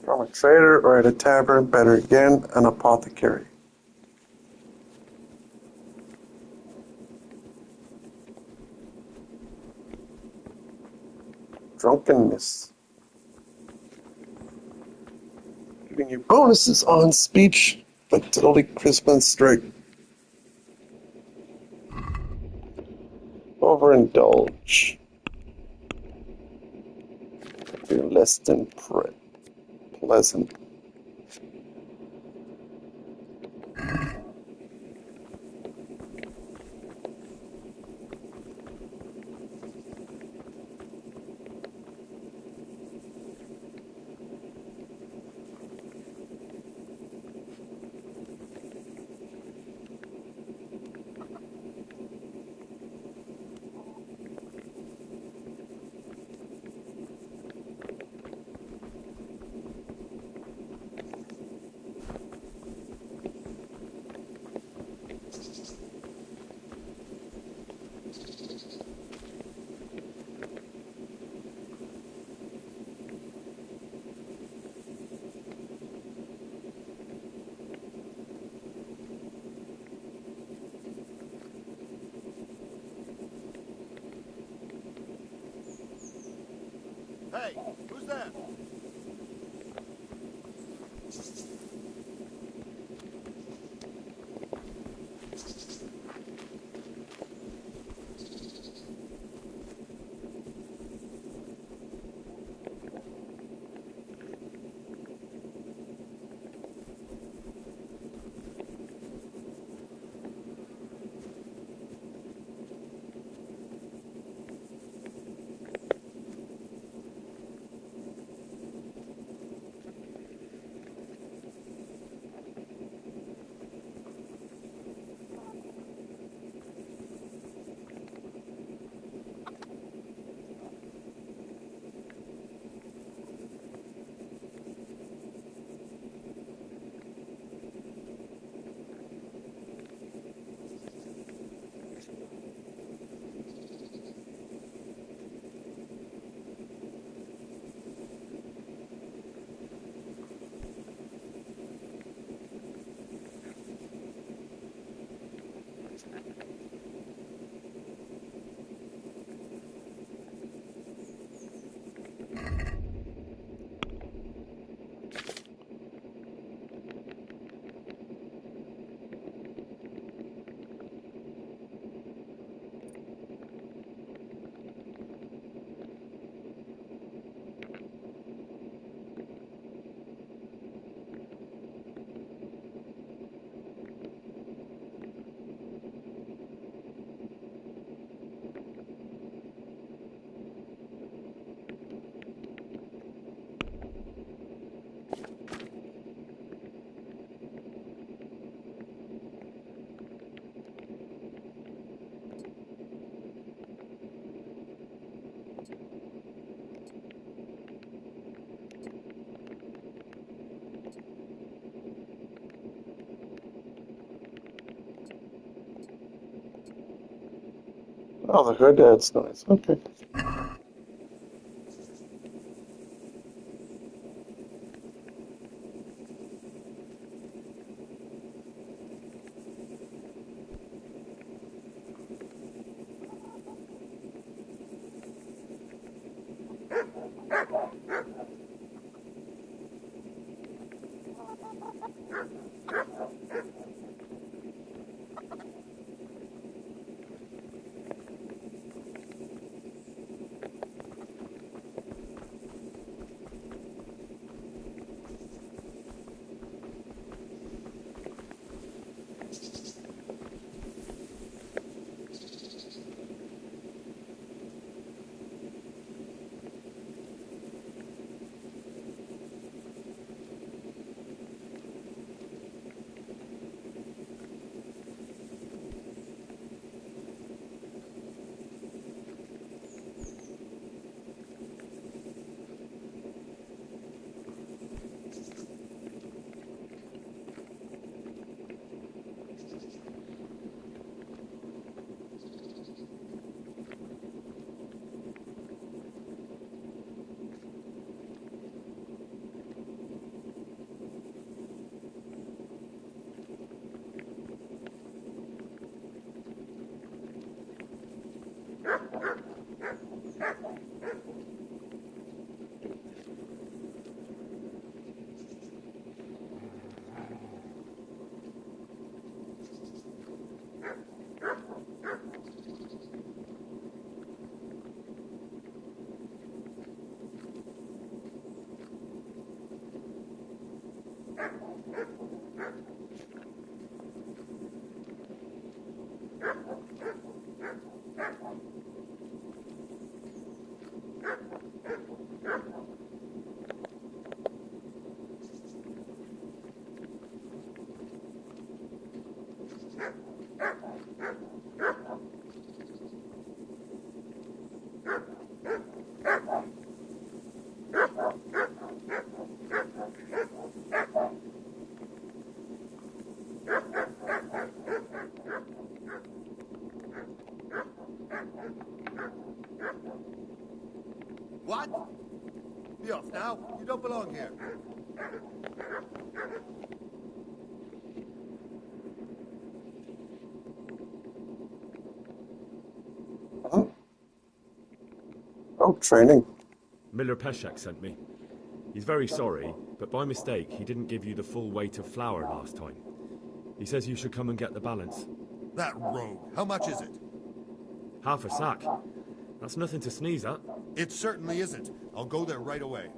From a trader or at a tavern, better again, an apothecary. Drunkenness. Giving you bonuses on speech, but totally crisp and straight. Overindulge. You're less than pleasant. Hey, who's there? Oh, the hood adds noise. Okay. What? Be off now. You don't belong here. Huh? Oh, training. Miller Peshek sent me. He's very sorry, but by mistake, he didn't give you the full weight of flour last time. He says you should come and get the balance. That rogue. How much is it? Half a sack. That's nothing to sneeze at. It certainly isn't. I'll go there right away.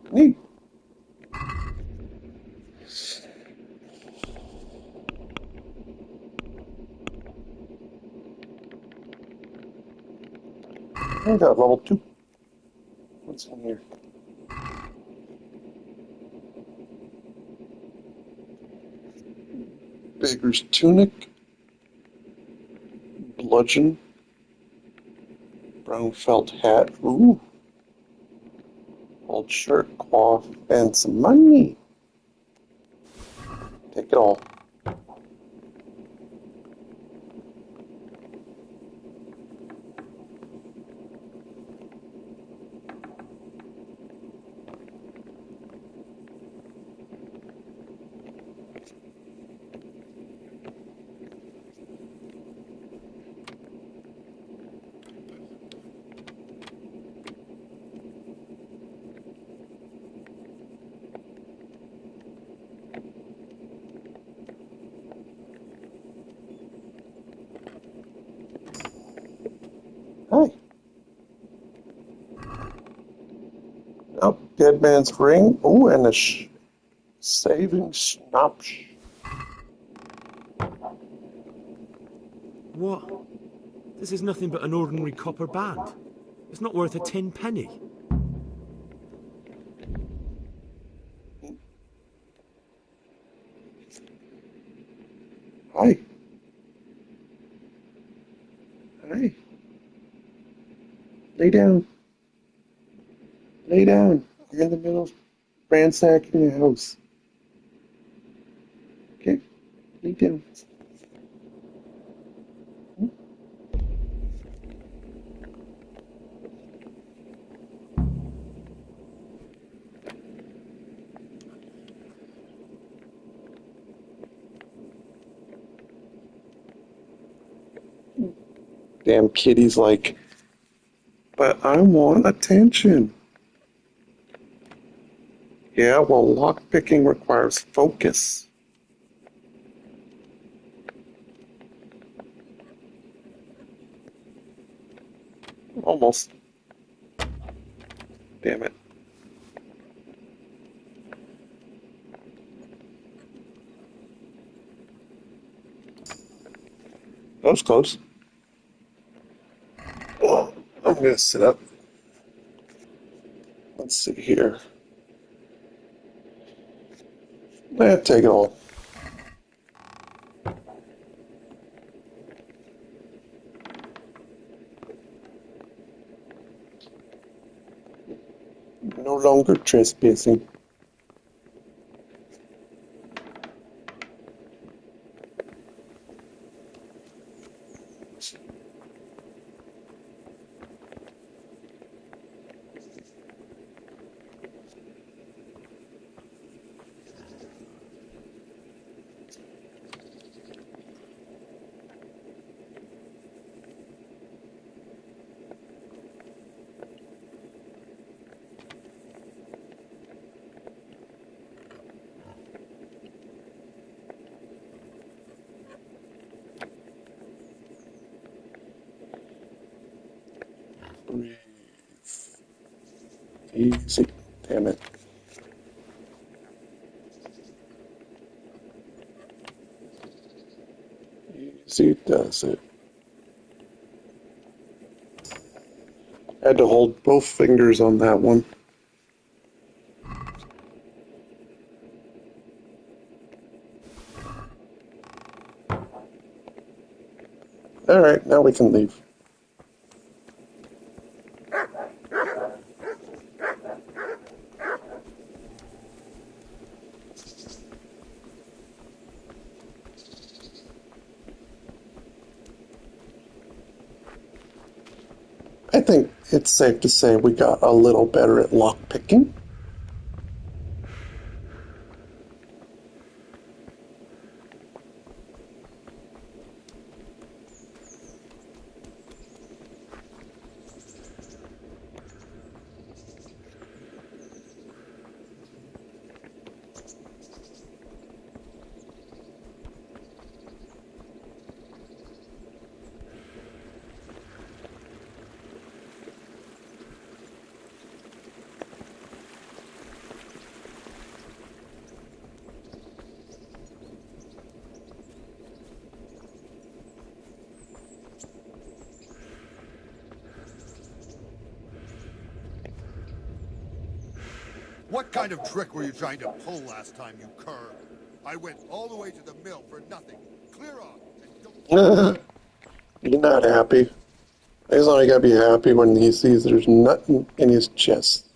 Neat. I got level 2. What's in here? Beggar's tunic, bludgeon, brown felt hat. Ooh. Old shirt, cloth, and some money. Take it all. Hi. Oh, dead man's ring. Oh, and a saving schnapps. What? This is nothing but an ordinary copper band. It's not worth a tin penny. Hi. Hi. Lay down. Lay down. You're in the middle of ransacking your house. Okay? Lay down. Damn kitty's like, but I want attention. Yeah, well, lockpicking requires focus. Almost. Damn it. That was close. gonna sit up. Let's see here. Take it all. No longer trespassing. Easy. Damn it. Easy does it. Had to hold both fingers on that one. Alright, now we can leave. I think it's safe to say we got a little better at lockpicking. What kind of trick were you trying to pull last time, you cur? I went all the way to the mill for nothing. Clear off and don't... You're not happy. He's only gotta be happy when he sees there's nothing in his chest.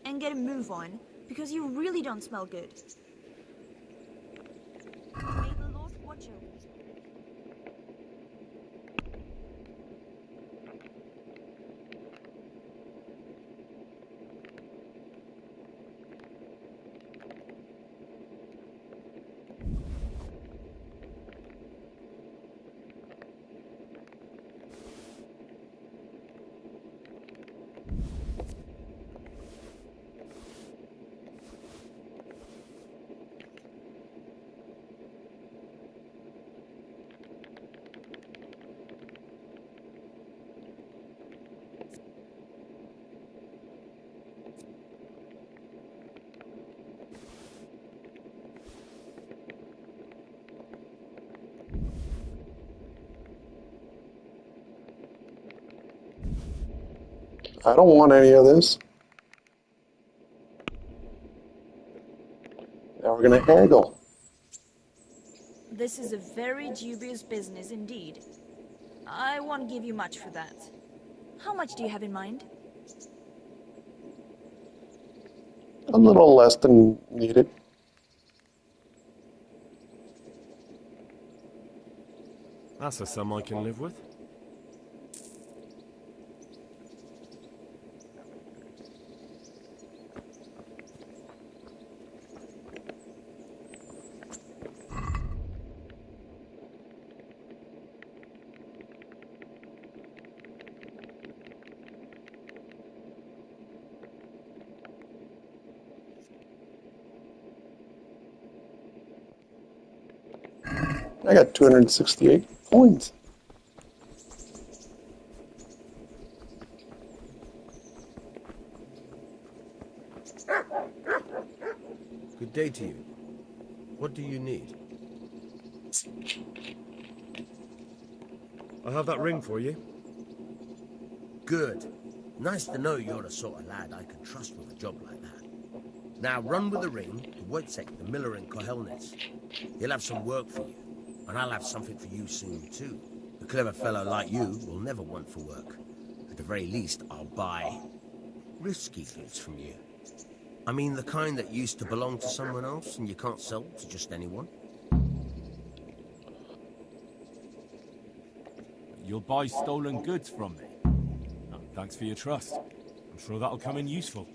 And get a move on, because you really don't smell good. May the Lord watch over you. I don't want any of this. Now we're gonna haggle. This is a very dubious business indeed. I won't give you much for that. How much do you have in mind? A little less than needed. That's a sum I can live with. I got 268 coins. Good day to you. What do you need? I have that ring for you. Good. Nice to know you're the sort of lad I can trust with a job like that. Now run with the ring to Wojciech, the miller in Kohelnitz. He'll have some work for you, and I'll have something for you soon too. A clever fellow like you will never want for work. At the very least, I'll buy risky goods from you. I mean the kind that used to belong to someone else and you can't sell to just anyone. You'll buy stolen goods from me. Oh, thanks for your trust. I'm sure that'll come in useful.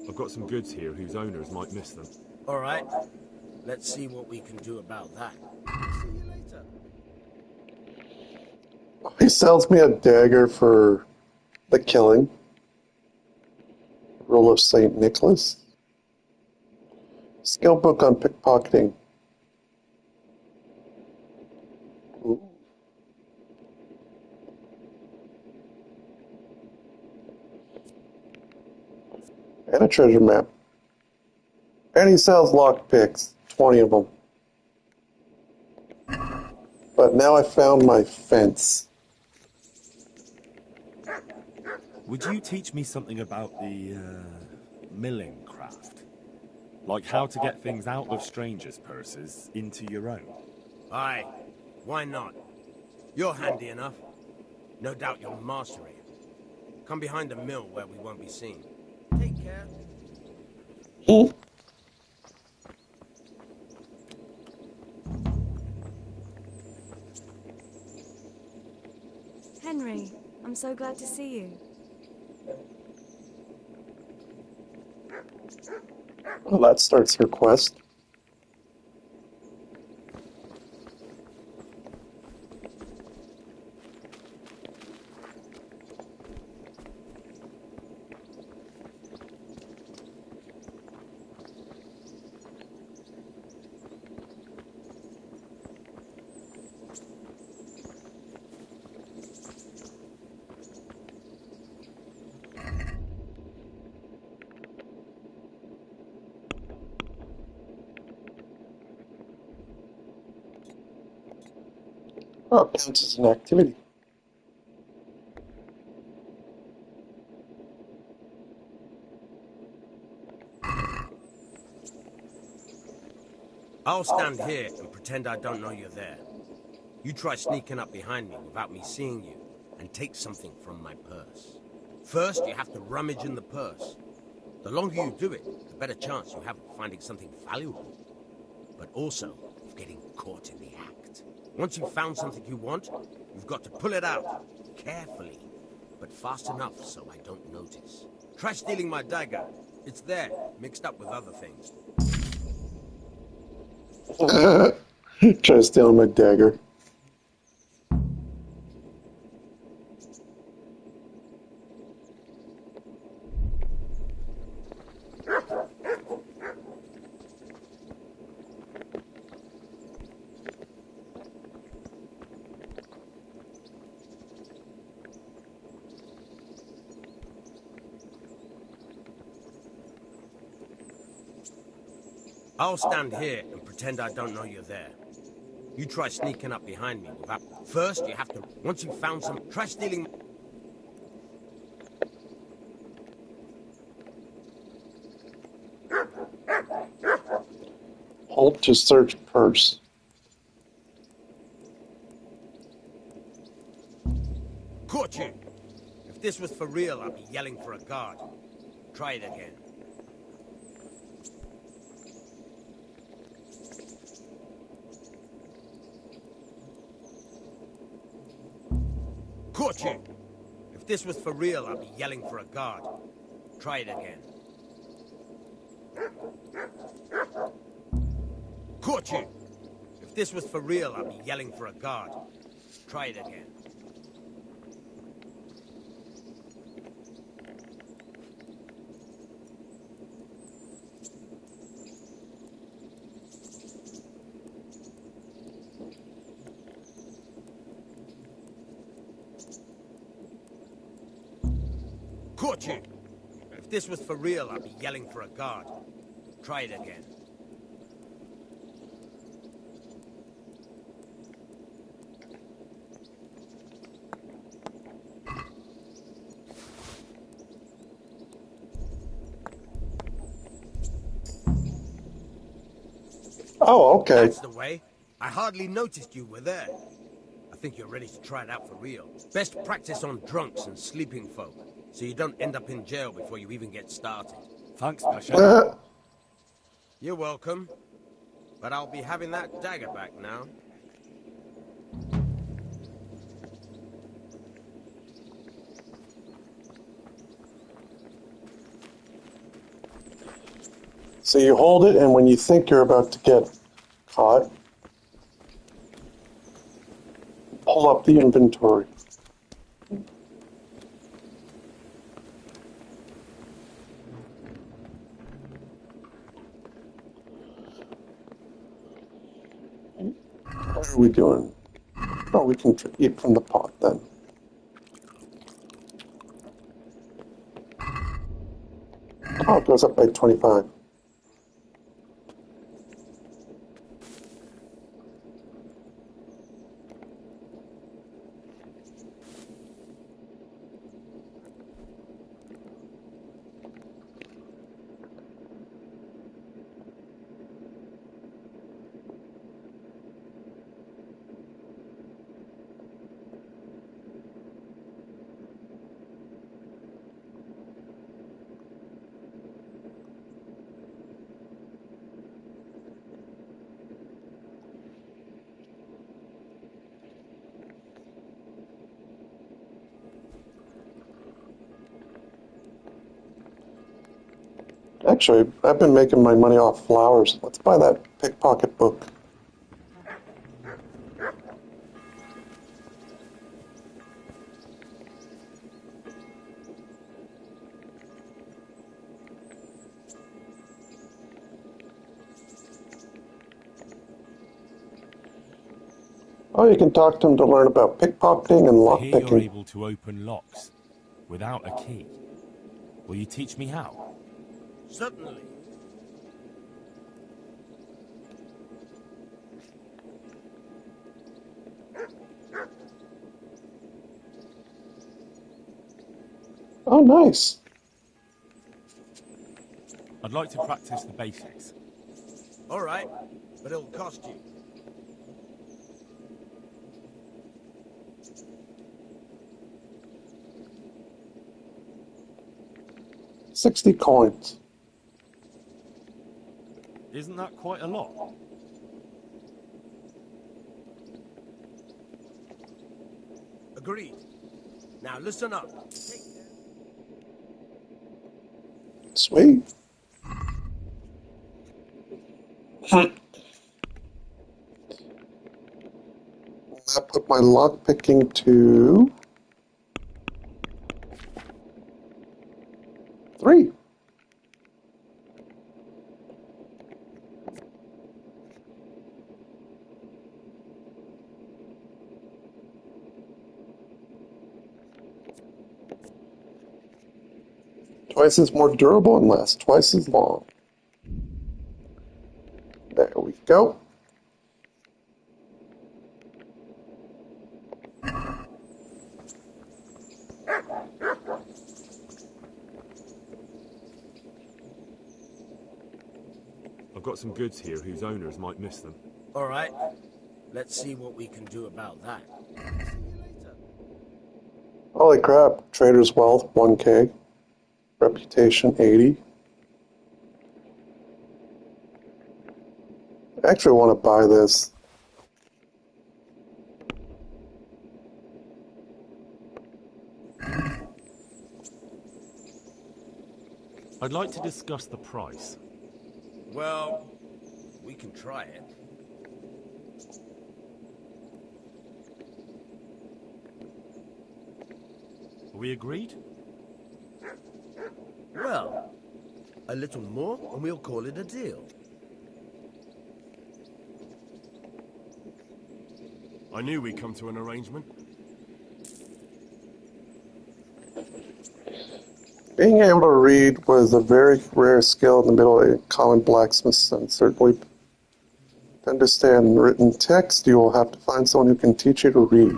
I've got some goods here whose owners might miss them. All right. Let's see what we can do about that. See you later. He sells me a dagger for the killing. Rule of St. Nicholas. Skill book on pickpocketing. Ooh. And a treasure map. And he sells lockpicks. 20 of them. But now I found my fence. Would you teach me something about the, milling craft? Like how to get things out of strangers' purses into your own? Aye. Why not? You're handy enough. No doubt you'll master it. Come behind the mill where we won't be seen. Take care. Henry, I'm so glad to see you. Well, that starts her quest. Oh, it counts as an activity. I'll stand here and pretend I don't know you're there. You try sneaking up behind me without me seeing you, and take something from my purse. First, you have to rummage in the purse. The longer you do it, the better chance you have of finding something valuable. But also, of getting caught in the act. Once you've found something you want, you've got to pull it out, carefully, but fast enough so I don't notice. Try stealing my dagger. It's there, mixed up with other things. Try to steal my dagger. I'll stand here and pretend I don't know you're there. You try sneaking up behind me without... First, you have to... Once you've found some... Try stealing... Hold to search purse. Caught you! If this was for real, I'd be yelling for a guard. Try it again. Caught you! If this was for real, I'd be yelling for a guard. Try it again. Caught you! If this was for real, I'd be yelling for a guard. Try it again. Caught you! If this was for real, I'd be yelling for a guard. Try it again. Oh, okay. That's the way. I hardly noticed you were there. I think you're ready to try it out for real. Best practice on drunks and sleeping folk, so you don't end up in jail before you even get started. Thanks, Pasha. You're welcome. But I'll be having that dagger back now. So you hold it, and when you think you're about to get caught, pull up the inventory. What are we doing? Oh, we can eat from the pot then. Oh, it goes up by 25. Actually, I've been making my money off flowers. Let's buy that pickpocket book. Oh, you can talk to him to learn about pickpocketing and I hear you're lockpicking. able to open locks without a key. Will you teach me how? Certainly. Oh, nice. I'd like to practice the basics. All right, but it'll cost you. $60 coins. Isn't that quite a lot? Agreed. Now listen up. Sweet. I put my lockpicking to 3. Twice as more durable and lasts twice as long. There we go. I've got some goods here whose owners might miss them. All right. Let's see what we can do about that. Holy crap. Trader's wealth, 1K. Reputation, 80. I actually want to buy this. I'd like to discuss the price. Well, we can try it. Are we agreed? Well, a little more and we'll call it a deal. I knew we'd come to an arrangement. Being able to read was a very rare skill in the Middle Age common blacksmiths, and certainly to understand written text, you will have to find someone who can teach you to read.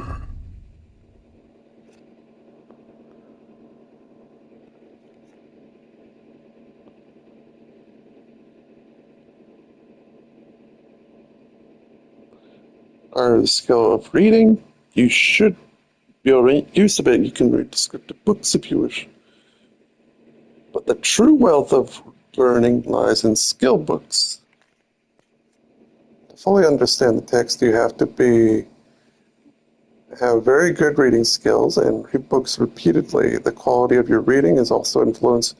Or the skill of reading, you should be able to make use of it. You can read descriptive books if you wish. But the true wealth of learning lies in skill books. To fully understand the text, you have to have very good reading skills and read books repeatedly. The quality of your reading is also influenced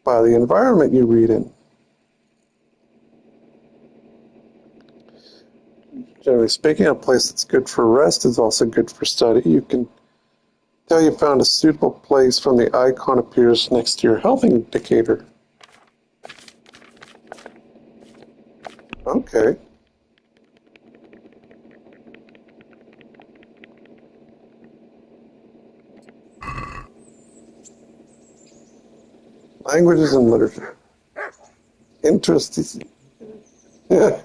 by the environment you read in. Generally speaking, a place that's good for rest is also good for study. You can tell you found a suitable place from the icon appears next to your health indicator. Okay. Languages and literature. Interesting. Yeah.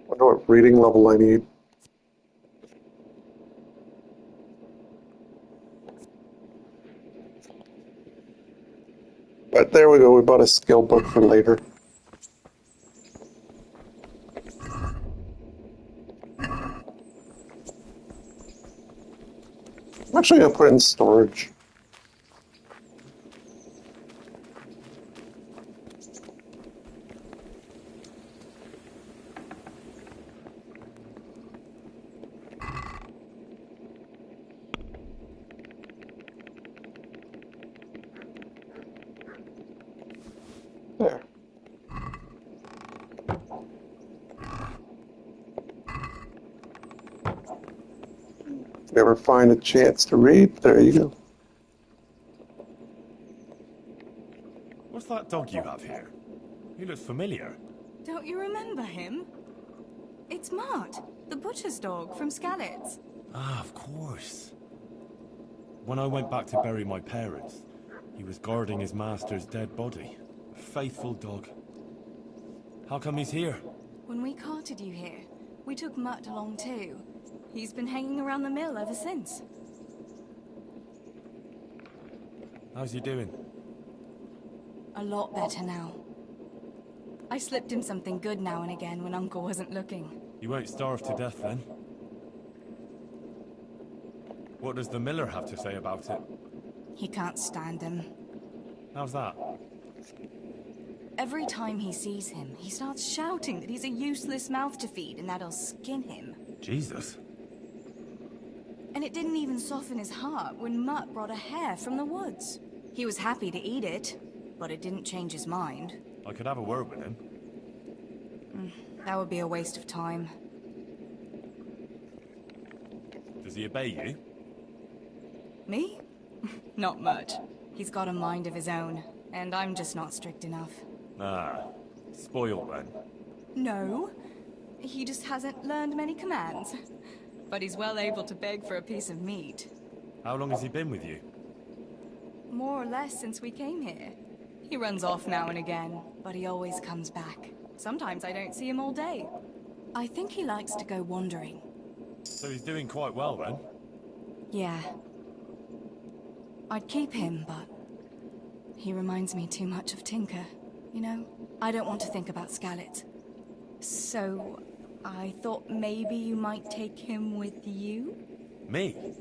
Wonder what reading level I need. But there we go, we bought a skill book for later. I'm actually going to put it in storage. There. If you ever find a chance to read, there you go. What's that dog you have here? He looks familiar. Don't you remember him? It's Mart, the butcher's dog from Skalitz. Ah, of course. When I went back to bury my parents, he was guarding his master's dead body. A faithful dog. How come he's here? When we carted you here, we took Mutt along too. He's been hanging around the mill ever since. How's he doing? A lot better now. I slipped him something good now and again when Uncle wasn't looking. You won't starve to death then? What does the miller have to say about it? He can't stand him. How's that? Every time he sees him, he starts shouting that he's a useless mouth to feed and that'll skin him. Jesus. And it didn't even soften his heart when Mutt brought a hare from the woods. He was happy to eat it, but it didn't change his mind. I could have a word with him. That would be a waste of time. Does he obey you? Me? Not much. He's got a mind of his own, and I'm just not strict enough. Ah, spoiled then. No, he just hasn't learned many commands. But he's well able to beg for a piece of meat. How long has he been with you? More or less since we came here. He runs off now and again, but he always comes back. Sometimes I don't see him all day. I think he likes to go wandering. So he's doing quite well then? Yeah. I'd keep him, but he reminds me too much of Tinker. You know, I don't want to think about Skalitz. So, I thought maybe you might take him with you? Me?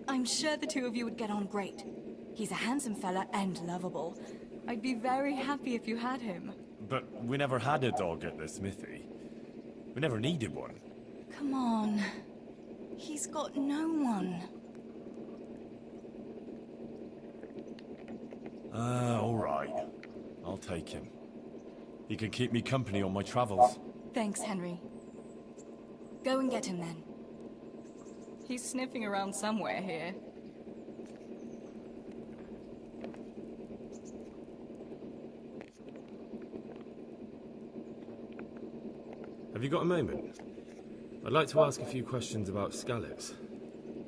I'm sure the two of you would get on great. He's a handsome fella and lovable. I'd be very happy if you had him. But we never had a dog at the smithy. We never needed one. Come on. He's got no one. All right. I'll take him. He can keep me company on my travels. Thanks, Henry. Go and get him then. He's sniffing around somewhere here. Have you got a moment? I'd like to ask a few questions about Skalitz.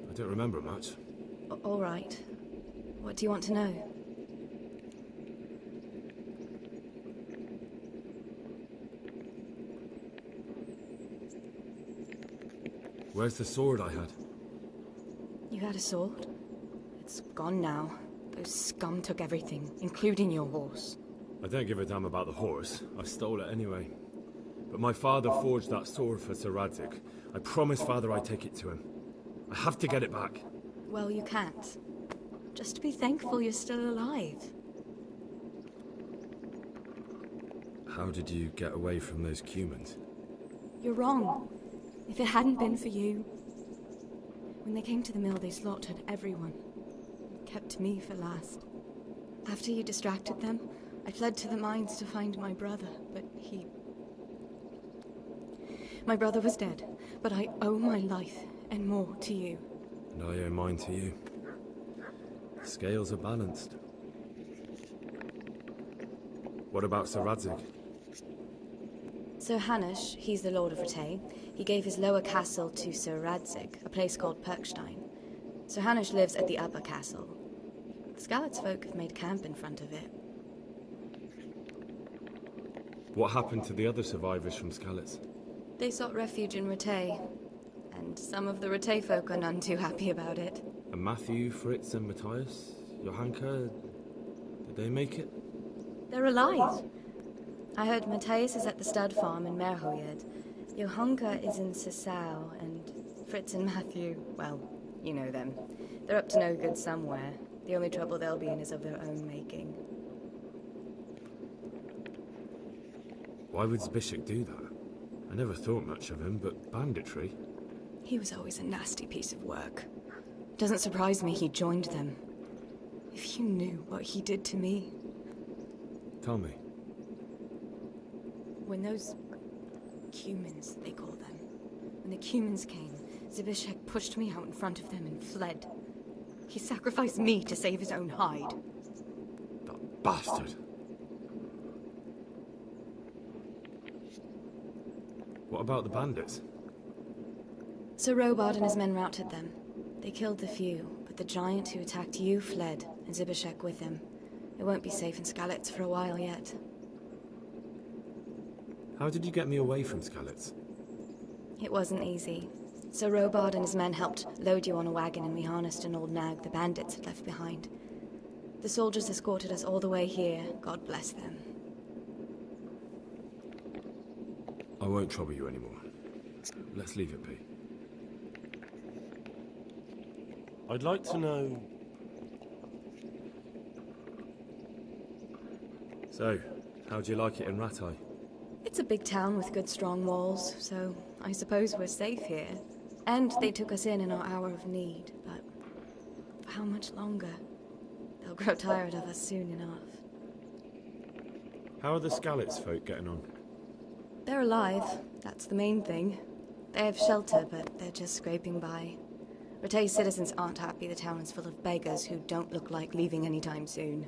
I don't remember much. All right. What do you want to know? Where's the sword I had? You had a sword? It's gone now. Those scum took everything, including your horse. I don't give a damn about the horse. I stole it anyway. But my father forged that sword for Sir Radzig. I promised Father I'd take it to him. I have to get it back. Well, you can't. Just be thankful you're still alive. How did you get away from those Cumans? You're wrong. If it hadn't been for you... When they came to the mill, they slaughtered everyone. Kept me for last. After you distracted them, I fled to the mines to find my brother, but he... My brother was dead, but I owe my life and more to you. And I owe mine to you. The scales are balanced. What about Sir Radzig? Sir Hanush, he's the Lord of Rattay. He gave his lower castle to Sir Radzig, a place called Perkstein. Sir Hanush lives at the upper castle. The Skalitz folk have made camp in front of it. What happened to the other survivors from Skalitz? They sought refuge in Rattay, and some of the Rattay folk are none too happy about it. And Matthew, Fritz and Matthias? Johanka? Did they make it? They're alive. I heard Matthias is at the stud farm in Merhoyed. Johanka is in Sasau, and Fritz and Matthew, well, you know them. They're up to no good somewhere. The only trouble they'll be in is of their own making. Why would Zbyszek do that? I never thought much of him, but banditry? He was always a nasty piece of work. Doesn't surprise me he joined them. If you knew what he did to me. Tell me. When those Cumans, they call them. When the Cumans came, Zbyszek pushed me out in front of them and fled. He sacrificed me to save his own hide. That bastard. What about the bandits? Sir Robard and his men routed them. They killed the few, but the giant who attacked you fled, and Zbyszek with him. It won't be safe in Skalitz for a while yet. How did you get me away from Skalitz? It wasn't easy. Sir Robard and his men helped load you on a wagon, and we harnessed an old nag the bandits had left behind. The soldiers escorted us all the way here, God bless them. I won't trouble you anymore. Let's leave it be. I'd like to know... So, how'd you like it in Rattay? It's a big town with good strong walls, so I suppose we're safe here. And they took us in our hour of need, but for how much longer? They'll grow tired of us soon enough. How are the Skalitz folk getting on? They're alive, that's the main thing. They have shelter, but they're just scraping by. Rattay citizens aren't happy the town is full of beggars who don't look like leaving anytime soon.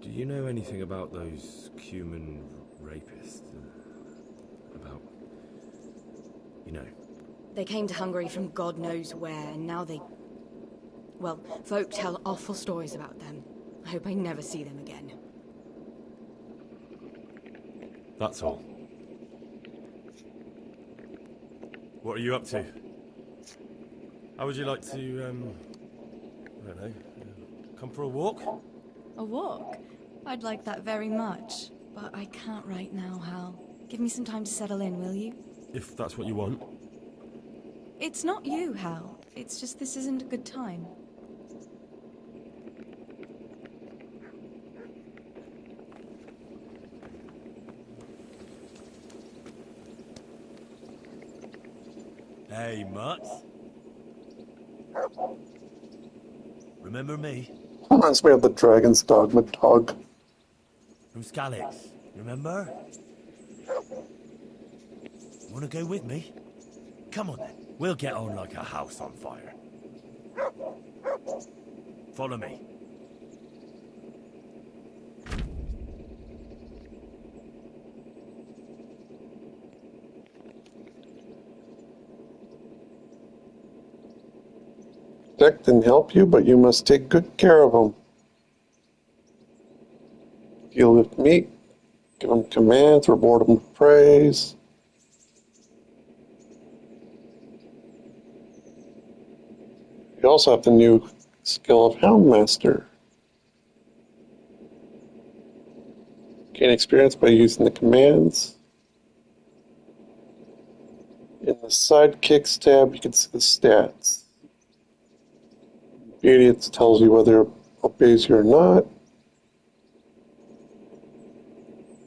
Do you know anything about those Cuman rapists? About... you know? They came to Hungary from God knows where, and now they... well, folk tell awful stories about them. I hope I never see them again. That's all. What are you up to? How would you like to, I don't know, come for a walk? A walk? I'd like that very much, but I can't right now, Hal. Give me some time to settle in, will you? If that's what you want. It's not you, Hal. It's just this isn't a good time. Hey, Mutt. Remember me? Reminds me of the Dragon's Dogma dog. From Skalitz, remember? Wanna go with me? Come on then. We'll get on like a house on fire. Follow me. protect and help you, but you must take good care of them. Deal with meat, give them commands, reward them with praise. You also have the new skill of Houndmaster. Gain experience by using the commands. In the sidekicks tab, you can see the stats. Beauty, it tells you whether it obeys you or not.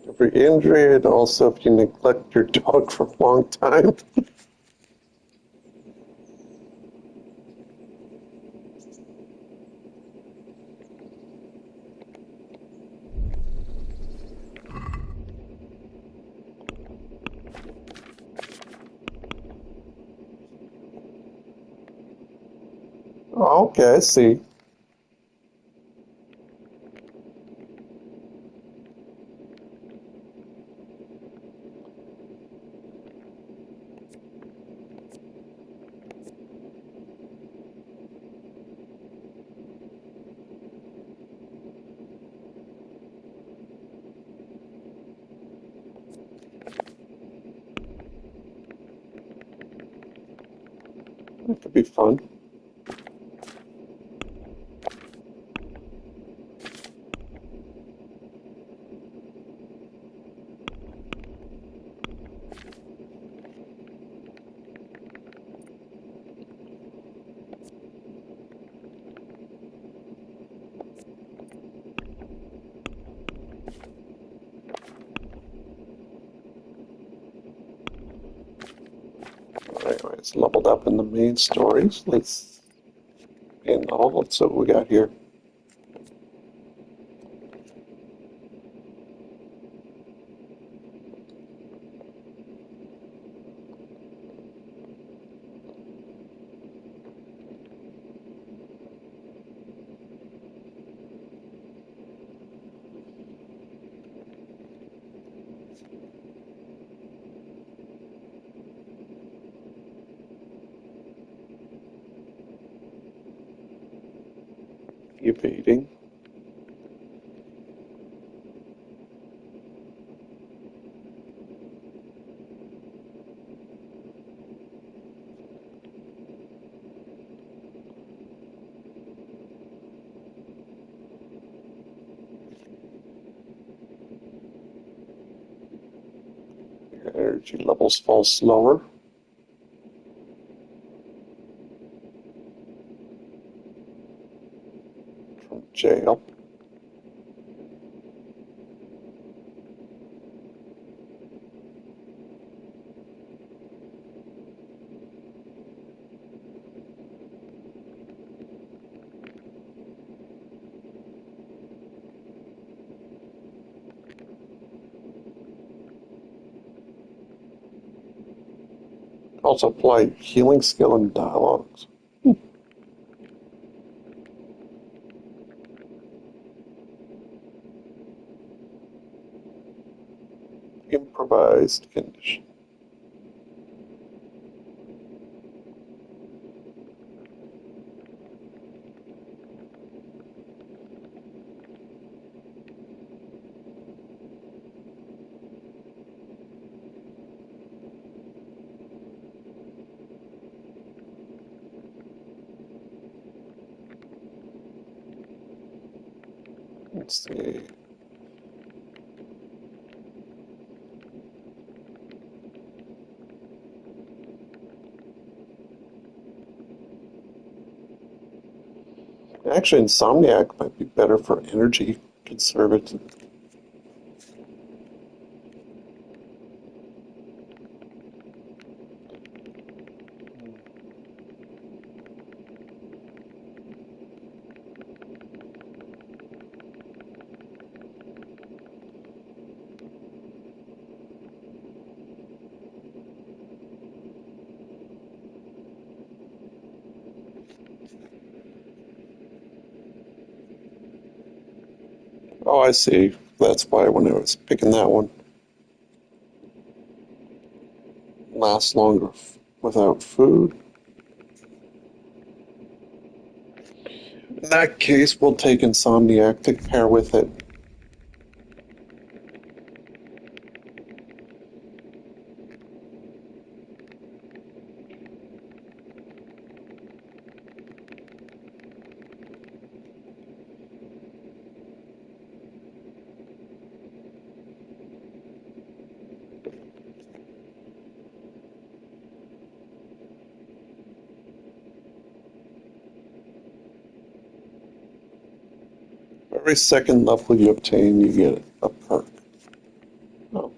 Every injury, and also if you neglect your dog for a long time. Oh, okay, I see. That could be fun. Anyway, it's leveled up in the main stories. Let's see what we got here. Evading. Your energy levels fall slower. From jail. Also apply healing skill and dialogues. Improvised condition. Let's see. Actually, Insomniac might be better for energy conservative. Oh, I see. That's why when I was picking that one, lasts longer without food. In that case, we'll take Insomniac to pair with it. Every second level you obtain, you get a perk. Oh.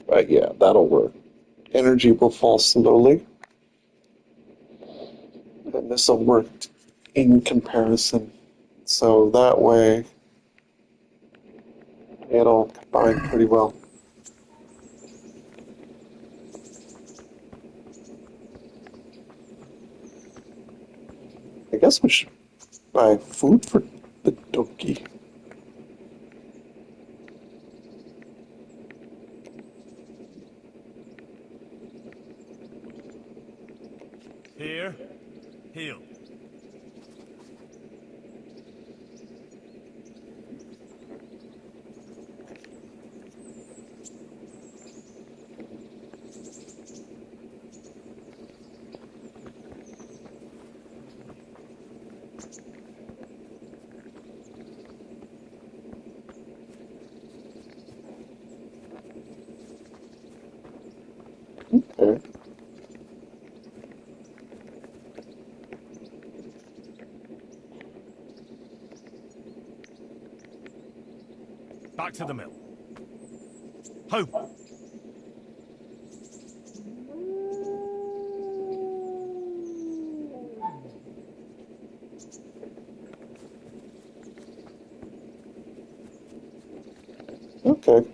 But yeah, that'll work. Energy will fall slowly. And this will work in comparison. So that way, it'll combine pretty well. I guess we should buy food for the donkey. Here. Heal. Okay. Back to the mill. Home. Okay.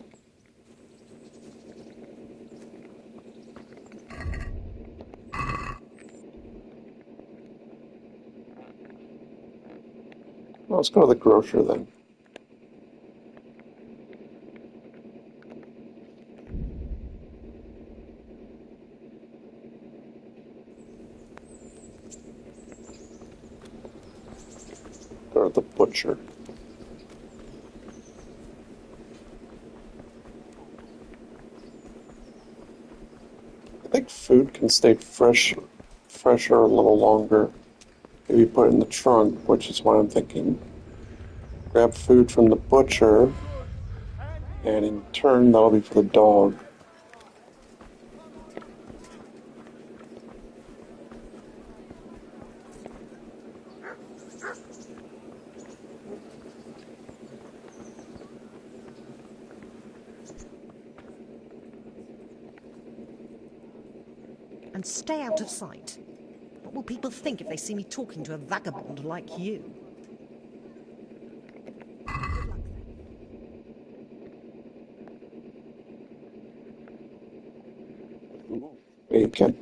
Well, let's go to the grocer then. Go to the butcher. I think food can stay fresher a little longer if you put it in the trunk, which is why I'm thinking grab food from the butcher, and in turn that'll be for the dog. And stay out of sight. What will people think if they see me talking to a vagabond like you? Bacon,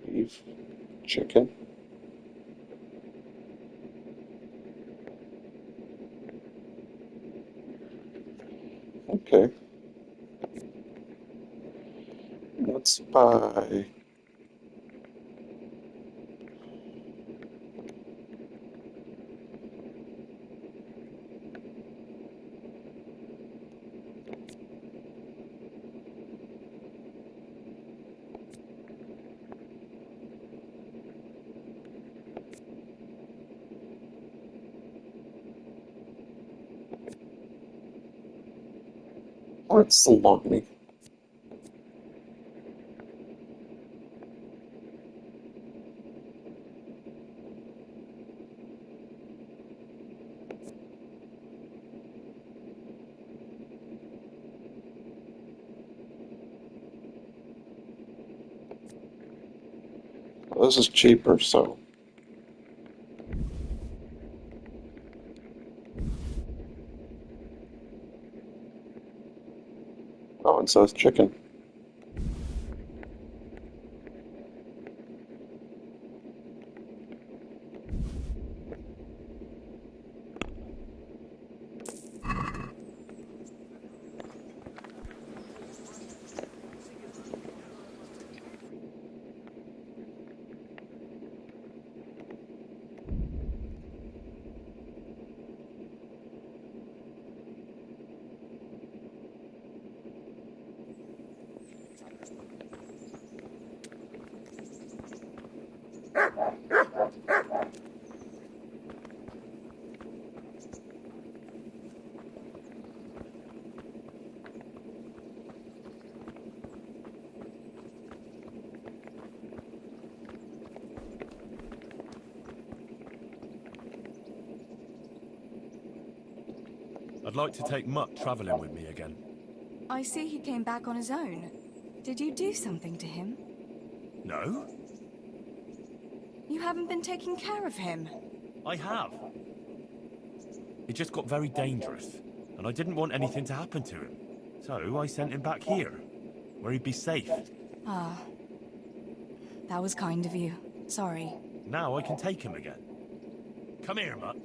beef, chicken. Okay. Let's buy salami. Well, this is cheaper, so. Oh, and so is chicken. I'd like to take Mutt travelling with me again. I see he came back on his own. Did you do something to him? No, You haven't been taking care of him. I have. It just got very dangerous, and I didn't want anything to happen to him. So I sent him back here, where he'd be safe. Ah. That was kind of you. Sorry. Now I can take him again. Come here, Mutt.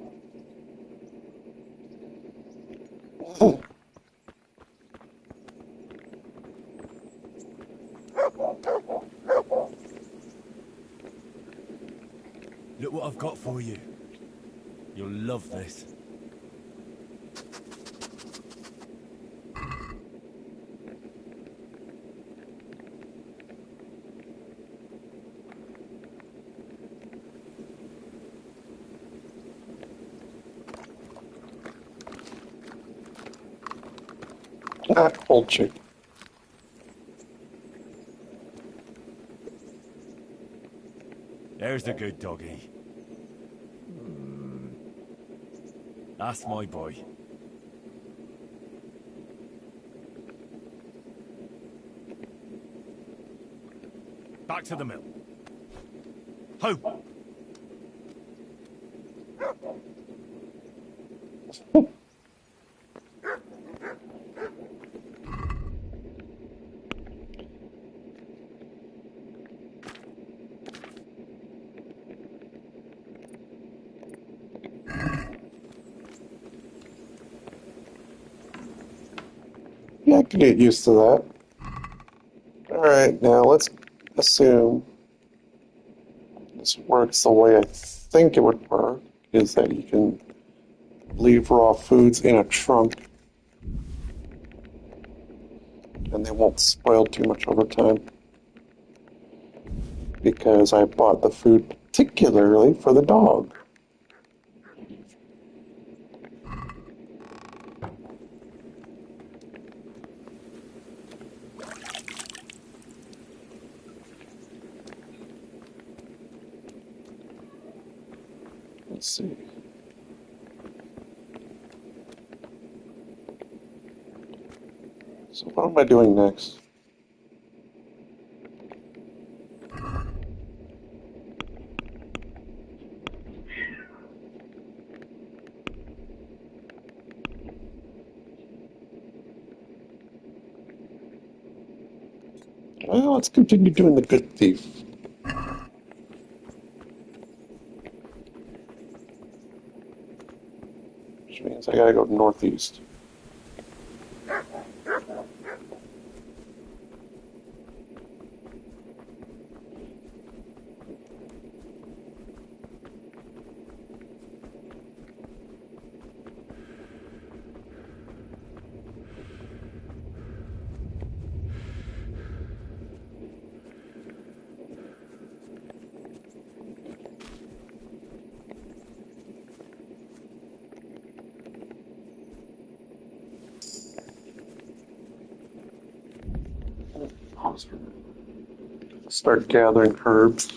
Look what I've got for you. You'll love this. Old chick. There's the good doggy. That's my boy. Back to the mill. Home! Yeah, I can get used to that. Alright, now let's assume this works the way I think it would work, is that you can leave raw foods in a trunk and they won't spoil too much over time. Because I bought the food particularly for the dog. Let's see. So what am I doing next? Well, let's continue doing the good thief. Which means I gotta go northeast. Start gathering herbs.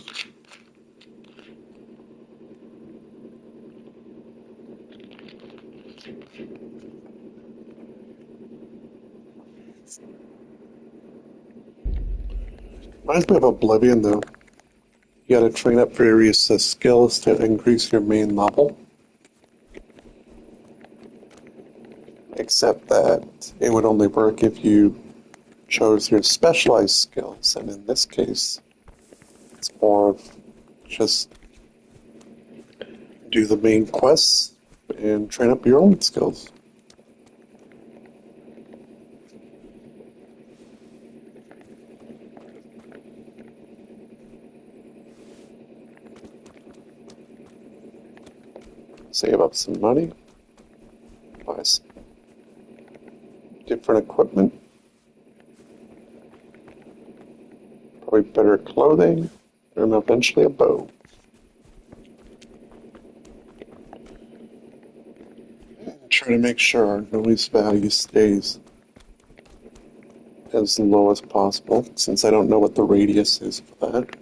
Reminds me of Oblivion, though. You gotta train up various skills to increase your main level. Except that it would only work if you shows your specialized skills, and in this case, it's more of just do the main quests and train up your own skills. Save up some money, buy some different equipment, probably better clothing, and eventually a bow. Try to make sure our noise value stays as low as possible, since I don't know what the radius is for that.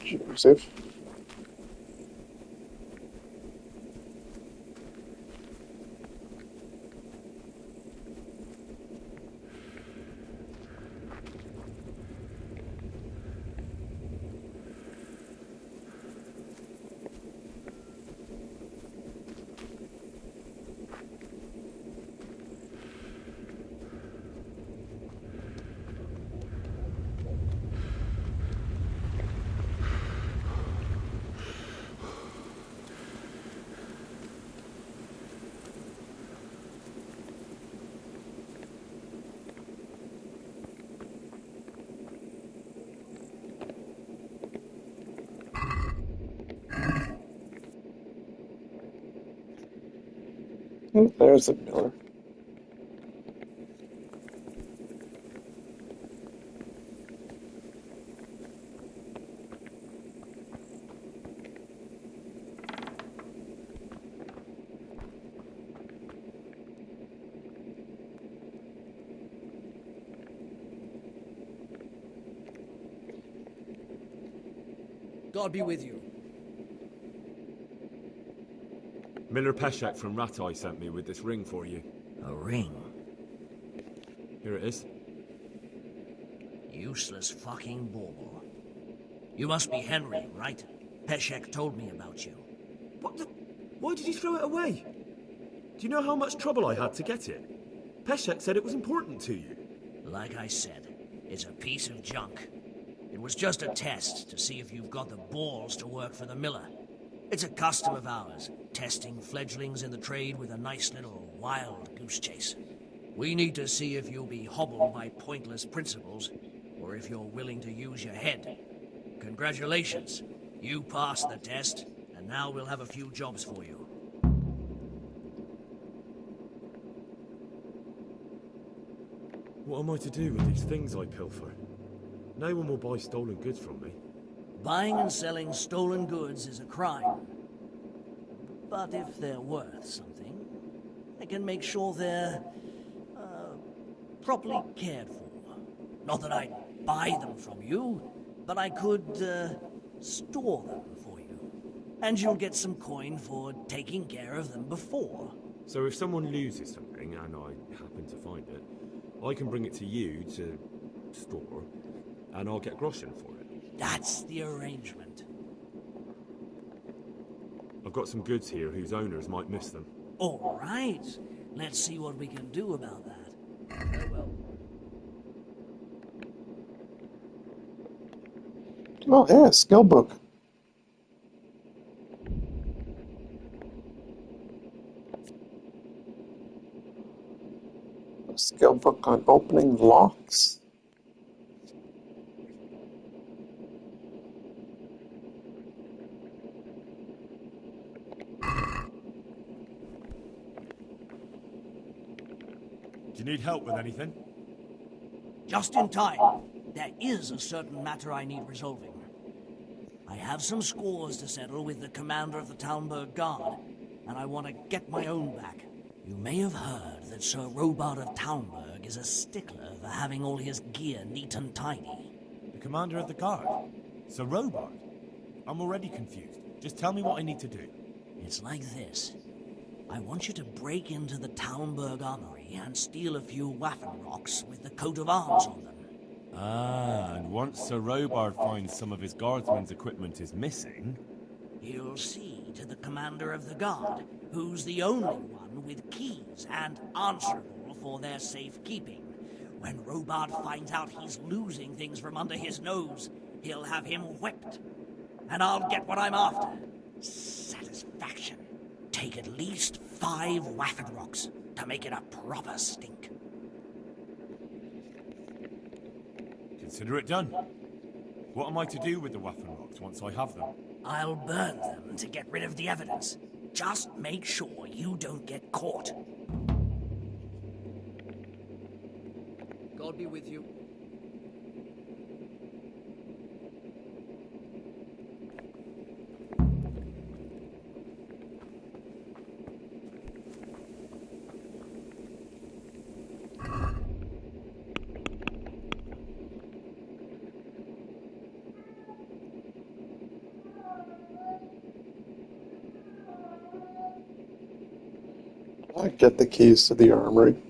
Joseph. There's a miller. God be with you. Miller Peshek from Ratai sent me with this ring for you. A ring? Here it is. Useless fucking bauble. You must be Henry, right? Peshek told me about you. What the... Why did you throw it away? Do you know how much trouble I had to get it? Peshek said it was important to you. Like I said, it's a piece of junk. It was just a test to see if you've got the balls to work for the miller. It's a custom of ours, testing fledglings in the trade with a nice little wild goose chase. We need to see if you'll be hobbled by pointless principles, or if you're willing to use your head. Congratulations, you passed the test, and now we'll have a few jobs for you. What am I to do with these things I pilfer? No one will buy stolen goods from me. Buying and selling stolen goods is a crime. But if they're worth something, I can make sure they're, properly cared for. Not that I'd buy them from you, but I could, store them for you. And you'll get some coin for taking care of them before. So if someone loses something, and I happen to find it, I can bring it to you to store, and I'll get groschen for it. That's the arrangement. I've got some goods here whose owners might miss them. All right. Let's see what we can do about that. Farewell. Oh yeah, skill book. A skill book on opening locks. Do you need help with anything? Just in time. There is a certain matter I need resolving. I have some scores to settle with the commander of the Talmberg Guard, and I want to get my own back. You may have heard that Sir Robard of Talmberg is a stickler for having all his gear neat and tidy. The commander of the guard? Sir Robard? I'm already confused. Just tell me what I need to do. It's like this. I want you to break into the Talmberg Armory and steal a few Waffen rocks with the coat of arms on them. Ah, and once Sir Robard finds some of his guardsmen's equipment is missing... He'll see to the commander of the guard, who's the only one with keys and answerable for their safekeeping. When Robard finds out he's losing things from under his nose, he'll have him whipped. And I'll get what I'm after. Satisfaction. Take at least 5 Waffen rocks to make it a proper stink. Consider it done. What am I to do with the Waffen rocks once I have them? I'll burn them to get rid of the evidence. Just make sure you don't get caught. God be with you. I get the keys to the armory.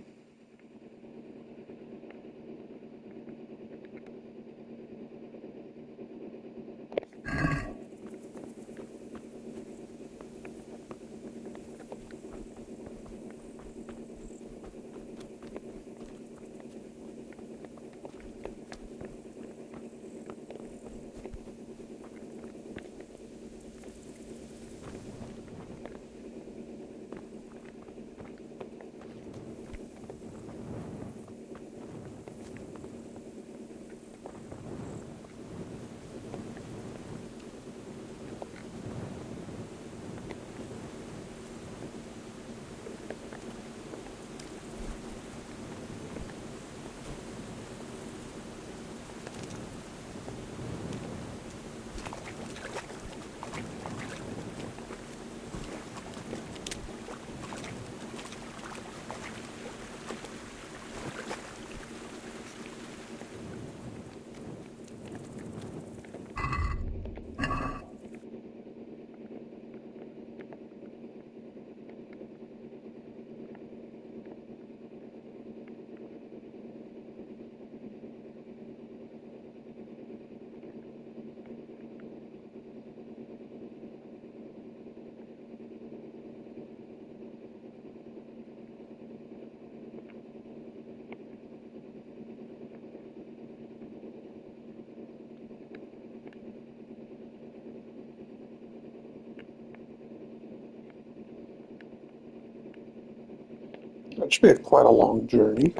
That should be quite a long journey.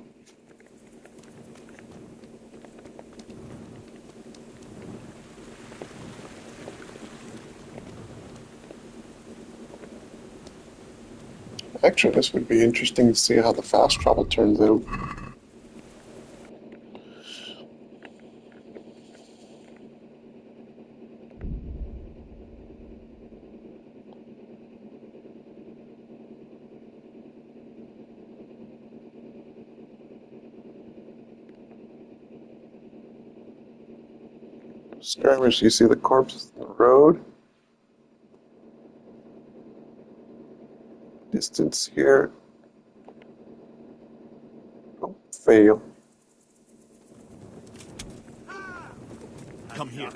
Actually, this would be interesting to see how the fast travel turns out. Skirmish, you see the corpse in the road. Distance here. Oh, fail. Come here.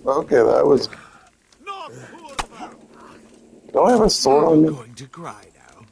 Okay, that was... Do I have a sword on me? Going to cry now.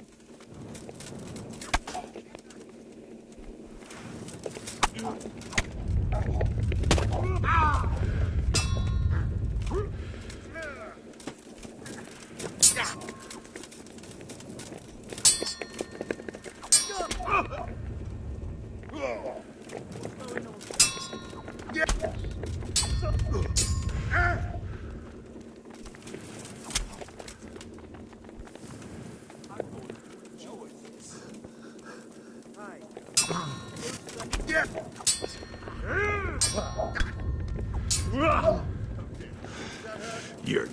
You're...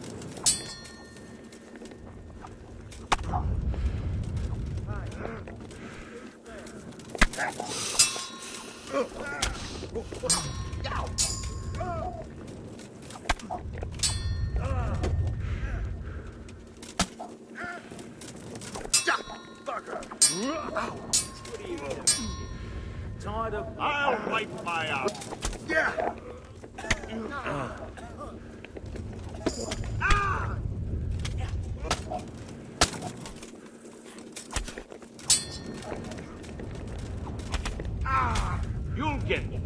Tired of... I'll wipe my ass. Yeah. You'll get it.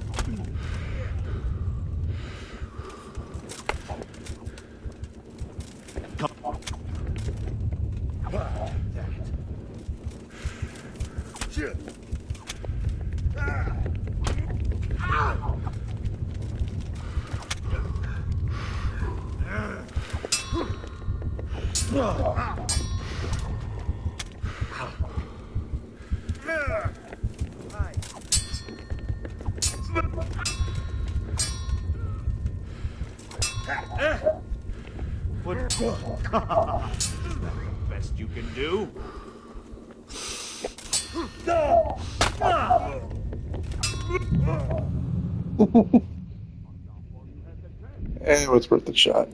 Best you can do. It was worth the shot.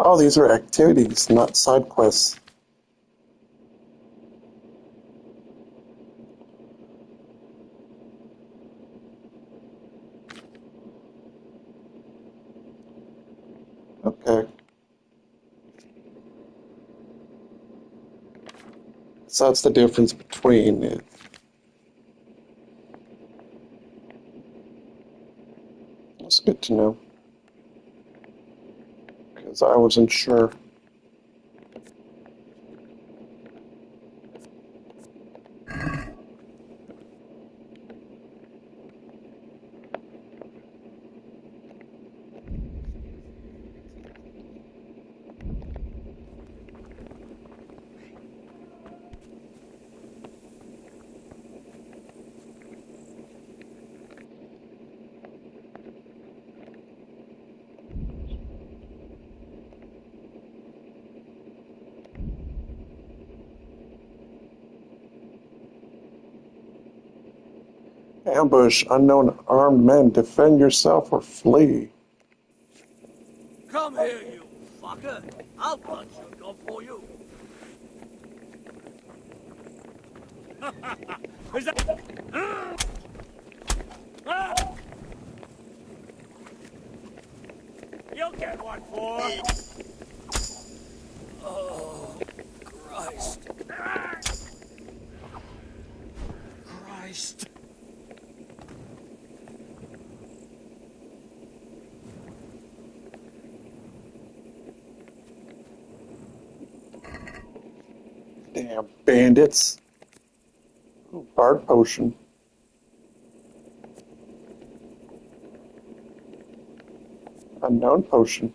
Oh, these are activities, not side quests. Okay. So that's the difference between it. That's good to know. Because I wasn't sure. Ambush unknown armed men. Defend yourself or flee. Come here, you fucker. I'll punch your dog for you. Is that... You'll get one for... Oh, Christ. Christ. Damn bandits. Ooh, Bard potion. Unknown potion.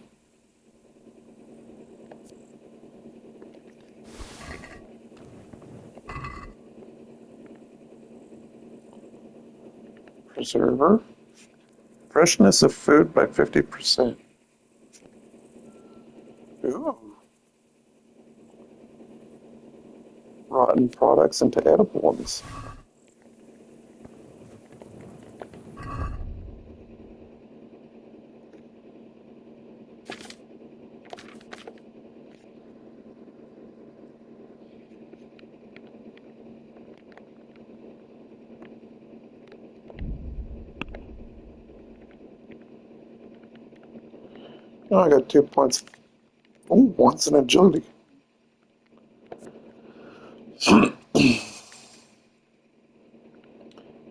Preserver. Freshness of food by 50%. Ooh. Rotten products into edible ones. Oh, I got 2 points. Oh, once in agility.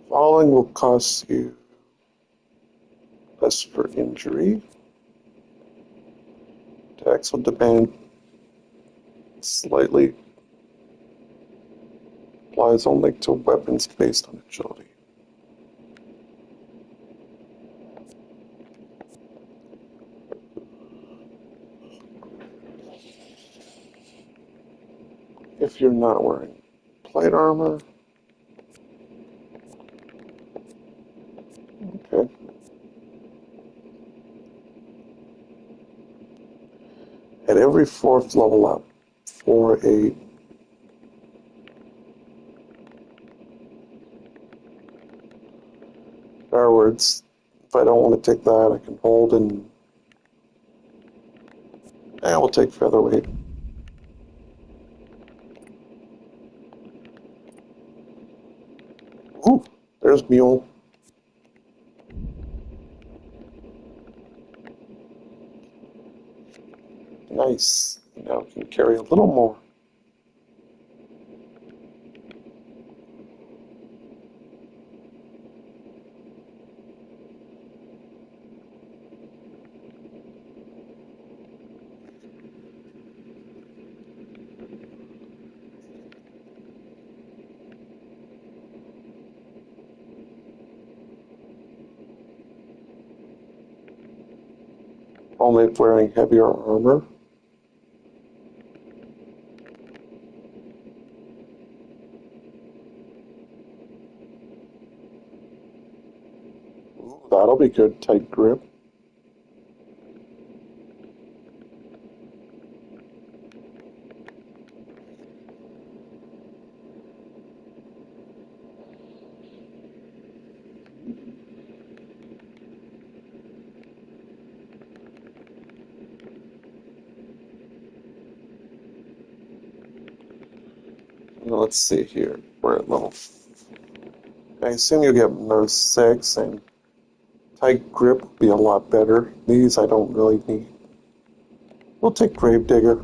Falling will cost you less for injury. Attacks will demand slightly. Applies only to weapons based on agility. If you're not wearing plate armor. Okay. At every 4th level up, 4, 8. Afterwards, if I don't want to take that, I can hold and we'll take featherweight. Ooh, there's mule. Nice. Now we can carry a little more. Only wearing heavier armor. Ooh, that'll be good, tight grip. Let's see here. We're at level. I assume you get another 6, and tight grip would be a lot better. These I don't really need. We'll take Gravedigger.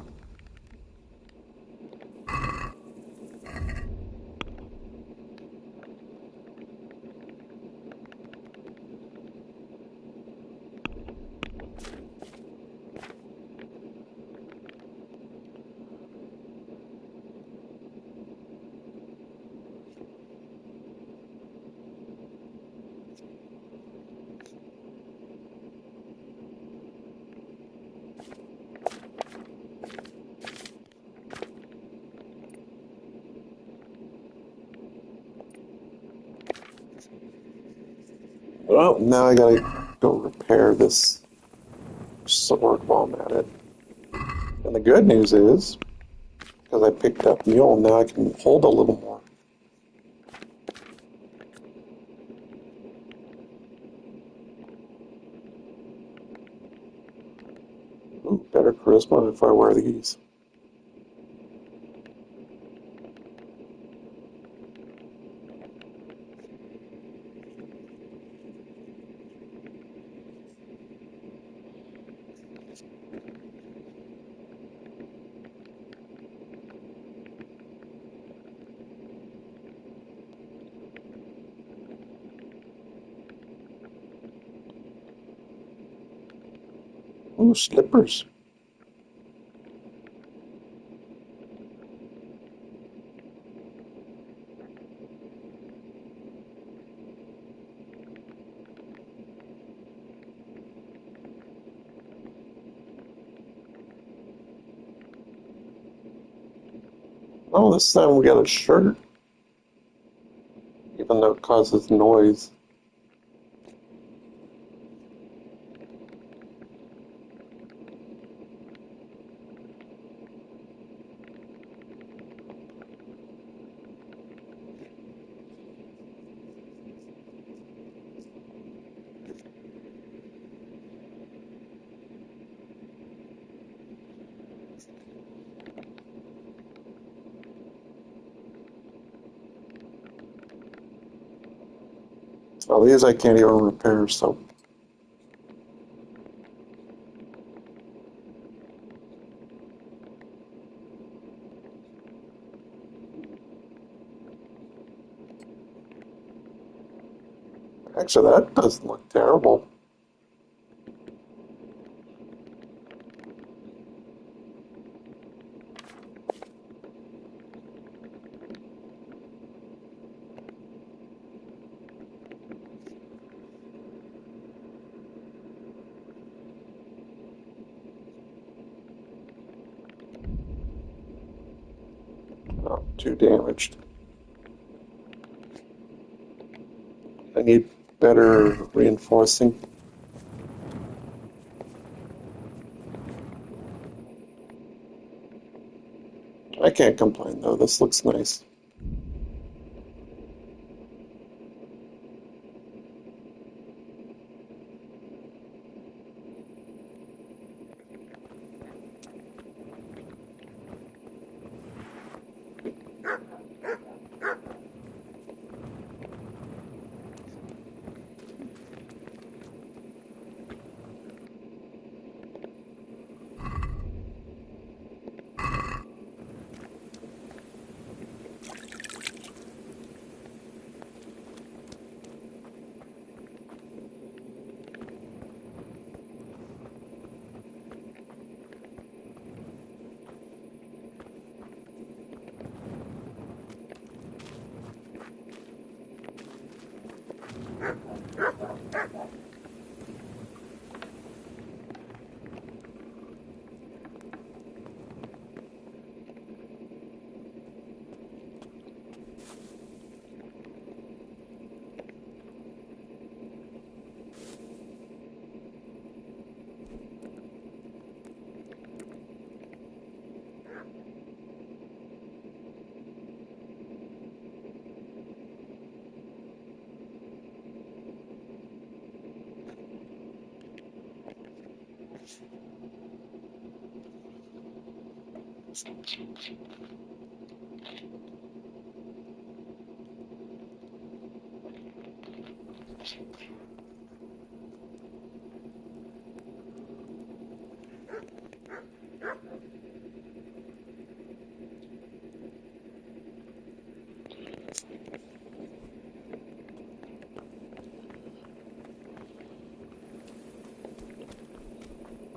Well, now I gotta go repair this sword while I'm at it. And the good news is, because I picked up Mule, now I can hold a little more. Ooh, better charisma if I wear these. Ooh, slippers. Oh, this time we got a shirt. Even though it causes noise. Oh, these I can't even repair, so. Actually, that doesn't look terrible. Not too damaged. I need better reinforcing. I can't complain though, this looks nice.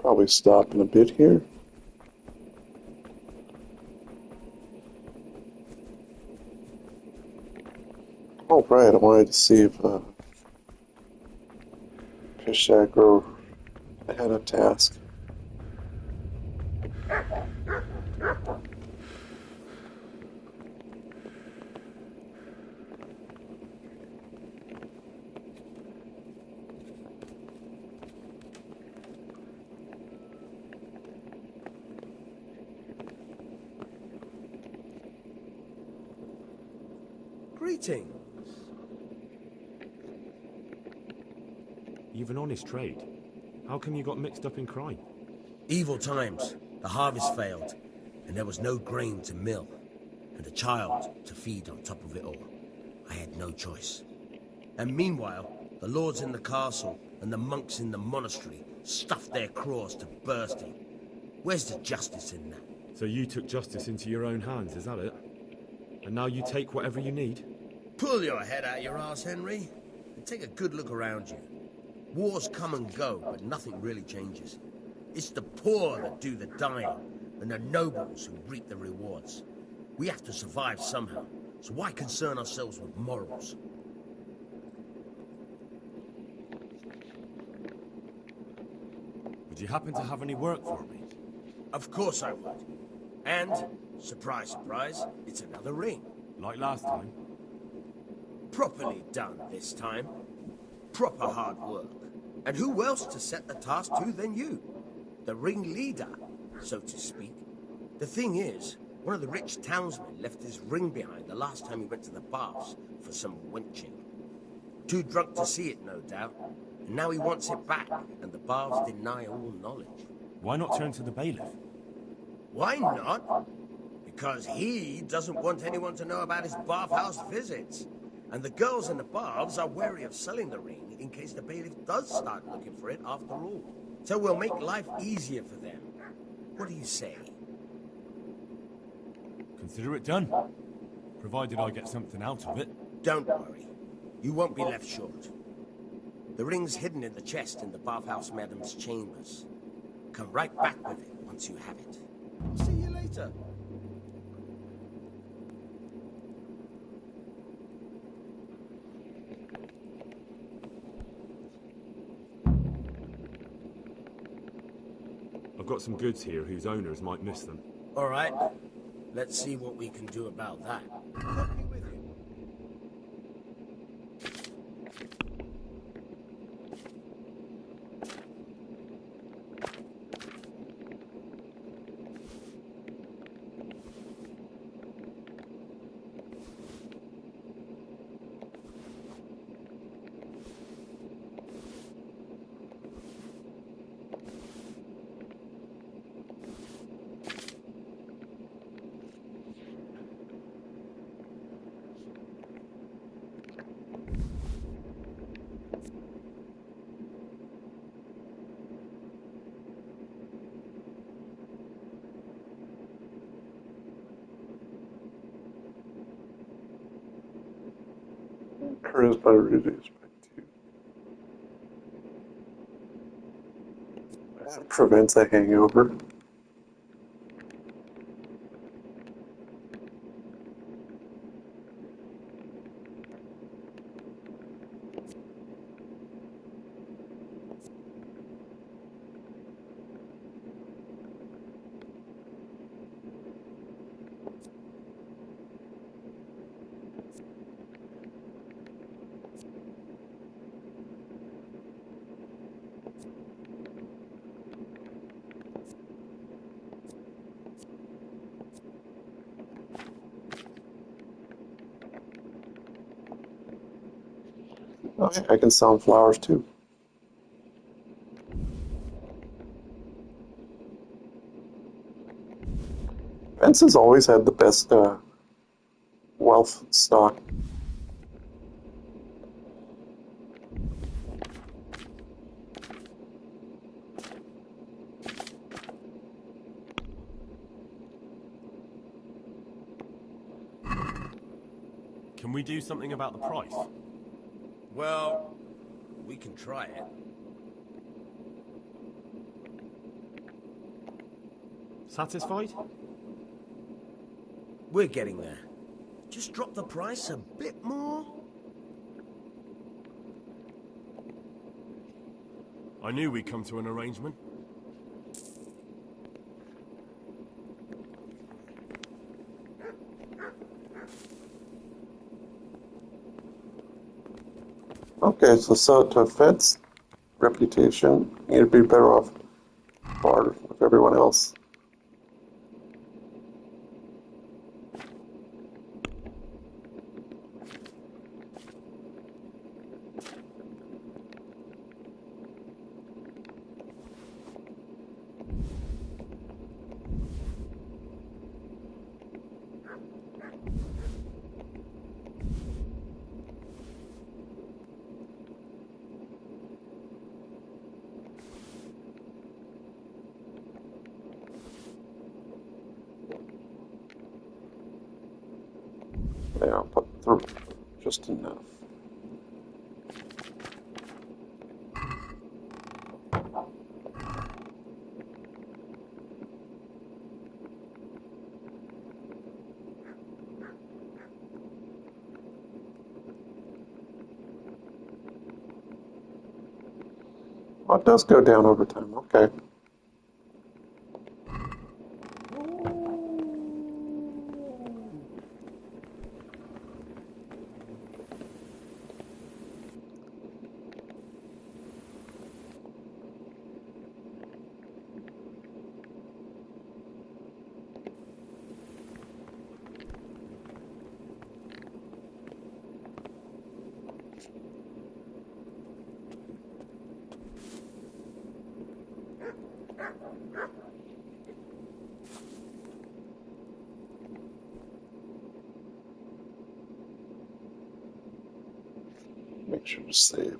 Probably stop in a bit here. Oh, right, I wanted to see if Fish Aggro had a task. Greetings. You've an honest trade. How come you got mixed up in crime? Evil times. The harvest failed, and there was no grain to mill, and a child to feed on top of it all. I had no choice. And meanwhile, the lords in the castle and the monks in the monastery stuffed their craws to bursting. Where's the justice in that? So you took justice into your own hands, is that it? And now you take whatever you need? Pull your head out your arse, Henry, and take a good look around you. Wars come and go, but nothing really changes. It's the poor that do the dying, and the nobles who reap the rewards. We have to survive somehow, so why concern ourselves with morals? Would you happen to have any work for me? Of course I would. And, surprise, surprise, it's another ring. Like last time? Properly done this time. Proper hard work. And who else to set the task to than you? The ringleader, so to speak. The thing is, one of the rich townsmen left his ring behind the last time he went to the baths for some wenching. Too drunk to see it, no doubt. And now he wants it back, and the baths deny all knowledge. Why not turn to the bailiff? Why not? Because he doesn't want anyone to know about his bathhouse visits. And the girls in the baths are wary of selling the ring in case the bailiff does start looking for it after all. So we'll make life easier for them. What do you say? Consider it done. Provided I get something out of it. Don't worry. You won't be left short. The ring's hidden in the chest in the bathhouse madam's chambers. Come right back with it once you have it. See you later. I've got some goods here whose owners might miss them. All right. Let's see what we can do about that. Take me with you. Charisma reduced by 2. That prevents a hangover. Oh, yeah, I can sell them flowers too. Vence has always had the best wealth stock. Can we do something about the price? Well, we can try it. Satisfied? We're getting there. Just drop the price a bit more. I knew we'd come to an arrangement. Okay, so sell it to a fence. Reputation. You'd be better off barter with everyone else. Okay, I'll put through just enough. Oh, it does go down over time. Okay. Make sure to save.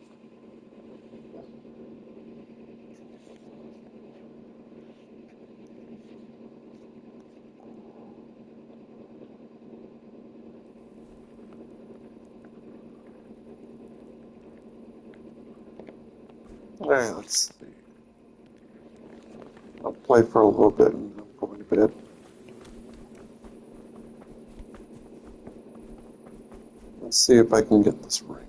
Alright, let's see. I'll play for a little bit and I'm going to bed. Let's see if I can get this ring.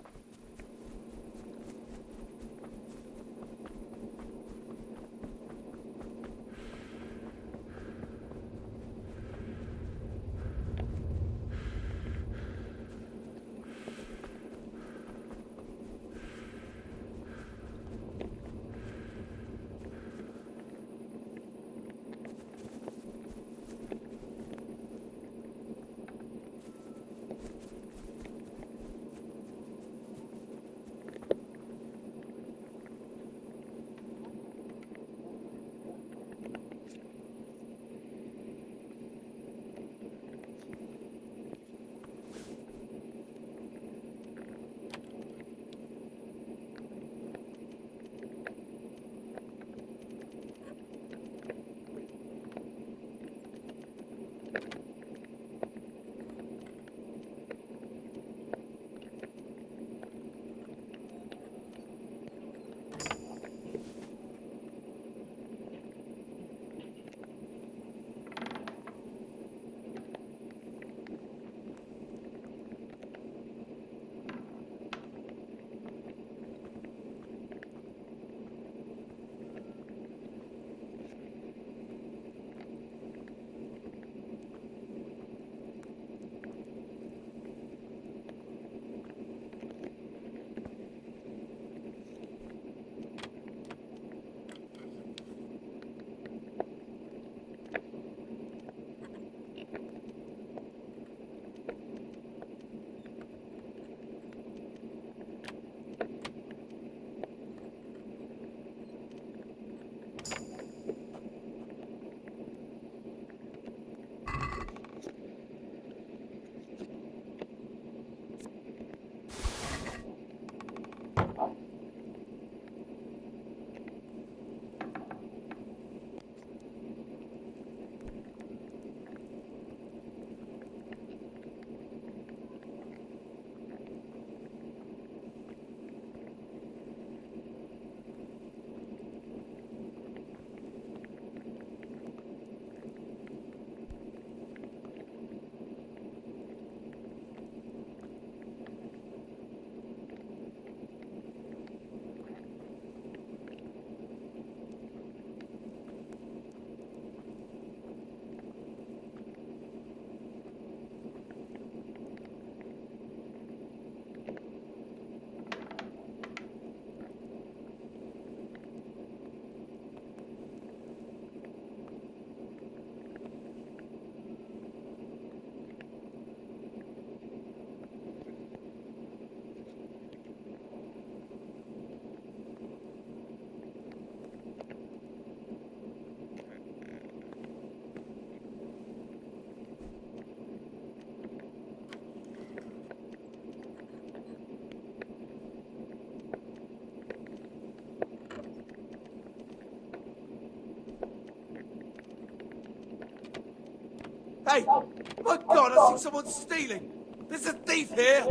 Hey! My God, I think someone's stealing! There's a thief here!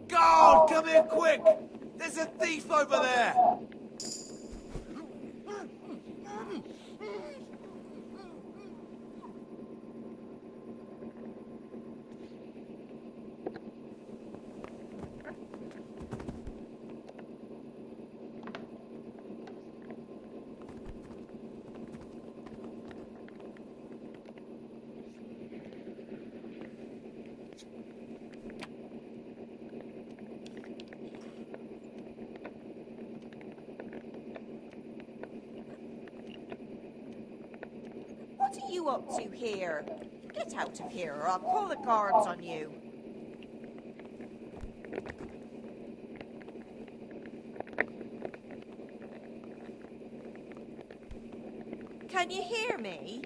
Guard, come here quick! There's a thief over there! What are you up to here? Get out of here or I'll call the guards on you. Can you hear me?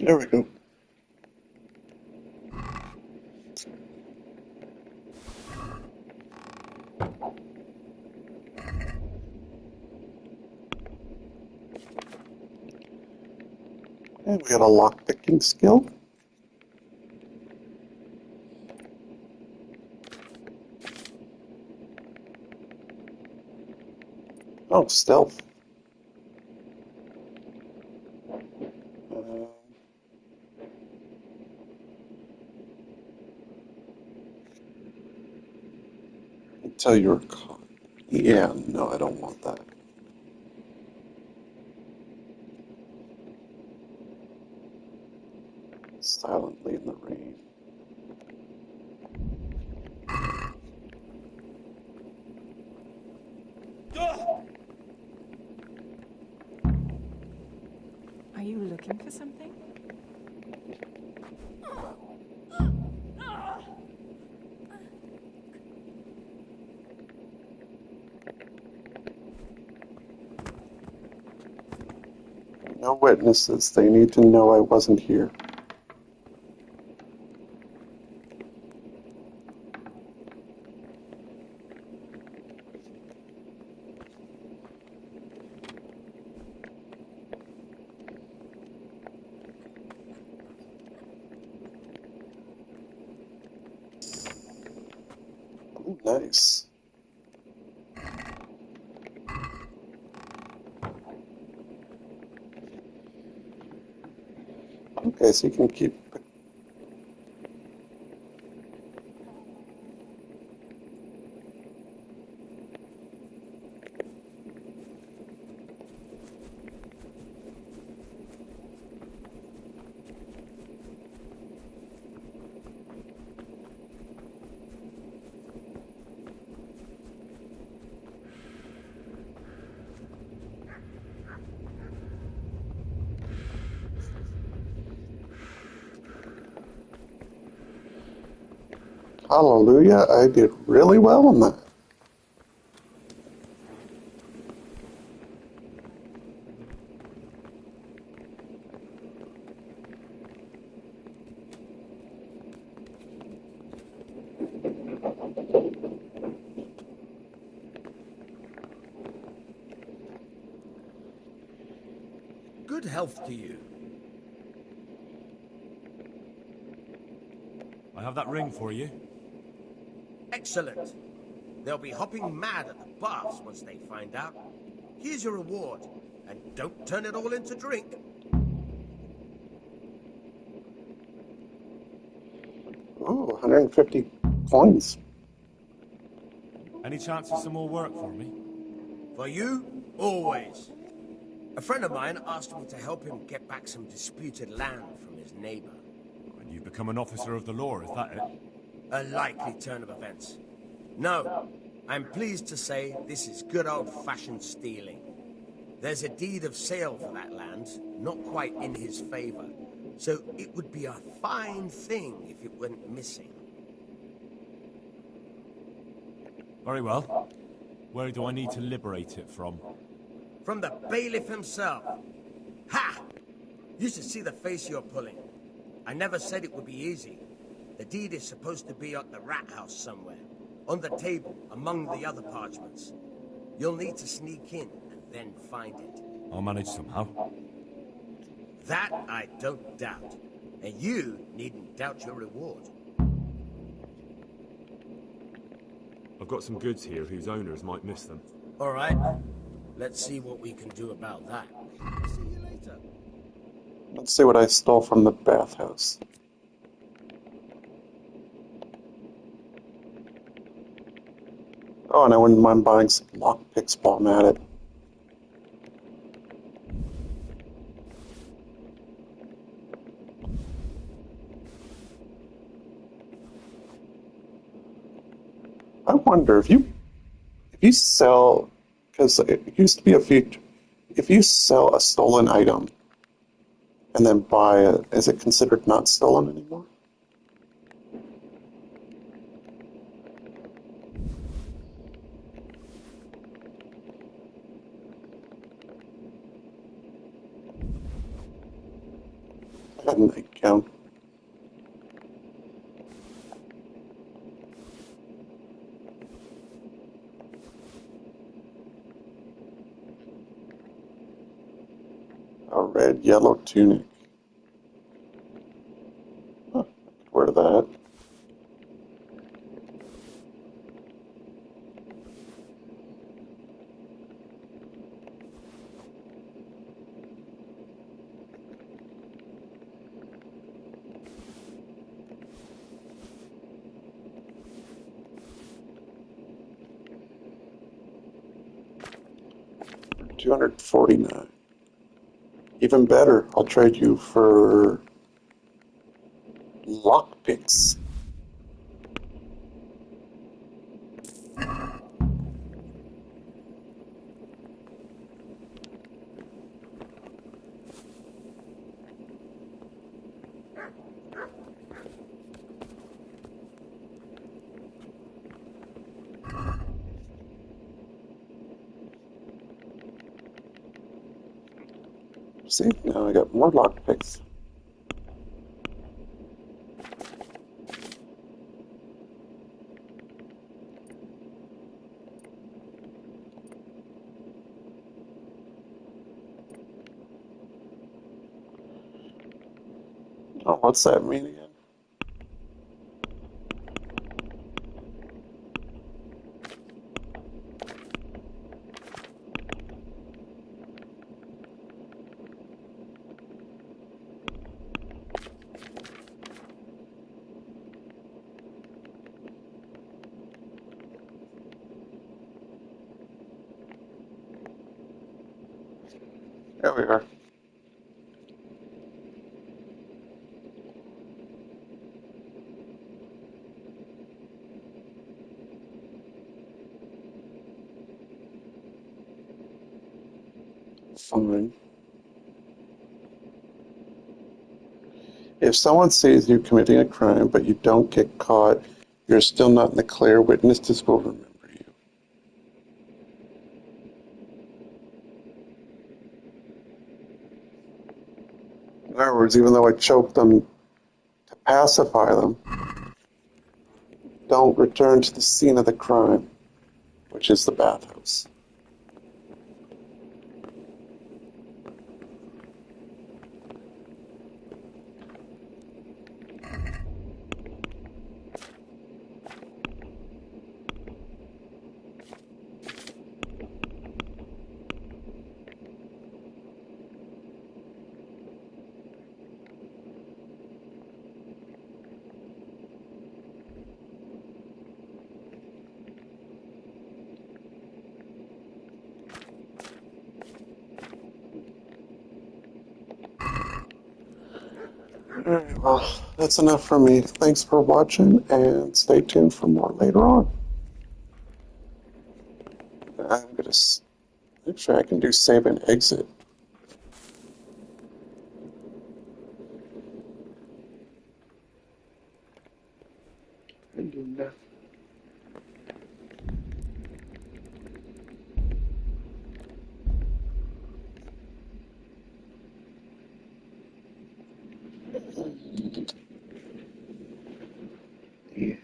There we go. And we got a lockpicking skill. Oh, stealth. Until you're caught. Yeah, no, I don't want that. Silently in the rain. Are you looking for something? No witnesses. They need to know I wasn't here. Ooh, nice. Okay, so you can keep... Hallelujah, I did really well on that. Good health to you. I have that ring for you. Excellent. They'll be hopping mad at the baths once they find out. Here's your reward, and don't turn it all into drink. Oh, 150 coins. Any chance of some more work for me? For you, always. A friend of mine asked me to help him get back some disputed land from his neighbor. And you've become an officer of the law, is that it? A likely turn of events. No, I'm pleased to say this is good old-fashioned stealing. There's a deed of sale for that land, not quite in his favor. So it would be a fine thing if it went missing. Very well. Where do I need to liberate it from? From the bailiff himself. Ha! You should see the face you're pulling. I never said it would be easy. The deed is supposed to be at the rat house somewhere. On the table, among the other parchments. You'll need to sneak in and then find it. I'll manage somehow. That I don't doubt. And you needn't doubt your reward. I've got some goods here whose owners might miss them. All right. Let's see what we can do about that. See you later. Let's see what I stole from the bathhouse. Oh, and I wouldn't mind buying some lockpicks while I'm at it. I wonder if you sell, because it used to be a feature, if you sell a stolen item and then buy it, is it considered not stolen anymore? I had a nightgown. A red, yellow tunic. Huh, I could wear that. $249. Even better, I'll trade you for lockpicks. See, now I got more lockpicks. Oh, what's that mean again? There we are. Fine. If someone sees you committing a crime but you don't get caught, you're still not in the clear. Witnesses will remember you. In other words, even though I choked them to pacify them, don't return to the scene of the crime, which is the bathhouse. Alright, well, that's enough for me. Thanks for watching, and stay tuned for more later on. I'm gonna make sure I can do save and exit. And do nothing. Yeah.